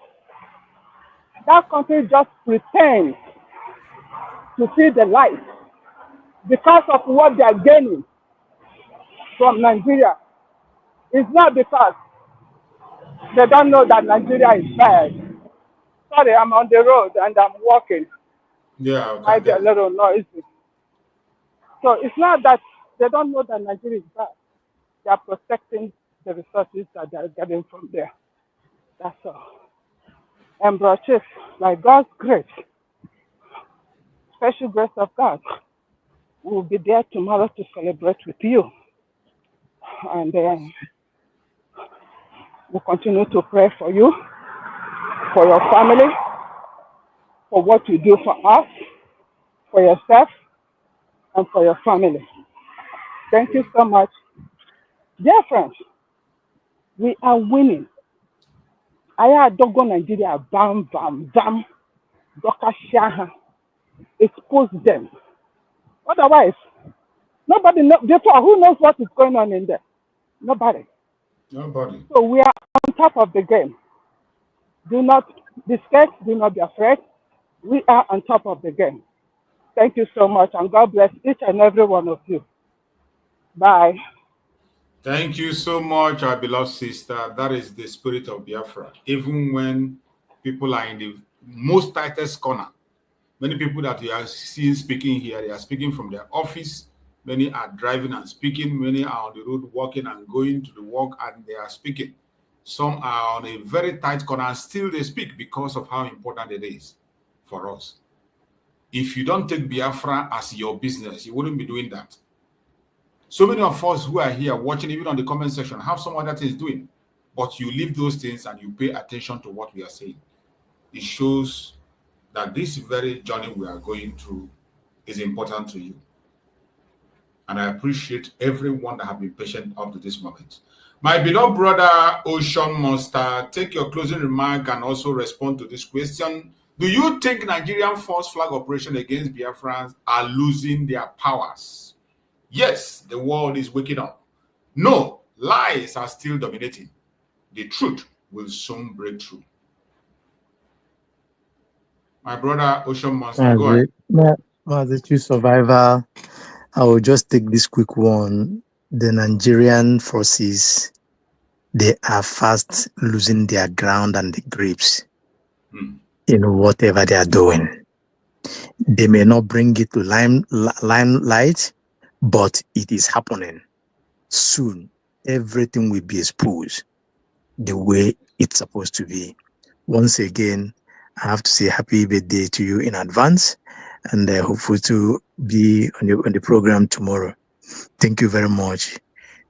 That country just pretends to see the light because of what they are gaining from Nigeria. It's not because they don't know that Nigeria is bad. Sorry, I'm on the road and I'm walking. Yeah, okay. Might be a little noisy. So it's not that they don't know that Nigeria is bad. They are protecting the resources that they are getting from there. That's all. And brothers, by God's grace, special grace of God, we will be there tomorrow to celebrate with you. And we'll continue to pray for you, for your family, for what you do for us, for yourself, and for your family. Thank you so much. Dear friends, we are winning. Aya Dogo Nigeria, bam, bam, bam, Doka Shaha, expose them. Otherwise, nobody knows, therefore, who knows what is going on in there? Nobody. Nobody. So we are on top of the game. Do not be scared, do not be afraid. We are on top of the game. Thank you so much, and God bless each and every one of you. Bye. Thank you so much, our beloved sister. That is the spirit of Biafra. Even when people are in the most tightest corner, many people that you are seeing speaking here, they are speaking from their office. Many are driving and speaking. Many are on the road walking and going to the work and they are speaking. Some are on a very tight corner and still they speak because of how important it is for us. If you don't take Biafra as your business, you wouldn't be doing that. So many of us who are here watching, even on the comment section, have some other things doing. But you leave those things and you pay attention to what we are saying. It shows that this very journey we are going through is important to you. And I appreciate everyone that have been patient up to this moment. My beloved brother, Ocean Monster, take your closing remark and also respond to this question. Do you think Nigerian false flag operation against Biafrans are losing their powers? Yes, the world is waking up. No, lies are still dominating. The truth will soon break through. My brother, Ocean Monster, go ahead. As a true survivor, I will just take this quick one. The Nigerian forces, they are fast losing their ground and the grips in whatever they are doing. They may not bring it to limelight, but it is happening. Soon, everything will be exposed the way it's supposed to be. Once again, I have to say happy birthday to you in advance, and hopefully to be on the program tomorrow. Thank you very much.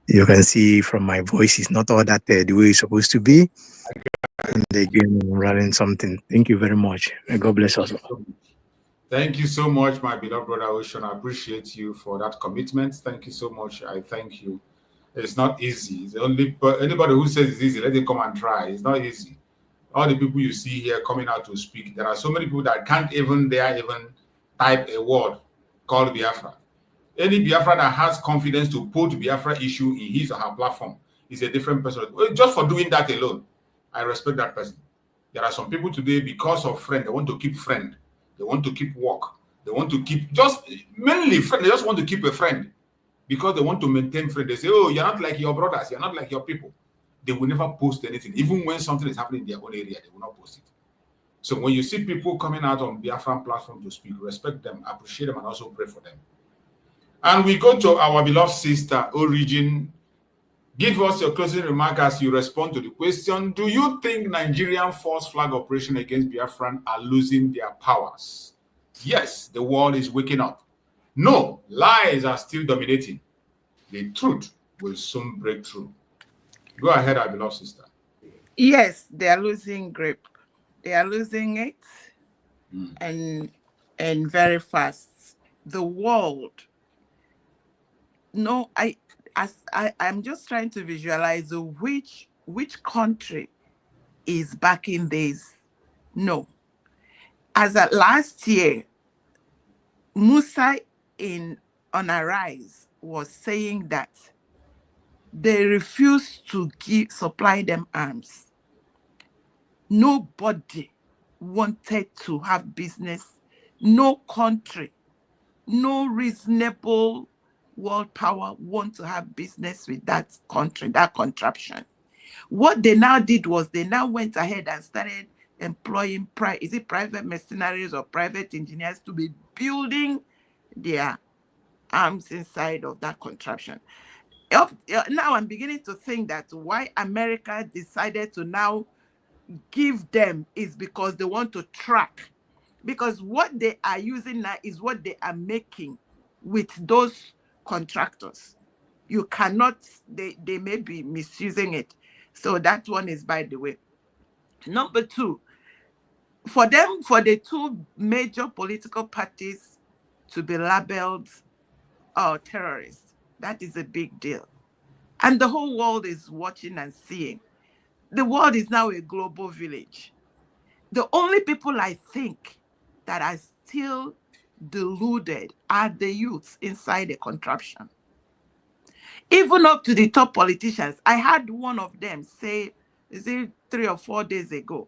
You can see from my voice, it's not all that the way it's supposed to be. And again, I'm running something. Thank you very much. May God bless us all. Thank you so much, my beloved brother Ocean. I appreciate you for that commitment. Thank you so much. I thank you. It's not easy. It's only anybody who says it's easy, let them come and try. It's not easy. All the people you see here coming out to speak, there are so many people that can't even dare even type a word called Biafra. Any Biafra that has confidence to put Biafra issue in his or her platform is a different person. Just for doing that alone, I respect that person. There are some people today, because of friend, they want to keep friend. They want to keep work. They want to keep mainly friend. They just want to keep a friend because they want to maintain friend. They say, oh, you're not like your brothers. You're not like your people. they will never post anything. Even when something is happening in their own area, they will not post it. So when you see people coming out on Biafran platform to speak, respect them, appreciate them, and also pray for them. And we go to our beloved sister, Origin. Give us your closing remark as you respond to the question. Do you think Nigerian false flag operation against Biafran are losing their powers? Yes, the world is waking up. No, lies are still dominating. The truth will soon break through. Go ahead, our beloved sister. Yes, they are losing grip. They are losing it, and very fast. The world. No, I'm just trying to visualize which country is backing this. No. As at last year, Musa on Arise was saying that they refused to supply them arms. Nobody wanted to have business. No country, no reasonable world power want to have business with that country, that contraption. What they now did was they now went ahead and started employing private mercenaries or private engineers to be building their arms inside of that contraption. Now I'm beginning to think that why America decided to now give them is because they want to track. Because what they are using now is what they are making with those contractors. You cannot, they may be misusing it. So that one is by the way. Number two, for the two major political parties to be labeled terrorists, that is a big deal. And the whole world is watching and seeing. The world is now a global village. The only people I think that are still deluded are the youths inside the contraption. Even up to the top politicians. I had one of them say, is it 3 or 4 days ago?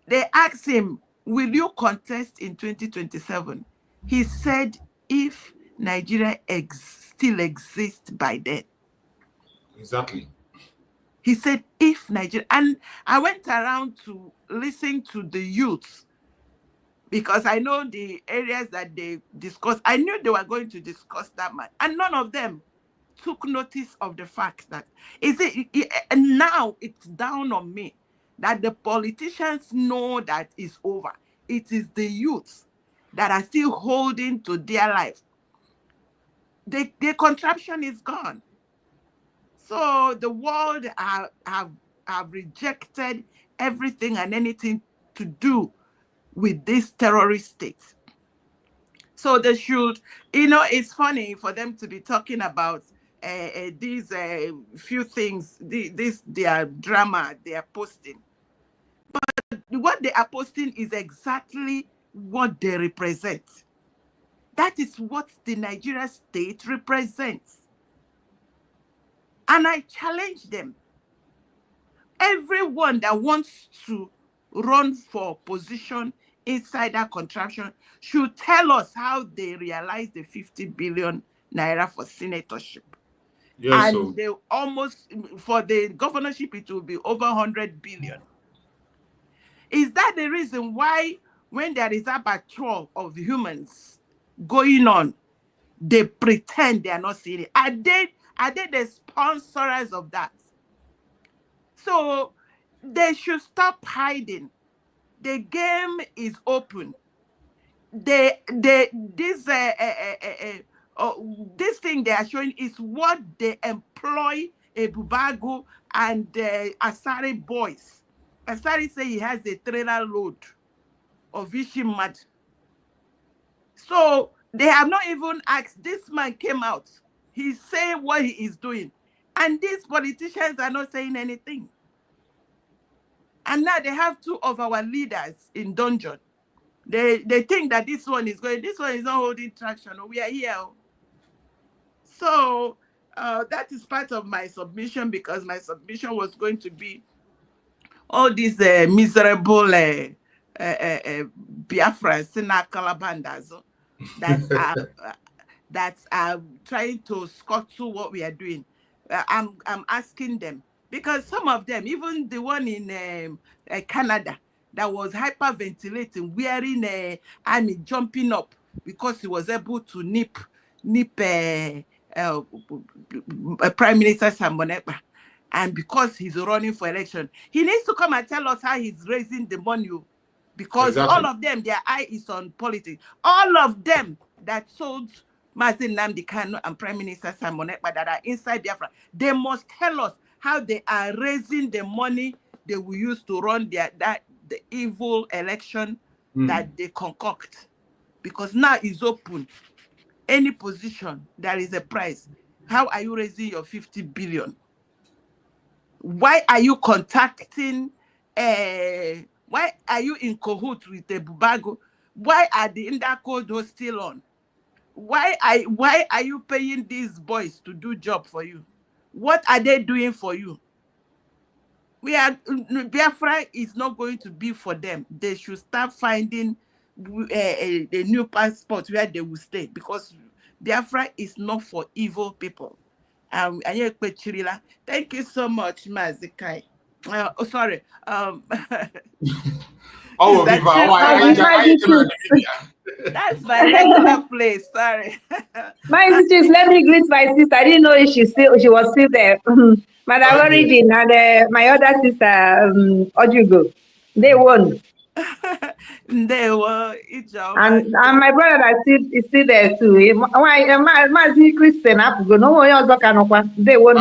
They asked him, will you contest in 2027? He said, if Nigeria still exists by then. Exactly. He said, if Nigeria, and I went around to listen to the youths because I know the areas that they discussed. I knew they were going to discuss that man, and none of them took notice of the fact that and now it's down on me that the politicians know that it's over. It is the youths that are still holding to their life. The contraption is gone. So the world have rejected everything and anything to do with this terrorist state. So they should, it's funny for them to be talking about these few things, their drama they are posting. But what they are posting is exactly what they represent. That is what the Nigeria state represents. And I challenge them. Everyone that wants to run for position inside that contraption should tell us how they realized the 50 billion naira for senatorship. Yes, and they almost, for the governorship, it will be over 100 billion. Is that the reason why when there is a patrol of humans going on, they pretend they are not seeing it? Are they the sponsors of that? So they should stop hiding. The game is open. This thing they are showing is what they employ Bubago and Asari boys. Asari say he has a trailer load of Ishimad. So they have not even asked. This man came out. He's saying what he is doing. And these politicians are not saying anything. And now they have 2 of our leaders in dungeon. They think that this one is not holding traction. We are here. So that is part of my submission, because my submission was going to be all these miserable Biafra Calabandas that are trying to scuttle what we are doing. I'm asking them, Because some of them, even the one in Canada that was hyperventilating, wearing army, jumping up because he was able to nip Prime Minister Simon Ekpa. And because he's running for election, he needs to come and tell us how he's raising the money. Because all of them, their eye is on politics. All of them that sold Mazin Nnamdi Kanu and Prime Minister Simon Ekpa that are inside Biafra, they must tell us how they are raising the money they will use to run the evil election that they concoct. Because now it's open. Any position, there is a price. How are you raising your 50 billion? Why are you contacting, why are you in cahoots with the Bubago? Why are the Indako still on? Why are you paying these boys to do job for you? What are they doing for you? Biafra is not going to be for them. They should start finding a new passport where they will stay, because Biafra is not for evil people. Thank you so much, Mazikai. Sorry. That's my regular place. Sorry. My sisters, let me greet my sister. I didn't know she was still there. Madam Origin and my other sister, Ojugo. They won. They were and my brother is still there too. Mazi Christian Apugo. No one else can. They won.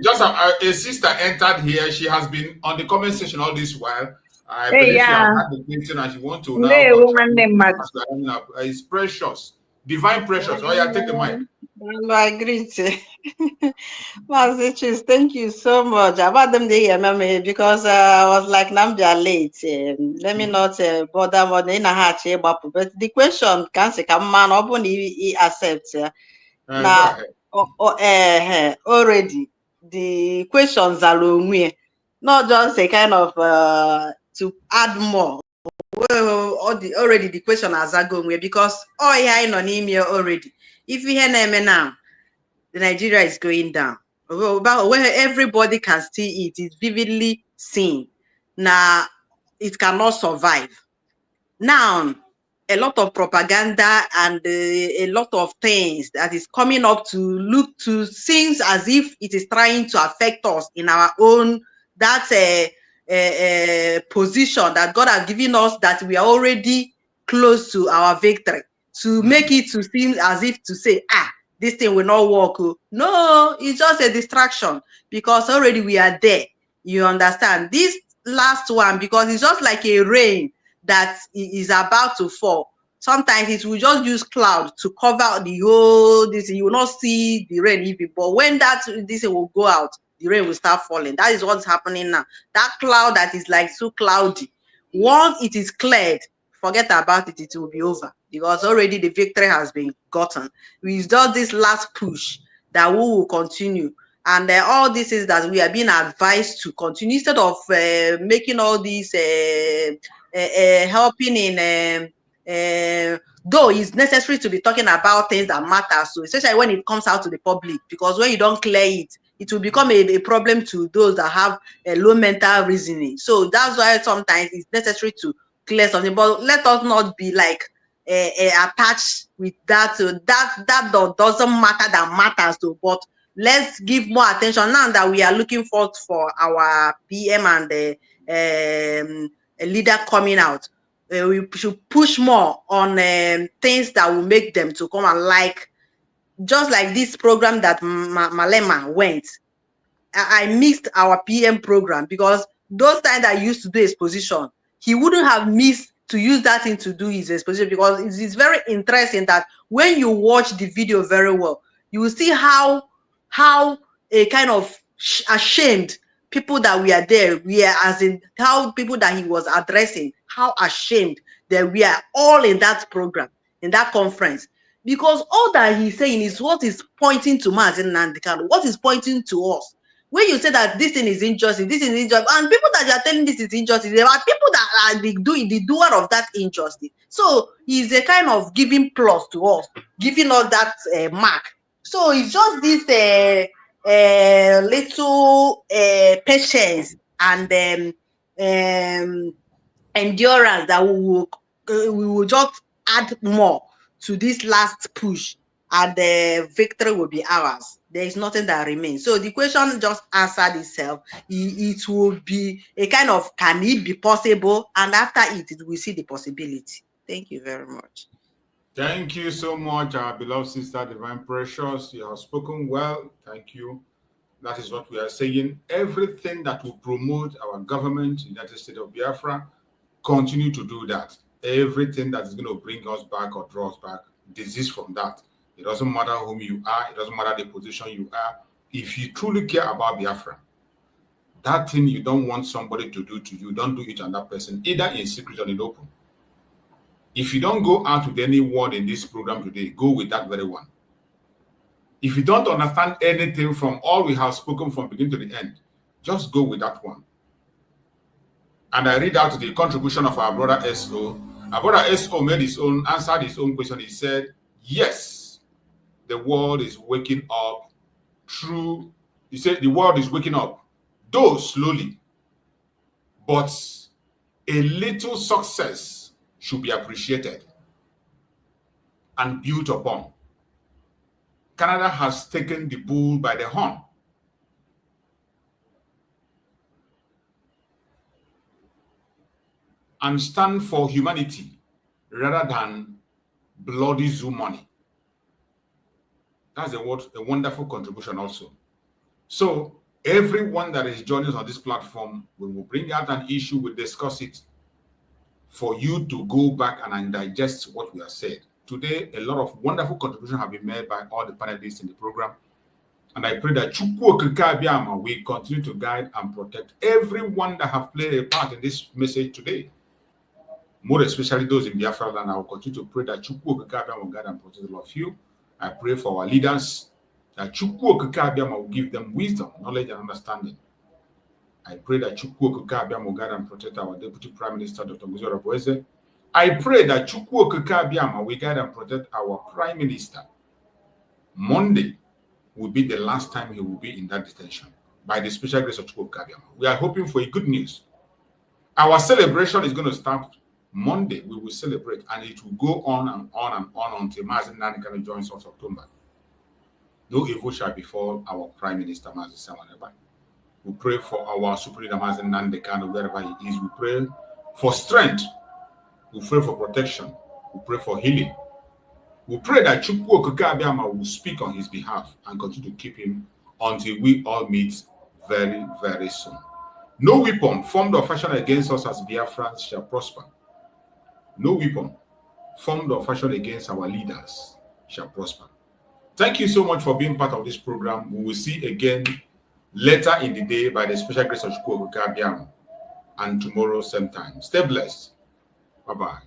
Just a sister entered here. She has been on the comment section all this while. I believe she has had the question and she wants to now. It's precious, divine precious. Oh yeah, take the mic. I agree. Mazichis, thank you so much. About them they remember because I was like Nambia late. Let me not bother more than but the question can say come man open he accepts. Now already the questions are long, not just a kind of to add more. Well, already the question has gone away because I know email already. If we hear now, the Nigeria is going down. Where everybody can see it, it's vividly seen. Now it cannot survive. Now a lot of propaganda and a lot of things that is coming up to look to things as if it is trying to affect us in our own position that God has given us, that we are already close to our victory, to make it to seem as if to say, this thing will not work. No, it's just a distraction because already we are there. You understand? This last one, because it's just like a rain that is about to fall. Sometimes it will just use cloud to cover the whole this. You will not see the rain even, but when this will go out, the rain will start falling. That is what's happening now. That cloud that is like so cloudy, once it is cleared, forget about it, it will be over because already the victory has been gotten. We just this last push that we will continue. And all this is that we are being advised to continue instead of making all these helping in though it's necessary to be talking about things that matter, so especially when it comes out to the public, because when you don't clear it, it will become a problem to those that have a low mental reasoning. So that's why sometimes it's necessary to clear something, but let us not be like attached with that. So that doesn't matter, that matters though, but let's give more attention now that we are looking forward for our PM and the leader coming out. We should push more on things that will make them to come and like, just like this program that Malema went. I missed our PM program because those times that I used to do exposition, he wouldn't have missed to use that thing to do his exposition, because it's very interesting that when you watch the video very well, you will see how a kind of ashamed people that we are there, we are, as in how people that he was addressing, how ashamed that we are all in that program, in that conference, because all that he's saying is what is pointing to Mazin Nnamdi Kanu, what is pointing to us. When you say that this thing is injustice, this is injustice, and people that you are telling this is injustice, there are people that are the doer of that injustice. So he's a kind of giving plus to us, giving us that mark. So it's just this little patience and endurance that we will just add more to this last push, and the victory will be ours. There is nothing that remains. So the question just answered itself. It will be a kind of, can it be possible? And after it we see the possibility. Thank you very much. Thank you so much, our beloved sister, Divine Precious. You have spoken well. Thank you. That is what we are saying. Everything that will promote our government, United States of Biafra, continue to do that. Everything that is going to bring us back or draw us back, desist from that. It doesn't matter whom you are. It doesn't matter the position you are. If you truly care about Biafra, that thing you don't want somebody to do to you, don't do it on that person, either in secret or in open. If you don't go out with any word in this program today, go with that very one. If you don't understand anything from all we have spoken from beginning to the end, just go with that one. And I read out the contribution of our brother S.O. Our brother S.O. answered his own question. He said, yes, the world is waking up through, he said the world is waking up, though slowly, but a little success should be appreciated and built upon. Canada has taken the bull by the horn. And stand for humanity rather than bloody zoo money. That's a wonderful contribution also. So everyone that is joining us on this platform, we will bring out an issue, we'll discuss it for you to go back and digest what we have said. Today, a lot of wonderful contributions have been made by all the panelists in the program. And I pray that Chukwu Okike Abiama will continue to guide and protect everyone that have played a part in this message today. More especially those in Biafra land. I will continue to pray that Chukwu Okike Abiama will guide and protect all of you. I pray for our leaders, that Chukwu Okike Abiama will give them wisdom, knowledge, and understanding. I pray that Chukwu Okike Abiama will guide and protect our Deputy Prime Minister, Dr. Muzo Raboeze. I pray that Chukwu Okike Abiama will guide and protect our Prime Minister. Monday will be the last time he will be in that detention, by the special grace of Chukwu Okike Abiama. We are hoping for a good news. Our celebration is going to start Monday. We will celebrate, and it will go on and on and on until Mazi Nani joins us October. No evil shall befall our Prime Minister, Mazi Samaneba. We pray for our Supreme Leader, Mazi Nani wherever he is. We pray for strength. We pray for protection. We pray for healing. We pray that Chukwu Okike Abiama will speak on his behalf and continue to keep him until we all meet very, very soon. No weapon formed or fashioned against us as Biafrans shall prosper. No weapon formed or fashioned against our leaders shall prosper. Thank you so much for being part of this program. We will see again later in the day by the special grace of Chukwu Okike Abiama, and tomorrow same time. Stay blessed. Bye-bye.